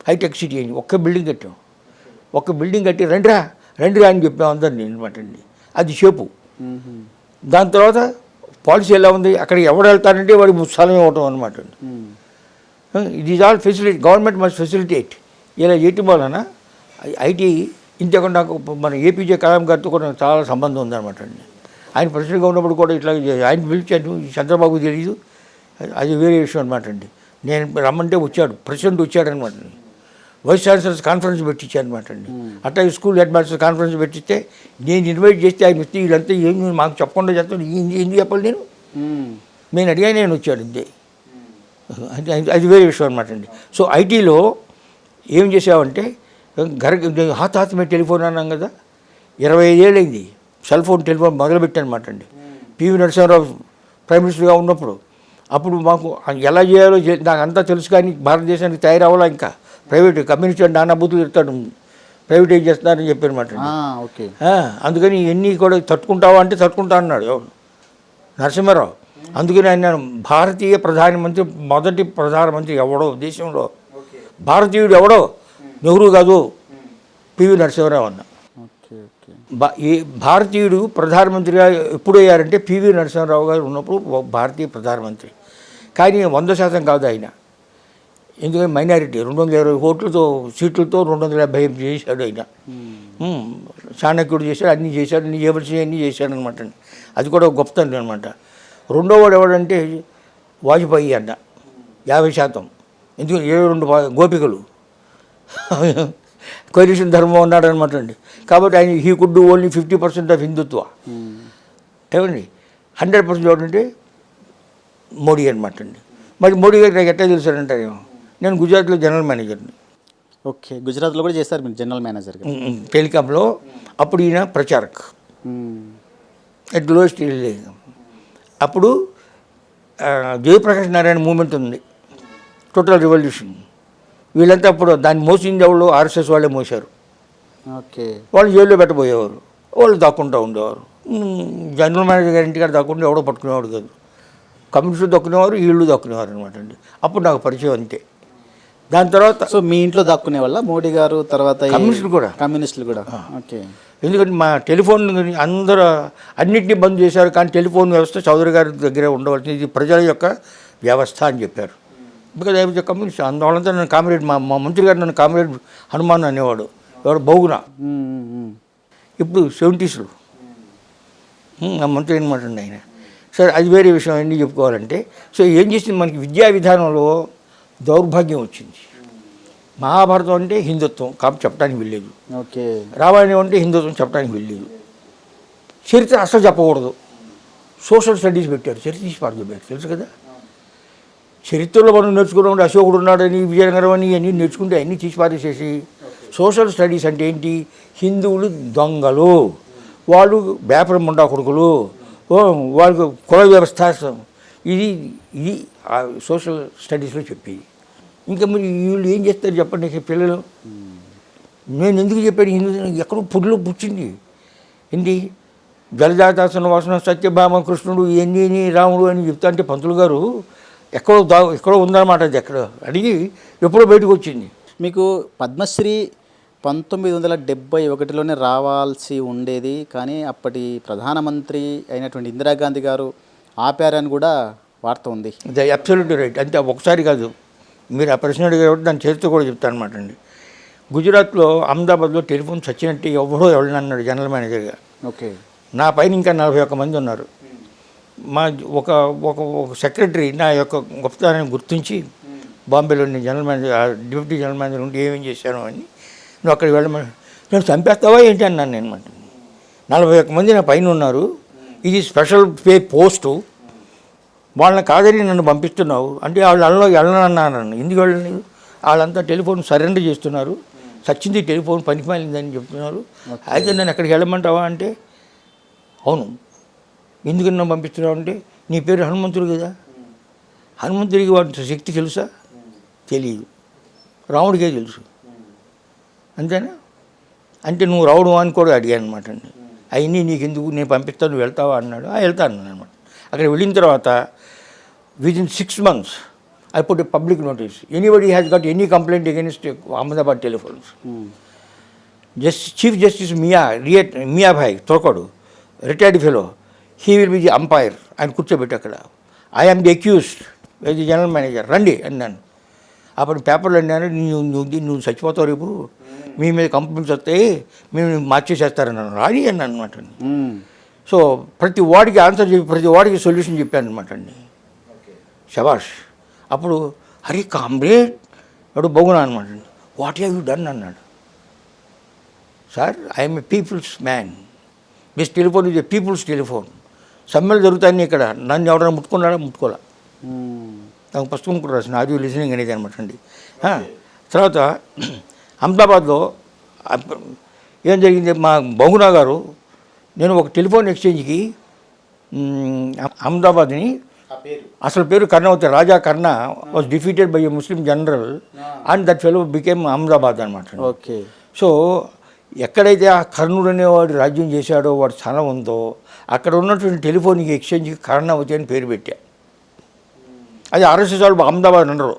హైటెక్ సిటీ అని ఒక్క బిల్డింగ్ కట్టాం. ఒక్క బిల్డింగ్ కట్టి రండిరా అని చెప్పాం అందరినీ అనమాట అండి. అది చేపు. దాని తర్వాత పాలసీ ఎలా ఉంది, అక్కడికి ఎవడు వెళ్తారంటే వాడికి స్థలం ఇవ్వటం అనమాట అండి. It is all facility, government must facilitate. ఇలా చేయటం వలన ఐటీ ఇంతకుండా నాకు మన ఏపీజే కలాం గారితో కూడా చాలా సంబంధం ఉందన్నమాట అండి. ఆయన ప్రెసిడెంట్గా ఉన్నప్పుడు కూడా ఇట్లా ఆయన పిలిచాను, చంద్రబాబు తెలియదు, అది వేరే విషయం అనమాట అండి. నేను రమ్మంటే వచ్చాడు, ప్రెసిడెంట్ వచ్చాడనమాట అండి. వైస్ ఛాన్సలర్స్ కాన్ఫరెన్స్ పెట్టించాను అనమాట అండి. అట్లా స్కూల్ హెడ్ మాస్టర్స్ కాన్ఫరెన్స్ పెట్టిస్తే నేను ఇన్వైట్ చేస్తే ఆయన వస్తే వీళ్ళంతా ఏం మాకు చెప్పకుండా చెప్తాను, ఎందుకు చెప్పాలి నేను అడిగాను, నేను వచ్చాడు అంతే. అది వేరే విషయం అనమాట అండి. సో ఐటీలో ఏం చేసావంటే హాత్ హాత్ మీద టెలిఫోన్ అన్నాం కదా, 25 ఏళ్ళైంది సెల్ ఫోన్ టెలిఫోన్ మొదలుపెట్టానమాట అండి. పివి నరసింహారావు ప్రైమ్ మినిస్టర్గా ఉన్నప్పుడు. అప్పుడు మాకు ఎలా చేయాలో నాకు అంతా తెలుసు, కానీ భారతదేశానికి తయారవ్వాలా. ఇంకా ప్రైవేట్ కమ్యూనిస్ట్ అంటే నానా బూతులు తిడతాడు, ప్రైవేటైజ్ చేస్తున్నారని చెప్పారన్నమాట. ఓకే. అందుకని ఎన్ని కూడా తట్టుకుంటావా అంటే తట్టుకుంటా అన్నాడు ఎవరు, నరసింహారావు. అందుకని ఆయన భారతీయ ప్రధానమంత్రి, మొదటి ప్రధానమంత్రి ఎవడో దేశంలో భారతీయుడు ఎవడో నెహ్రూ కాదు, పివి నరసింహారావు అన్న. ఈ భారతీయుడు ప్రధానమంత్రిగా ఎప్పుడు అయ్యారంటే పివి నరసింహారావు గారు ఉన్నప్పుడు భారతీయ ప్రధానమంత్రి. కానీ 100% కాదు ఆయన, ఎందుకంటే మైనారిటీ 220 ఓట్లతో సీట్లతో 275 చేశాడు ఆయన. చాణక్యుడు చేశాడు, అన్నీ చేశాడు, అన్నీ చేయవలసి అన్నీ చేశాడు అనమాట. అది కూడా గొప్పతనం అనమాట. రెండోవాడు ఎవడంటే వాజ్పేయి అన్న, 50%. ఎందుకంటే 72 గోపికలు కొరిషన్ ధర్మం ఉన్నాడనమాట అండి. కాబట్టి ఆయన he could do only 50% of Hindutva. ఏమండి 100% ఎవరంటే మోడీ అనమాట అండి. మరి మోడీ గారికి నాకు ఎట్లా తెలుసారంటారేమో, నేను గుజరాత్లో జనరల్ మేనేజర్ని. ఓకే, గుజరాత్లో కూడా చేశారు మీరు జనరల్ మేనేజర్ టెలికాంలో. అప్పుడు ఈయన ప్రచారక్ ఎట్ లోయెస్ట్. అప్పుడు జయప్రకాష్ నారాయణ మూమెంట్ ఉంది, టోటల్ రివల్యూషన్. వీళ్ళంతా అప్పుడు దాన్ని మోసింది ఎవరు, ఆర్ఎస్ఎస్ వాళ్ళే మోసారు. ఓకే, వాళ్ళు జైల్లో పెట్టబోయేవారు, వాళ్ళు దాక్కుంటూ ఉండేవారు. జనరల్ మేనేజర్ గారి ఇంటికాడ దాక్కుంటే ఎవడో పట్టుకునేవాడు కాదు. కమ్యూనిస్టులు దక్కునేవారు, వీళ్ళు దక్కునేవారు అనమాట అండి. అప్పుడు నాకు పరిచయం అంతే. దాని తర్వాత సో మీ ఇంట్లో దాక్కునే వల్ల మోడీ గారు, తర్వాత కమ్యూనిస్టులు కూడా. ఓకే, ఎందుకంటే మా టెలిఫోన్ అందరూ అన్నింటినీ బంద్ చేశారు, కానీ టెలిఫోన్ వ్యవస్థ చౌదరి గారి దగ్గర ఉండవలసింది, ఇది ప్రజల యొక్క వ్యవస్థ అని చెప్పారు. Because I was a communist. అందువల్ల నన్ను కామ్రేడ్, మా మంత్రి గారు నన్ను కామ్రేడ్ హనుమాన్ అనేవాడు. ఎవరు, బౌగున. ఇప్పుడు 70s నా మంత్రి అనమాట అండి ఆయన. సరే, అది వేరే విషయం అన్నీ చెప్పుకోవాలంటే. సో ఏం చేసింది, మనకి విద్యా విధానంలో దౌర్భాగ్యం వచ్చింది. మహాభారతం అంటే హిందుత్వం కాబట్టి చెప్పడానికి వెళ్ళలేదు. ఓకే, రామాయణం అంటే హిందుత్వం చెప్పడానికి వెళ్ళలేదు. చరిత్ర అసలు చెప్పకూడదు, సోషల్ స్టడీస్ పెట్టారు, చరిత్ర తీసి పాడుతున్నారు, తెలుసు కదా. చరిత్రలో మనం నేర్చుకున్నాం, అశోకుడు ఉన్నాడని, విజయనగరం అని అన్నీ నేర్చుకుంటే అన్నీ తీసి పారేసేసి సోషల్ స్టడీస్ అంటే ఏంటి, హిందువులు దొంగలు, వాళ్ళు వ్యాపార ముండా కొడుకులు, వాళ్ళకు కుల వ్యవస్థ, ఇది ఇది సోషల్ స్టడీస్లో చెప్పేది. ఇంకా మరి వీళ్ళు ఏం చేస్తారు చెప్పండి పిల్లలు. నేను ఎందుకు చెప్పాను, హిందూ ఎక్కడో పుడిలో పుచ్చింది. ఏంటి జలజాతాసన వాసన సత్యభామ కృష్ణుడు ఇవన్నీ రాముడు అని చెప్తా అంటే పంతులు గారు ఎక్కడో ఉందన్నమాట. అది ఎక్కడో అడిగి ఎప్పుడో బయటకు వచ్చింది. మీకు పద్మశ్రీ 1971లోనే రావాల్సి ఉండేది, కానీ అప్పటి ప్రధానమంత్రి అయినటువంటి ఇందిరాగాంధీ గారు ఆపారని కూడా వార్త ఉంది. అది అబ్సల్యూట్లీ రైట్. అంతే, ఒకసారి కాదు. మీరు ఆ ప్రశ్న అడిగారు, దాని చరిత్ర కూడా చెప్తాను అనమాట అండి. గుజరాత్లో అహ్మదాబాద్లో టెలిఫోన్ చచ్చినట్టు ఎవడని అన్నాడు జనరల్ మేనేజర్గా. ఓకే, నా పైన ఇంకా 41 మంది ఉన్నారు. మా ఒక సెక్రటరీ నా యొక్క గొప్పతనాన్ని గుర్తించి, బాంబేలో నేను general manager, deputy general manager ఉండి ఏమేం చేశాను అని, నువ్వు అక్కడికి వెళ్ళమని, నేను చంపేస్తావా ఏంటి అన్నాను నేను అనమాట. 41 మంది నా పైన ఉన్నారు, ఇది స్పెషల్ పే పోస్టు, వాళ్ళని కాదని నన్ను పంపిస్తున్నావు అంటే వాళ్ళు వెళ్ళనన్నాను. ఎందుకు వెళ్ళలేదు, వాళ్ళంతా టెలిఫోన్ సరెండర్ చేస్తున్నారు, సచ్చింది టెలిఫోన్ పనికి మాలిందని చెప్తున్నారు. అయితే నన్ను ఎక్కడికి వెళ్ళమంటావా అంటే, అవును, ఎందుకని నన్ను పంపిస్తున్నావు అంటే, నీ పేరు హనుమంతుడు కదా, హనుమంతుడికి వాటి శక్తి తెలుసా, తెలియదు, రాముడికే తెలుసు, అంతేనా అంటే నువ్వు రావడం అని కూడా అడిగాను అనమాట అండి. అవన్నీ నీకు ఎందుకు, నేను పంపిస్తాను, నువ్వు వెళ్తావా అన్నాడు. వెళ్తాను అనమాట. అక్కడ వెళ్ళిన తర్వాత within 6 months I put a public notice. Anybody has got any complaint against Ahmedabad telephones. Chief Justice Mia Bhai Torkodu, retired fellow, he will be the umpire and కూర్చోబెట్టి అక్కడ. I am the accused, the general manager, రండి అన్నాను. అప్పుడు పేపర్లు అన్నాను, నువ్వు చచ్చిపోతావు రేపు, మీ మీద కంప్లైంట్స్ వస్తాయి, మేము మార్చేసేస్తారన్నాను. రాని అన్నాను అనమాట. సో ప్రతి వాడికి ఆన్సర్ చెప్పి, ప్రతి వాడికి సొల్యూషన్ చెప్పాను అనమాట అండి. శబాష్. అప్పుడు హరి కామ్రేడ్ వాడు బొగునా అనమాట. వాట్ హ్యావ్ యూ డన్ అన్నాడు. Sir, I'm a people's man, this telephone is a people's telephone. సమ్మెలు జరుగుతాయి ఇక్కడ, నన్ను ఎవరైనా ముట్టుకున్నాడా, ముట్టుకోలే. నాకు పుస్తకం కూడా రాసిన ఆర్ యూ లిసనింగ్ అనేది అనమాట అండి. తర్వాత అహ్మదాబాద్లో ఏం జరిగింది, మా బహునా గారు, నేను ఒక టెలిఫోన్ ఎక్స్చేంజ్కి అహ్మదాబాద్ని, అసలు పేరు Karnavati, Raja Karna was defeated by a Muslim general and that fellow became Ahmedabad అనమాట. ఓకే. సో ఎక్కడైతే ఆ కర్ణుడు అనేవాడు రాజ్యం చేశాడో, వాడు స్థలం ఉందో, అక్కడ ఉన్నటువంటి టెలిఫోనిక్ ఎక్స్చేంజ్కి కర్ణవతి అని పేరు పెట్టా. అది ఆర్ఎస్ఎస్ వాళ్ళు అహ్మదాబాద్ అనరు,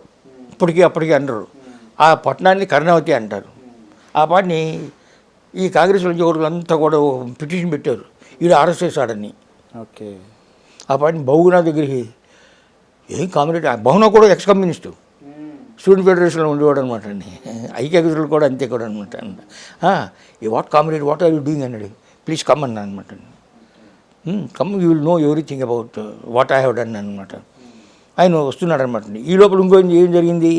అప్పటికి అనరు. ఆ పట్టణాన్ని కర్ణవతి అంటారు. ఆ పాటిని ఈ కాంగ్రెస్ ఉద్యోగులంతా కూడా పిటిషన్ పెట్టారు, వీడు ఆర్ఎస్ఎస్ ఆడని. ఓకే. ఆ పాటిని బహుగుణ దగ్గరికి, ఏం కామ్రేడ్, బహునా కూడా ఎక్స్ కమ్యూనిస్టు, స్టూడెంట్ ఫెడరేషన్లో ఉండేవాడు అనమాట అండి. ఐక్యగతులు కూడా అంతే కూడా అనమాట. ఈ what comrade, what are you doing అన్నాడు. ప్లీజ్ కమ్ అన్నా అనమాట. Come, you will know everything about what I have done అనమాట. ఆయన వస్తున్నాడు అనమాట. ఈ లోపల ఇంకో ఏం జరిగింది,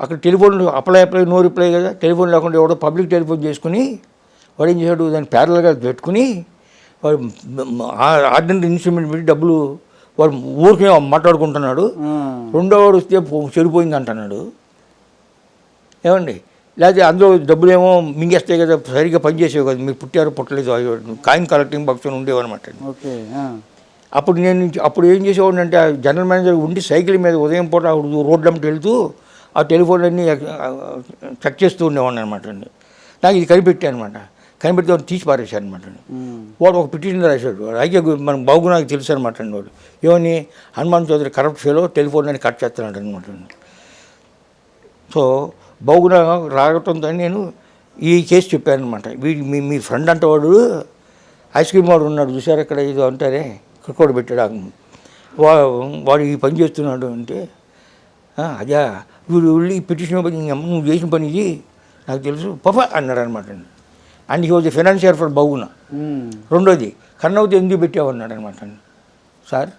అక్కడ టెలిఫోన్ అప్లై నో రిప్లై కదా, టెలిఫోన్ లేకుండా ఎవడో పబ్లిక్ టెలిఫోన్ చేసుకుని వాడు ఏం చేశాడు, దాన్ని ప్యారల్గా పెట్టుకుని వాడు ఆర్డినరీ ఇన్స్ట్రుమెంట్ పెట్టి డబ్బులు వాడు ఊరికే మాట్లాడుకుంటున్నాడు. రెండో వాడు వస్తే చెడిపోయింది అంటున్నాడు. ఏమండి, లేకపోతే అందులో డబ్బులు ఏమో మింగేస్తాయి కదా, సరిగ్గా పనిచేసేవి కదా, మీరు పుట్టారు పుట్టలేదు, కాయిన్ కలెక్టింగ్ బాక్స్ ఉండేవన్నమాట. ఓకే. అప్పుడు ఏం చేసేవాడిని అంటే, ఆ జనరల్ మేనేజర్ ఉండి సైకిల్ మీద ఉదయం పూట రోడ్లంటే వెళ్తూ ఆ టెలిఫోన్లన్నీ చెక్ చేస్తూ ఉండేవాడిని అనమాట అండి. నాకు ఇది కనిపెట్టాను అనమాట. కనిపెడితే వాడు తీసి పారేశాడు అనమాట. వాడు ఒక పిటిషన్ రాశాడు, అయితే మనం బాగునాకు తెలుసు అనమాట అండి. వాడు ఏమని, హనుమాన్ చౌదరి కరప్ట్ ఫెలో టెలిఫోన్లని కట్ చేస్తున్నాడు అనమాట. సో బాగునా రావటంతో నేను ఈ కేసు చెప్పాను అనమాట. వీడి మీ ఫ్రెండ్ అంటే వాడు ఐస్ క్రీమ్ వాడు ఉన్నాడు చూసారు అక్కడ, ఏదో అంటారే ఇక్కడ కూడా పెట్టాడు, వాడు ఈ పని చేస్తున్నాడు అంటే, అదే వీడు వెళ్ళి ఈ పిటిషన్ నువ్వు చేసిన పని ఇది నాకు తెలుసు పఫా అన్నాడు అనమాట అండి. And he was a financier for Bahuguna. రెండోది, కర్ణవతి ఎందుకు పెట్టావు అన్నాడు అనమాట అండి. Sir,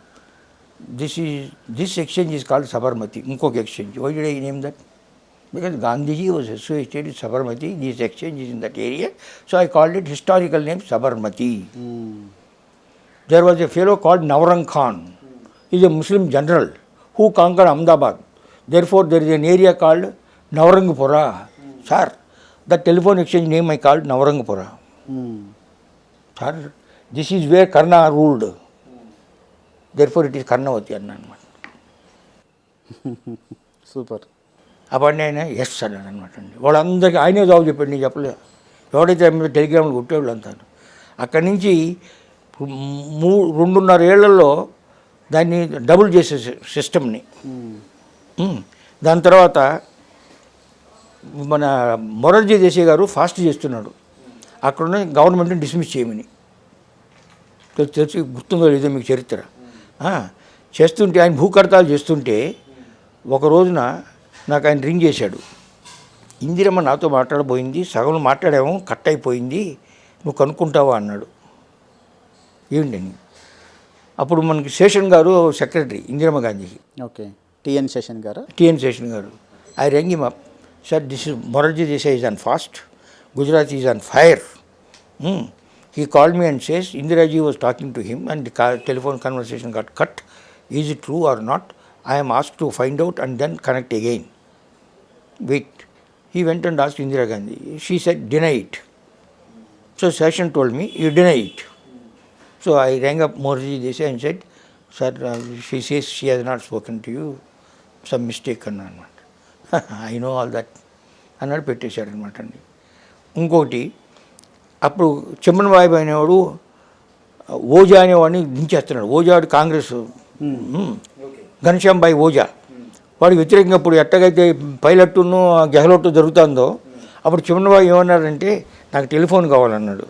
this exchange is called Sabarmati. ఇంకొక exchange, why did I name that? Because Gandhiji was associated with Sabarmati, this exchange is in that area, so I called it historical name Sabarmati. There was a fellow called Navrang Khan. He is a Muslim general who conquered Ahmedabad. Therefore, there is an area called Navrangpura. Sir, the telephone exchange name I called Navrangpura. Sir, this is where Karna ruled. Therefore, it is Karnavati అన్నమాట. Super. అప్పుడు ఆయన yes అన్నాడు అనమాట అండి. వాళ్ళందరికీ ఆయనే జవాబు చెప్పాడు, నేను చెప్పలేదు. ఎవడైతే టెలిగ్రామ్లు కొట్టేవాళ్ళు అంటారు. అక్కడి నుంచి 2.5 ఏళ్లలో దాన్ని డబుల్ చేసే సిస్టమ్ని. దాని తర్వాత మన మొరార్జీ దేశాయ్ గారు ఫాస్ట్ చేస్తున్నాడు, అక్కడున్న గవర్నమెంట్ని డిస్మిస్ చేయమని. తెలిసి గుర్తుందో లేదో మీకు చరిత్ర. చేస్తుంటే ఆయన భూకర్తాలు చేస్తుంటే ఒక రోజున నాకు ఆయన రింగ్ చేశాడు. ఇందిరమ్మ నాతో మాట్లాడబోయింది, సగం మాట్లాడాము, కట్ అయిపోయింది, నువ్వు కనుక్కుంటావా అన్నాడు. ఏమిటని, అప్పుడు మనకి శేషన్ గారు సెక్రటరీ ఇందిరమ్మ గాంధీకి. ఓకే. టిఎన్ శేషన్ గారు. I rang him up, sir this is Morarji Desai is on fast, Gujarat is on fire. He called me and says Indiraji was talking to him and the telephone conversation got cut. Is it true or not? I am asked to find out and then connect again. Wait. He went and asked Indira Gandhi. She said, deny it. So Session told me, you deny it. So I rang up Morarji Desai and said, sir, she says she has not spoken to you. Some mistake అన్నమాట. I know all that. అన్నాడు, పెట్టేశాడు అనమాట అండి. ఇంకోటి, అప్పుడు చెమ్మన్బాయి అనేవాడు ఓజా అనేవాడిని దించేస్తున్నాడు. ఓజాడు కాంగ్రెస్, ఘనశ్యామ్ భాయ్ ఓజా, వాడికి వ్యతిరేకంగా ఇప్పుడు ఎట్టగైతే పైలట్టును గెహ్లోట్ జరుగుతుందో, అప్పుడు చెమ్మన్బాయి ఏమన్నాడంటే నాకు టెలిఫోన్ కావాలన్నాడు.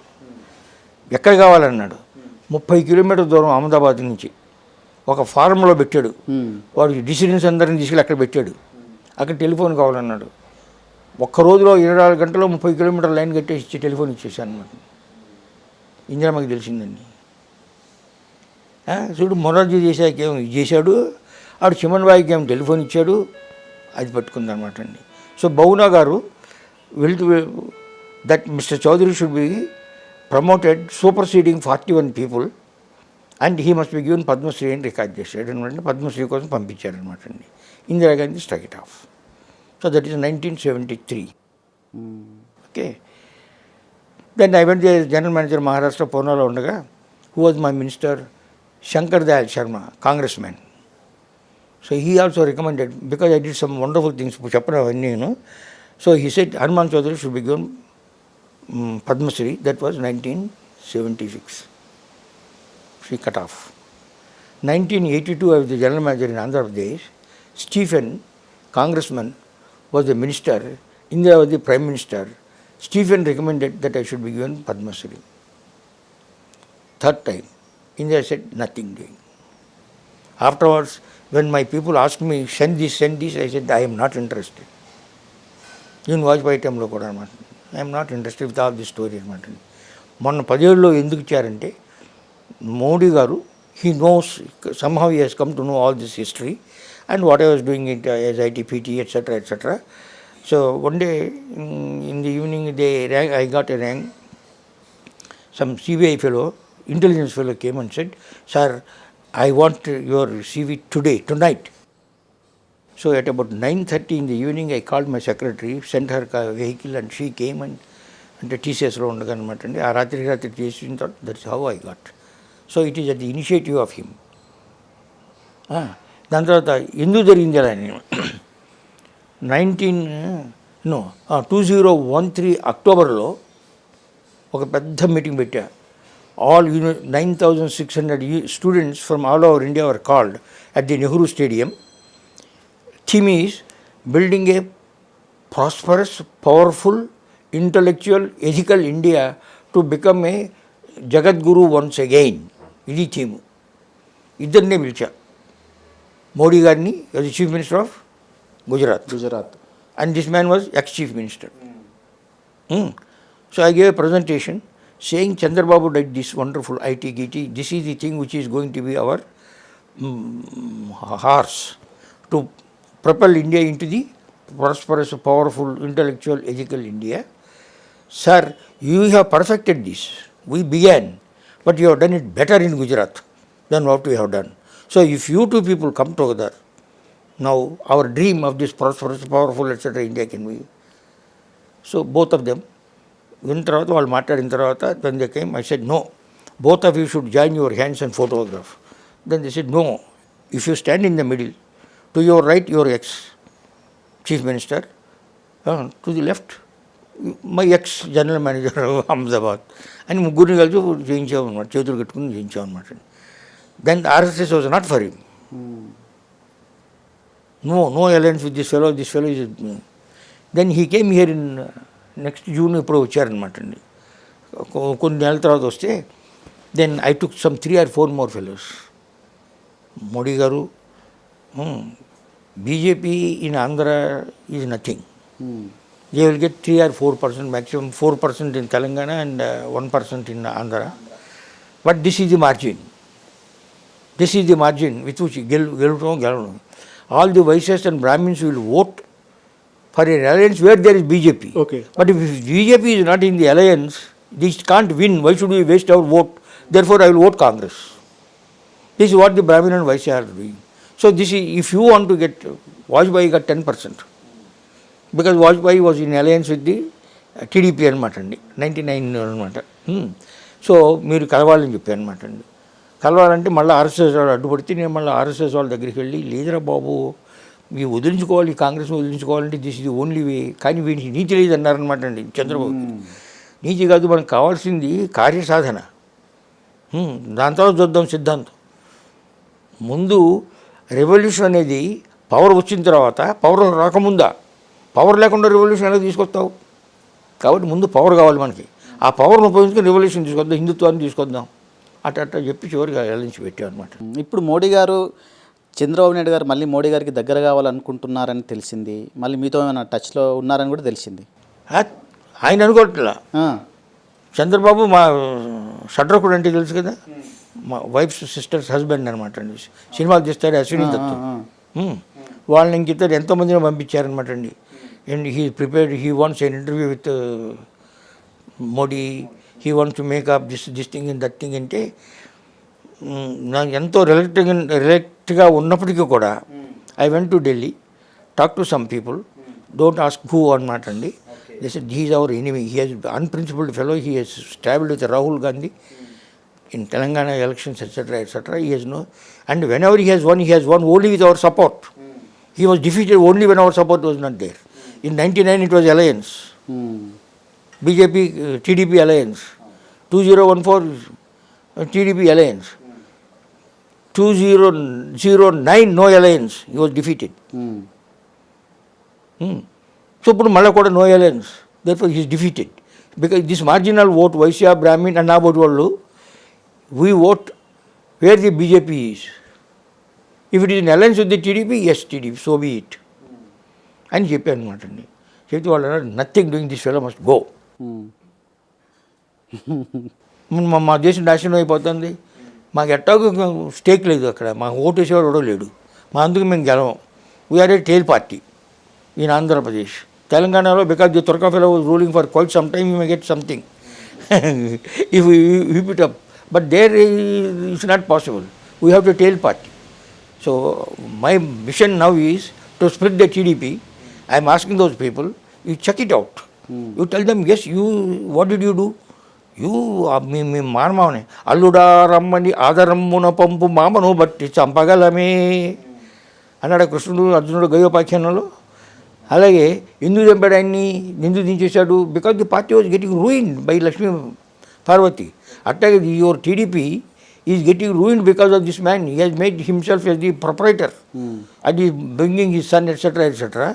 ఎక్కడ కావాలన్నాడు, 30 కిలోమీటర్ల దూరం అహ్మదాబాద్ నుంచి ఒక ఫారంలో పెట్టాడు. వాడు డిసిడెంట్స్ అందరిని తీసుకెళ్ళి అక్కడ పెట్టాడు. అక్కడ టెలిఫోన్ కావాలన్నాడు. ఒక్క రోజులో 24 గంటల్లో 30 కిలోమీటర్ల లైన్ కట్టేసి ఇచ్చి టెలిఫోన్ ఇచ్చేసాను అనమాట. ఇందిరమ్మకి తెలిసిందండి. చూడు, మొరార్జీ దేశాయ్కి ఏమో చేశాడు, ఆడు చిమన్బాయికి ఏమో టెలిఫోన్ ఇచ్చాడు, అది పట్టుకుందనమాట అండి. సో బహునా గారు వెళ్తూ that Mr Chaudhary should be promoted superseding 41 people and he must be given Padmashri అని రికార్డ్ చేశాడు అనమాట. పద్మశ్రీ కోసం పంపించారనమాట అండి. Indira Gandhi struck it off. So that is 1973. Okay. Then I went there as general manager Maharashtra Poonala undaga. Who was my minister? Shankar Dayal Sharma, congressman. So he also recommended, because I did some wonderful things, so he said Hanuman Chaudhary should be given Padma Shri. That was 1976. She cut off. 1982 I was the general manager in Andhra Pradesh. Stephen, congressman, was the minister. Indira was the prime minister. Stephen recommended that I should be given Padma Shri. Third time, Indira said nothing doing. Afterwards, when my people asked me, send this, I said, I am not interested. Even Vajpayee time lo kuda anamata. I am not interested with all this story anamata. మొన్న 10 ఏళ్ళలో ఎందుకు ఇచ్చారంటే మోడీ గారు, he knows, somehow he has come to know all this history and what I was doing it as ITPT, etc., etc. So one day in the evening I got a rank. Some CBI fellow, intelligence fellow came and said, sir, I want your CV tonight. So at about 9:30 in the evening, I called my secretary, sent her vehicle, and she came and TCS లో ఉండగా అనమాట అండి. ఆ రాత్రి చేసిన తర్వాత that's how I got. So it is at the initiative of him. దాని తర్వాత ఎందుకు జరిగింది అలా నేను 2013 అక్టోబర్లో ఒక పెద్ద మీటింగ్ పెట్టా. All 9,600 students from all over India were called at the Nehru Stadium. Theme is building a prosperous, powerful, intellectual, ethical India to become a Jagat Guru once again. ఇది థీమ్. ఇద్దరినే పిలిచా. మోడీ గారిని as the Chief Minister of Gujarat. And this man was ex-Chief Minister. So I gave a presentation saying Chandrababu did this wonderful IT. This is the thing which is going to be our horse to propel India into the prosperous, powerful, intellectual, ethical India. Sir, you have perfected this. We began, but you have done it better in Gujarat than what we have done. So if you two people come together, now our dream of this prosperous, powerful, etc. India can be. So both of them, విన్న తర్వాత వాళ్ళు మాట్లాడిన తర్వాత when they came, I said, no, both of you should join your hands and photograph. Then they said, no, if you stand in the middle, to your right your ex-chief minister, to the left my ex-general manager Ahmedabad, అని ముగ్గురిని కలిసి చేయించామన్నమాట, చేతులు కట్టుకుని చేయించామన్నమాట. Then the RSS was not for him. No alliance with this fellow is. Then he came here in next June ఇప్పుడు వచ్చారనమాట అండి. కొన్ని నెలల తర్వాత వస్తే then I took some 3 or 4 more fellows. Modi గారు, BJP in Andhra is nothing. They will get 3 or 4%, maximum 4% in Telangana and 1% in Andhra. But this is the margin with which గెలవడం. All the Vaishyas and Brahmins will vote for an alliance where there is BJP. Okay. But if BJP is not in the alliance, this can't win. Why should we waste our vote? Therefore, I will vote Congress. This is what the Brahmin and Vaishya are doing. So this is, if you want to get, Vajpayee got 10%. Because Vajpayee was in alliance with the TDP అనమాట అండి, 99 అనమాట. So మీరు కలవాలని చెప్పి అనమాట అండి. కలవాలంటే మళ్ళీ ఆర్ఎస్ఎస్ వాళ్ళు అడ్డుపడితే నేను మళ్ళీ ఆర్ఎస్ఎస్ వాళ్ళ దగ్గరికి వెళ్ళి, లేదురా బాబు, మీ వదిలించుకోవాలి, కాంగ్రెస్ని వదిలించుకోవాలంటే దిస్ ఇది ఓన్లీ వే. కానీ వీడికి నీతి లేదు అన్నారనమాట అండి చంద్రబాబు. నీతి కాదు, మనకు కావాల్సింది కార్యసాధన. దాని తర్వాత చూద్దాం సిద్ధాంతం. ముందు రెవల్యూషన్ అనేది పవర్ వచ్చిన తర్వాత, పవర్ రాకముందా, పవర్ లేకుండా రెవల్యూషన్ అనేది తీసుకొస్తావు. కాబట్టి ముందు పవర్ కావాలి మనకి. ఆ పవర్ను ఉపయోగించుకొని రెవల్యూషన్ తీసుకొద్దాం, హిందుత్వాన్ని తీసుకొద్దాం, అట్లా చెప్పి చివరిగా ఎల్లించి పెట్టాం అనమాట. ఇప్పుడు మోడీ గారు, చంద్రబాబు నాయుడు గారు మళ్ళీ మోడీ గారికి దగ్గర కావాలనుకుంటున్నారని తెలిసింది. మళ్ళీ మీతో ఏమైనా టచ్లో ఉన్నారని కూడా తెలిసింది. ఆయన అనుకోవట్లా. చంద్రబాబు మా షడ్రకుడు అంటే తెలుసు కదా, మా వైఫ్ సిస్టర్స్ హస్బెండ్ అనమాట అండి. సినిమాలు తీస్తాడు అశ్విని దత్తు. వాళ్ళని ఇంకిద్దరు ఎంతోమందిని పంపించారనమాట అండి. And he prepared, he wants an interview with Modi, he wants to make up this thing and that thing. అంటే నాకు ఎంతో రిలేక్ట్గా ఉన్నప్పటికీ కూడా I went to Delhi, talk to some people, don't ask who అనమాట అండి. This is our enemy, he has unprincipled fellow, he has stapled with Rahul Gandhi in Telangana elections, etc. He has no, and whenever he has won only with our support. He was defeated only when our support was not there. In 99 it was alliance, BJP TDP alliance. 2014 TDP alliance. 2009 no alliance. He was defeated. So ఇప్పుడు మళ్ళీ కూడా no alliance. Therefore he is defeated. Because this marginal vote, Vaishya, Brahmin and Nabod వాళ్ళు, we vote where the BJP is. If it is in alliance with the TDP, yes, TDP, so be it. అని చెప్పాను అనమాట అండి. చెప్తే వాళ్ళు అన్నారు, nothing doing, this fellow must go. మా దేశం నాశనం అయిపోతుంది, మాకు ఎట్టాగో స్టేక్ లేదు అక్కడ, మాకు ఓటు వేసేవాడు కూడా లేడు, మా అందుకు మేము గెలవం. We are a tail party in Andhra Pradesh. తెలంగాణలో because the Turka fellow was ruling for quite some time, you may get something if you pit up. But there it's not possible. We have to tail party. So my mission now is to split the TDP. I am asking those people, you check it out. You tell them, yes, you, what did you do? You, మీ మానమావని అల్లుడా రమ్మని ఆదరమ్మున పంపు మామను బట్టి చంపగలమే అన్నాడు కృష్ణుడు అర్జునుడు గయోపాఖ్యానంలో. అలాగే ఎందుకు చంపాడు ఆయన్ని, ఎందుకు దించేశాడు? Because the party was getting ruined by Lakshmi Parvati. అట్లాగే your TDP is getting ruined because of this man. He has made himself as the proprietor and is bringing his son etcetera.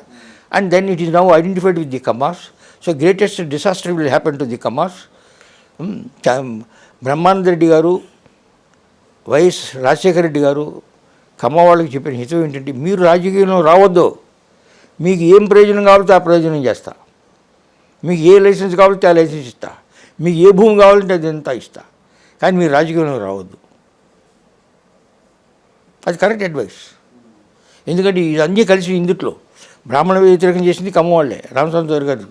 And then it is now identified with the Kammas. So greatest disaster will happen to the Kammas. Brahmananda Reddy గారు, YS Rajasekhara Reddy గారు కమ్మ వాళ్ళకి చెప్పిన హితం ఏంటంటే, మీరు రాజకీయంలో రావద్దు, మీకు ఏం ప్రయోజనం కావాలితే ఆ ప్రయోజనం చేస్తా, మీకు ఏ లైసెన్స్ కావాలితే ఆ లైసెన్స్ ఇస్తా, మీకు ఏ భూమి కావాలంటే అదంతా ఇస్తా, కానీ మీరు రాజకీయంలో రావద్దు. అది కరెక్ట్ అడ్వైస్. ఎందుకంటే ఇదన్నీ కలిసి ఇందుట్లో బ్రాహ్మణ వ్యతిరేకం చేసింది కమ్మవాళ్ళే. రామస్వామి గారు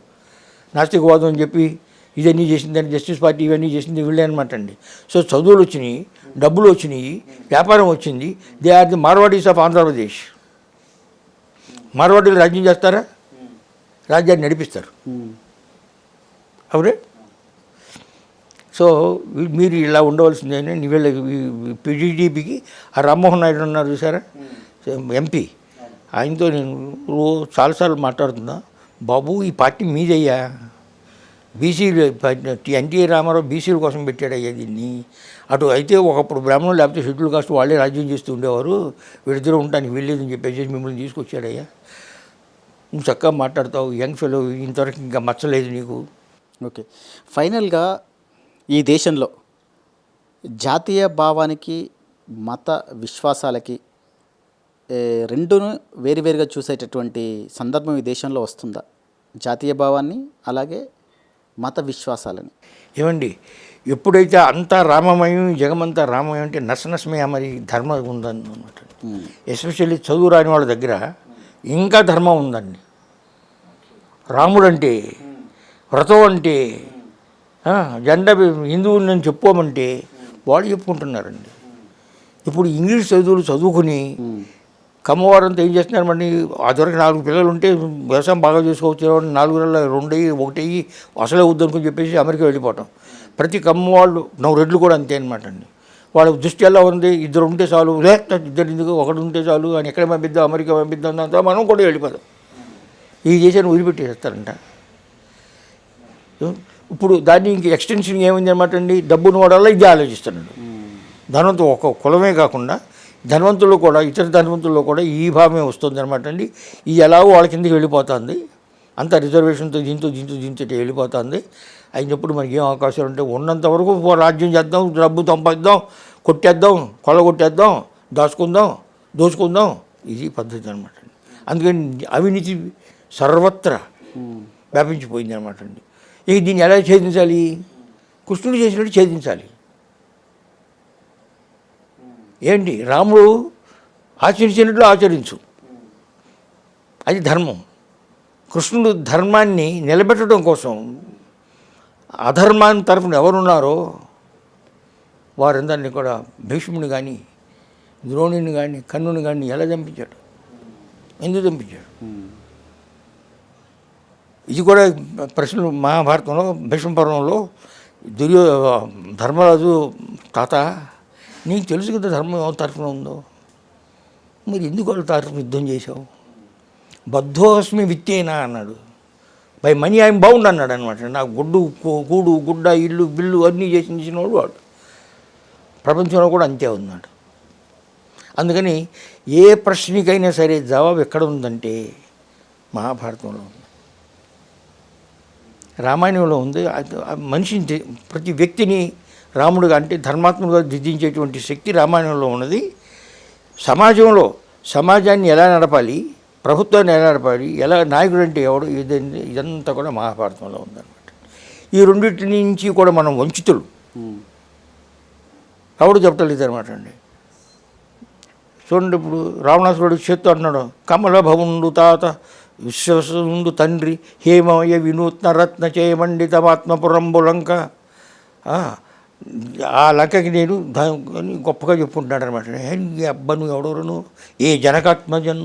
నాస్తికవాదం అని చెప్పి ఇదన్నీ చేసిందని, జస్టిస్ పార్టీ ఇవన్నీ చేసింది వీళ్ళే అనమాట అండి. సో చదువులు వచ్చినాయి, డబ్బులు వచ్చినాయి, వ్యాపారం వచ్చింది. They are the Marwaris of Andhra Pradesh. మార్వాడీలు రాజ్యం చేస్తారా? రాజ్యాన్ని నడిపిస్తారు. అవునే? సో మీరు ఇలా ఉండవలసిందేనే. వీళ్ళ టీడీపీకి ఆ రామ్మోహన్ నాయుడు ఉన్నారు చూసారా, ఎంపీ, ఆయనతో నేను చాలాసార్లు మాట్లాడుతున్నా, బాబు ఈ పార్టీ మీదయ్యా, బీసీలు ఎన్టీ రామారావు బీసీల కోసం పెట్టాడయ్యా దీన్ని. అటు అయితే ఒకప్పుడు బ్రాహ్మణులు లేకపోతే షెడ్యూల్ కాస్ట్ వాళ్ళే రాజ్యం చేస్తూ ఉండేవారు, వీళ్ళిద్దరూ ఉండటానికి వెళ్ళేదని చెప్పేసి మిమ్మల్ని తీసుకొచ్చాడయ్యా. నువ్వు చక్కగా మాట్లాడతావు, యంగ్ ఫెలో, ఇంతవరకు ఇంకా మచ్చలేదు నీకు. ఓకే, ఫైనల్గా ఈ దేశంలో జాతీయ భావానికి మత విశ్వాసాలకి రెండును వేరువేరుగా చూసేటటువంటి సందర్భం ఈ దేశంలో వస్తుందా? జాతీయ భావాన్ని అలాగే మత విశ్వాసాలని. ఏమండి, ఎప్పుడైతే అంతా రామమయం, జగమంతా రామమయం అంటే నసనసమే మరి ధర్మం ఉందన్నమాట. ఎస్పెషల్లీ చదువు రాని వాళ్ళ దగ్గర ఇంకా ధర్మం ఉందండి. రాముడు అంటే, వ్రతం అంటే, జెండా హిందువుని నేను చెప్పుకోమంటే వాళ్ళు చెప్పుకుంటున్నారండి. ఇప్పుడు ఇంగ్లీష్ చదువులు చదువుకుని కమ్మవారంతా ఏం చేస్తున్నారు, మరి ఆ దొరికి 4 పిల్లలు ఉంటే వ్యవసాయం బాగా చేసుకోవచ్చు, 4 నెలల 2 1 అసలే వద్దనుకుని చెప్పేసి అమెరికా వెళ్ళిపోవటం. ప్రతి కమ్మవాళ్ళు 9 రెడ్లు కూడా అంతే అనమాట అండి. వాళ్ళ దృష్టి ఎలా ఉంది, 2 ఉంటే చాలు, లేకపోతే 2 ఎందుకు, 1 ఉంటే చాలు అని ఎక్కడ పంపిద్దాం, అమెరికా పంపిద్దాం, అంతా మనం కూడా వెళ్ళిపోదాం. ఈ దేశాన్ని వదిలిపెట్టేస్తారంట. ఇప్పుడు దాన్ని ఇంక ఎక్స్టెన్షన్ ఏమైంది అనమాట అండి, డబ్బును వాడాలా ఇది ఆలోచిస్తున్నాడు. ధనవంతులు ఒక కులమే కాకుండా ధనవంతుల్లో కూడా, ఇతర ధనవంతుల్లో కూడా ఈ భావమే వస్తుంది అనమాట అండి. ఇది ఎలాగో వాళ్ళ కిందకి వెళ్ళిపోతుంది, అంత రిజర్వేషన్తో దీంతో వెళ్ళిపోతుంది. అయినప్పుడు మనకి ఏం అవకాశాలు ఉంటాయి? ఉన్నంత వరకు రాజ్యం చేద్దాం, డబ్బు సంపాదిద్దాం, కొట్టేద్దాం, కొల్లగొట్టేద్దాం, దోచుకుందాం, ఇది పద్ధతి అనమాట అండి. అందుకని అవినీతి సర్వత్రా వ్యాపించిపోయింది అనమాట అండి. ఇక దీన్ని ఎలా ఛేదించాలి? కృష్ణుడు చేసినట్టు ఛేదించాలి. ఏంటి, రాముడు ఆచరించినట్లు ఆచరించు, అది ధర్మం. కృష్ణుడు ధర్మాన్ని నిలబెట్టడం కోసం అధర్మాన్ని తరఫున ఎవరున్నారో వారందరినీ కూడా భీష్ముని కానీ, ద్రోణుని కానీ, కర్ణుని కానీ ఎలా చంపించాడు, ఎందుకు చంపించాడు? ఇది కూడా ప్రశ్నలు మహాభారతంలో భీష్మపర్వంలో ధర్మరాజు తాత నీకు తెలుసు కదా ధర్మం ఎవరి తరఫున ఉందో, మరి ఎందుకు వాళ్ళ తరఫున యుద్ధం చేశావు? బద్ధోస్మి విత్తేనా అన్నాడు. బై మనీ ఐఎమ్ బౌండ్ అన్నాడు అనమాట. నాకు కూడు గుడ్డ ఇల్లు బిల్లు అన్నీ చేసినవాడు వాడు. ప్రపంచంలో కూడా అంతే ఉన్నాడు. అందుకని ఏ ప్రశ్నకైనా సరే జవాబు ఎక్కడ ఉందంటే మహాభారతంలో ఉంది, రామాయణంలో ఉంది. మనిషిని ప్రతి వ్యక్తిని రాముడుగా అంటే ధర్మాత్మగా దిద్దించేటువంటి శక్తి రామాయణంలో ఉన్నది. సమాజాన్ని ఎలా నడపాలి, ప్రభుత్వాన్ని ఎలా నడపాలి, ఎలా నాయకుడు అంటే ఎవడు, ఇదంతా కూడా మహాభారతంలో ఉందన్నమాట. ఈ రెండింటి నుంచి కూడా మనం వంచితులు. ఎవడు చెప్పలేదు అనమాట అండి. చూడండి, ఇప్పుడు రావణాసురుడు చేత్తో అన్నాడు, కమల భవుండు తాత విశ్వసుండు తండ్రి హేమయ వినూత్న రత్న చేయమండితమాత్మపురంబు లంక. ఆ లంకకి నేను గొప్పగా చెప్పుకుంటున్నాడు అనమాట. ఈ అబ్బను ఎవడెవరును ఏ జనకాత్మజన్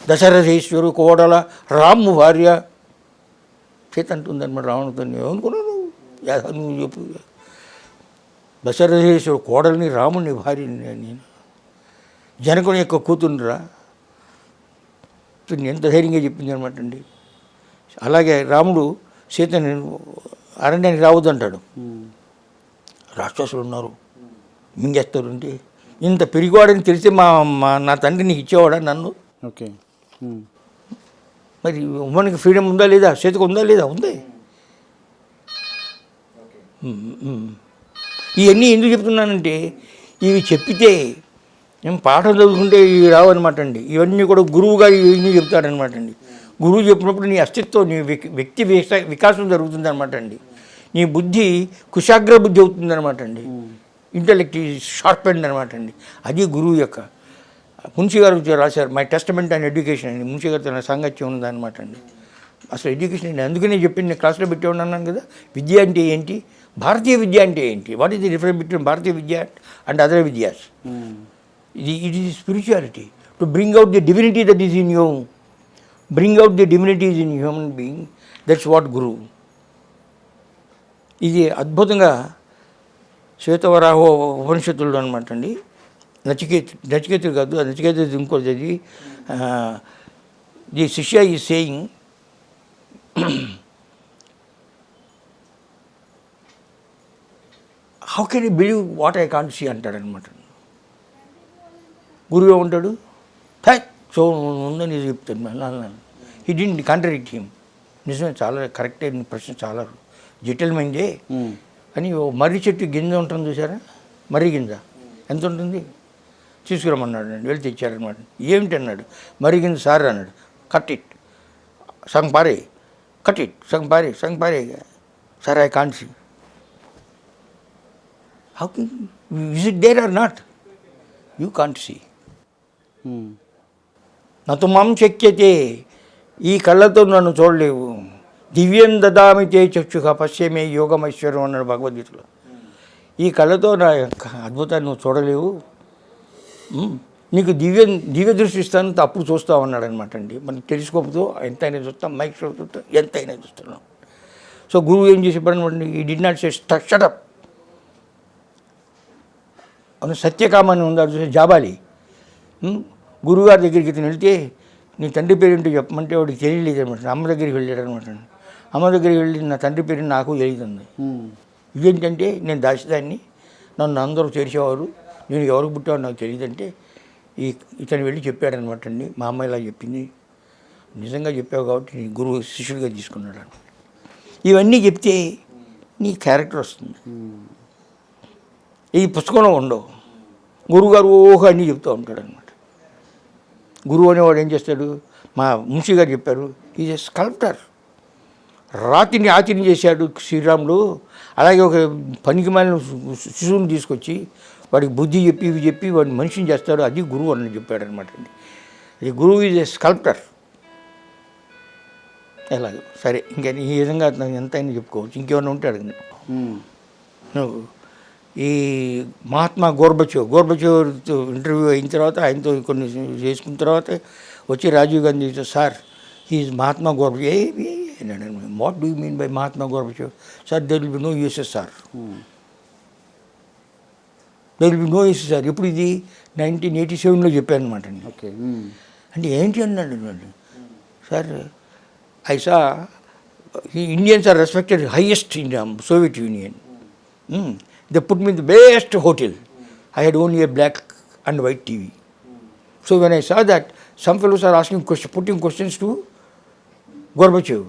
దశరథేశ్వరు కోడల రాము భార్య చేత అంటుందన్నమాట రావణుతో. ఏమనుకున్నాను నువ్వు చెప్పు, దశరథేశ్వరు కోడల్ని రాముని భార్యని నేను జనకుని యొక్క కూతురురా. ఎంత ధైర్యంగా చెప్పింది అనమాట అండి. అలాగే రాముడు సీతని అరణ్యానికి రావద్దంటాడు. రాక్షసులు ఉన్నారు మింగేస్తారు అంటే, ఇంత పెరిగివాడని తెలిస్తే నా తండ్రి నీకు ఇచ్చేవాడా నన్ను? ఓకే. మరి ఉమ్మనికి ఫ్రీడమ్ ఉందా లేదా, సీతకు ఉందా లేదా? ఉంది. ఇవన్నీ ఎందుకు చెప్తున్నానంటే, ఇవి చెప్పితే మేము పాఠం చదువుకుంటే ఇవి రావన్నమాట అండి. ఇవన్నీ కూడా గురువుగా ఇవన్నీ చెప్తాడనమాట అండి. గురువు చెప్పినప్పుడు నీ అస్తిత్వం, నీ వ్యక్తి వికాసం జరుగుతుందన్నమాట అండి. నీ బుద్ధి కుశాగ్ర బుద్ధి అవుతుందన్నమాట అండి. ఇంటెలెక్ట్ షార్పెండ్ అనమాట అండి. అది గురువు యొక్క. మున్షి గారు రాశారు మై టెస్టమెంట్ అండ్ ఎడ్యుకేషన్ అని. మున్షి గారితో నా సాంగత్యం ఉందన్నమాట అండి. అసలు ఎడ్యుకేషన్ అండి. అందుకనే చెప్పింది, నేను క్లాస్లో పెట్టి ఉన్నాను కదా, విద్య అంటే ఏంటి, భారతీయ విద్య అంటే ఏంటి, what is the difference between Bharatiya Vidya and other Vidyas. It is spirituality to bring out the divinity that is in you, bring out the divinity in human being. That's what guru. ఇది అద్భుతంగా శ్వేతవరాహో ఉపనిషత్తుల్లో అనమాట అండి. నచికేతుడు కాదు, నచికేతుడు ఇంకోటి. అది ది శిష్య ఈ saying, how can you believe what I can't see అంటాడనమాట. గురువు ఏమంటాడు, సో ఉందని చెప్తాడు. He didn't contradict him. నిజమే, చాలా కరెక్ట్ అయిన ప్రశ్న, చాలా జటిలమైందే అని. మర్రి చెట్టు గింజ ఉంటుంది చూసారా, మర్రి గింజ ఎంత ఉంటుంది, తీసుకురమ్మన్నాడు అండి. వెళ్ళి తెచ్చారనమాట. ఏమిటి అన్నాడు, మర్రి గింజ సార్ అన్నాడు. కట్ ఇట్ సంగ్ పారే, కట్ ఇట్ సంగ్ పారే sir, I can't see. How can is it there or not, you can't see. నతు మం శక్యతే, ఈ కళ్ళతో నన్ను చూడలేవు. దివ్యం దదామి తే చక్షుక పశ్యమే యోగమైశ్వరం అన్నాడు భగవద్గీతలో. ఈ కళ్ళతో నా యొక్క అద్భుతాన్ని నువ్వు చూడలేవు, నీకు దివ్య దృష్టి ఇస్తాను, అప్పుడు చూస్తావు అన్నాడు అనమాట అండి. మనం టెలిస్కోప్తో ఎంతైనా చూస్తాం, మైక్రోస్కోప్తో ఎంతైనా చూస్తున్నాం. సో గురువు ఏం చేసి చెప్పాడు, ఈ డి నాట్ సే షటప్. అవును, సత్యకామని ఉందాడు చూసి జాబాలి. గురువుగారి దగ్గరికి ఇతను వెళ్తే నీ తండ్రి పేరేంటో చెప్పమంటే వాడికి తెలియలేదు అనమాట. అమ్మ దగ్గరికి వెళ్ళాడు అనమాట. అమ్మ దగ్గరికి వెళ్ళి నా తండ్రి పేరు నాకు తెలియదండి. ఇదేంటంటే నేను దాచిదాన్ని, నన్ను అందరూ చేర్చేవారు, నేను ఎవరికి పుట్టావో నాకు తెలియదంటే ఇతను వెళ్ళి చెప్పాడనమాట అండి. మా అమ్మ ఇలా చెప్పింది, నిజంగా చెప్పావు కాబట్టి నీ గురువు శిష్యుడిగా తీసుకున్నాడు అనమాట. ఇవన్నీ చెప్తే నీ క్యారెక్టర్ వస్తుంది. ఈ పుస్తకంలో ఉండవు. గురువుగారు ఓహో అన్నీ చెప్తూ ఉంటాడు అనమాట. గురువు అనేవాడు ఏం చేస్తాడు, మా మున్షి గారు చెప్పారు, ఈజ్ ఎ స్కల్ప్టర్. రాతిని ఆతిని చేశాడు శ్రీరాముడు. అలాగే ఒక పనికి మాలిన శిశువుని తీసుకొచ్చి వాడికి బుద్ధి చెప్పి ఇవి చెప్పి వాడిని మనిషిని చేస్తాడు. అది గురువు అని చెప్పాడు అనమాట అండి. ఈ గురువు ఈజ్ ఎ స్కల్ప్టర్. ఎలాగో సరే, ఇంకా ఈ విధంగా ఎంతైనా చెప్పుకోవచ్చు. ఇంకేమైనా ఉంటే అడగండి. నువ్వు ఈ మహాత్మా గోర్బచోవ్ ఇంటర్వ్యూ అయిన తర్వాత ఆయనతో కొన్ని చేసుకున్న తర్వాత వచ్చి రాజీవ్ గాంధీతో, sir he's Mahatma Gorbachev. What do you mean by Mahatma Gorbachev? Sir there will be no USSR, there will be no USSR. ఎప్పుడు ఇది 1987లో చెప్పాను అనమాట అండి. ఓకే. అంటే ఏంటి అన్నాడు వాళ్ళు. Sir I saw Indians are respected highest in Soviet Union. They put me the best hotel. I had only a black and white TV. So when I saw that, some fellows are asking questions, putting questions to Gorbachev.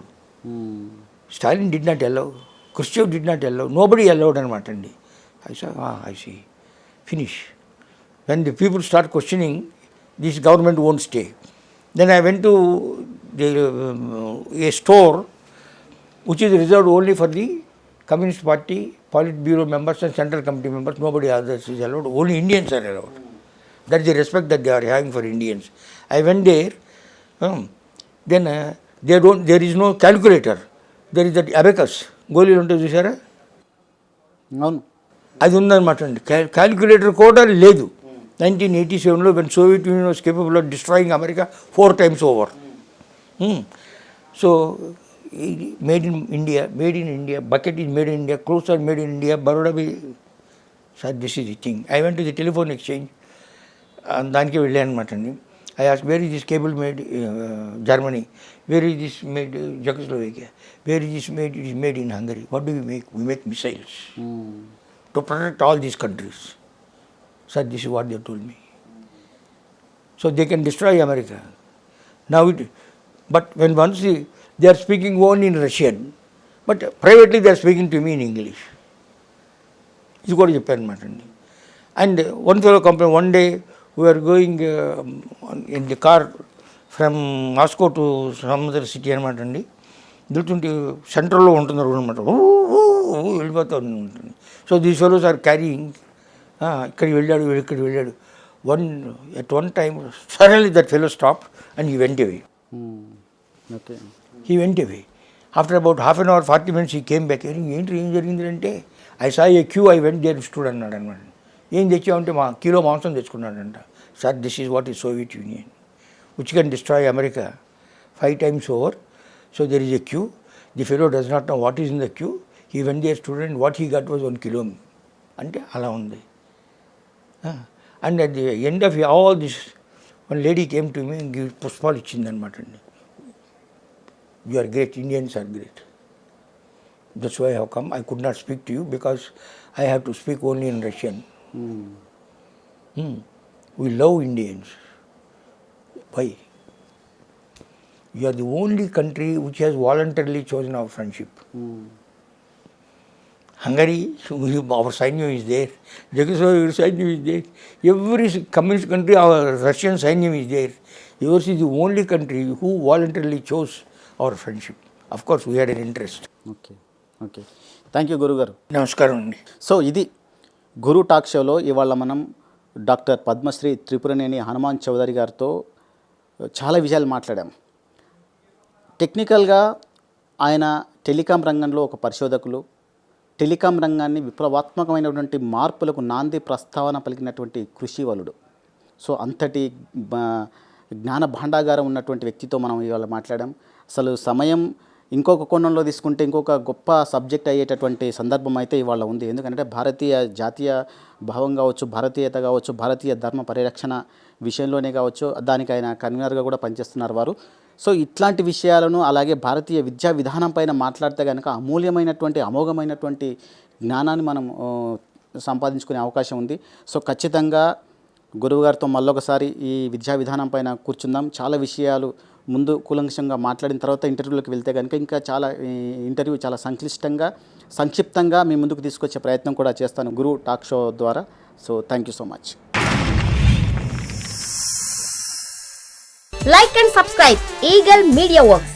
Stalin did not allow, Khrushchev did not allow, nobody allowed anamata. I said, I see, finish. When the people start questioning, this government won't stay. Then I went to a store which is reserved only for the Communist Party, Politburo members and Central Committee members. Nobody others is allowed. Only Indians are allowed. That's the respect that they are having for Indians. I went there. Then there is no calculator. There is that abacus. Goli ఉంటుంది చూసారా, అవును, అది ఉందన్నమాట అండి. Calculator కూడా లేదు. 1987లో when Soviet Union was capable of destroying America 4 times over. So made in India, bucket is made in India, clothes are made in India, Baroda bhi. Sir, this is the thing. I went to the telephone exchange, దానికి వెళ్ళాను అనమాట అండి. I asked, where is this cable made? Germany. Where is this made? Czechoslovakia. Where is this made? It is made in Hungary. What do we make? We make missiles to protect all these countries. Sir, this is what they told me. So they can destroy America. Now but when once they are speaking only in Russian, but privately they are speaking to me in English. This is what you pen matter. And one fellow complained, one day we were going in the car from Moscow to some other city అనమాట అండి. వెళ్తుంటే సెంట్రల్లో ఉంటుంది road అనమాట, వెళ్ళిపోతూ ఉంటుంది. So these fellows are carrying, ఇక్కడికి వెళ్ళాడు, ఇక్కడికి వెళ్ళాడు. At one time suddenly that fellow stopped and he went away. Okay. He went away. After about half an hour, 40 minutes he came back. ఏంటి ఏం జరిగింది అంటే, I saw a queue, I went there, stood అన్నాడు అనమాట. ఏం తెచ్చామంటే kilo మాంసం తెచ్చుకున్నాడంట. Sir, this is what is Soviet Union, which can destroy America 5 times over. So there is a queue. The fellow does not know what is in the queue. He went there, stood, and what he got was 1 kilo. అంటే అలా ఉంది. And at the end of all this, one lady came to me and gave పుష్పాలు ఇచ్చిందనమాట అండి. You are great, Indians are great. That's why I have come. I could not speak to you because I have to speak only in Russian. We love Indians. Why? You are the only country which has voluntarily chosen our friendship. Hungary, our Sainyam is there. Czechoslovakia, Sainyam is there. Every communist country, our Russian Sainyam is there. Yours is the only country who voluntarily chose our friendship. Of course, we had an interest. Okay. Okay. Thank you గురుగారు. నమస్కారం అండి. So ఇది గురు talk షోలో ఇవాళ మనం doctor Padmashri Tripuraneni Hanuman Chowdary గారితో చాలా విషయాలు మాట్లాడాం. టెక్నికల్గా ఆయన టెలికాం రంగంలో ఒక పరిశోధకులు, టెలికాం రంగాన్ని విప్లవాత్మకమైనటువంటి మార్పులకు నాంది ప్రస్తావన పలికినటువంటి కృషివలుడు. సో అంతటి జ్ఞాన భాండాగారం ఉన్నటువంటి వ్యక్తితో మనం ఇవాళ మాట్లాడాం. అసలు సమయం ఇంకొక కోణంలో తీసుకుంటే ఇంకొక గొప్ప సబ్జెక్ట్ అయ్యేటటువంటి సందర్భం అయితే ఇవాళ ఉంది. ఎందుకంటే భారతీయ జాతీయ భావం కావచ్చు, భారతీయత కావచ్చు, భారతీయ ధర్మ పరిరక్షణ విషయంలోనే కావచ్చు, దానికి ఆయన కన్వీనర్గా కూడా పనిచేస్తున్నారు వారు. సో ఇట్లాంటి విషయాలను, అలాగే భారతీయ విద్యా విధానం పైన మాట్లాడితే కనుక అమూల్యమైనటువంటి, అమోఘమైనటువంటి జ్ఞానాన్ని మనం సంపాదించుకునే అవకాశం ఉంది. సో ఖచ్చితంగా గురువుగారితో మళ్ళొకసారి ఈ విద్యా విధానం పైన కూర్చుందాం. చాలా విషయాలు ముందు కూలంకషంగా మాట్లాడిన తర్వాత ఇంటర్వ్యూలోకి వెళ్తే కనుక ఇంకా చాలా ఇంటర్వ్యూ చాలా సంక్షిప్తంగా మీ ముందుకు తీసుకొచ్చే ప్రయత్నం కూడా చేస్తాను గురు టాక్ షో ద్వారా. So thank you so much. Like and subscribe Eagle Media Works.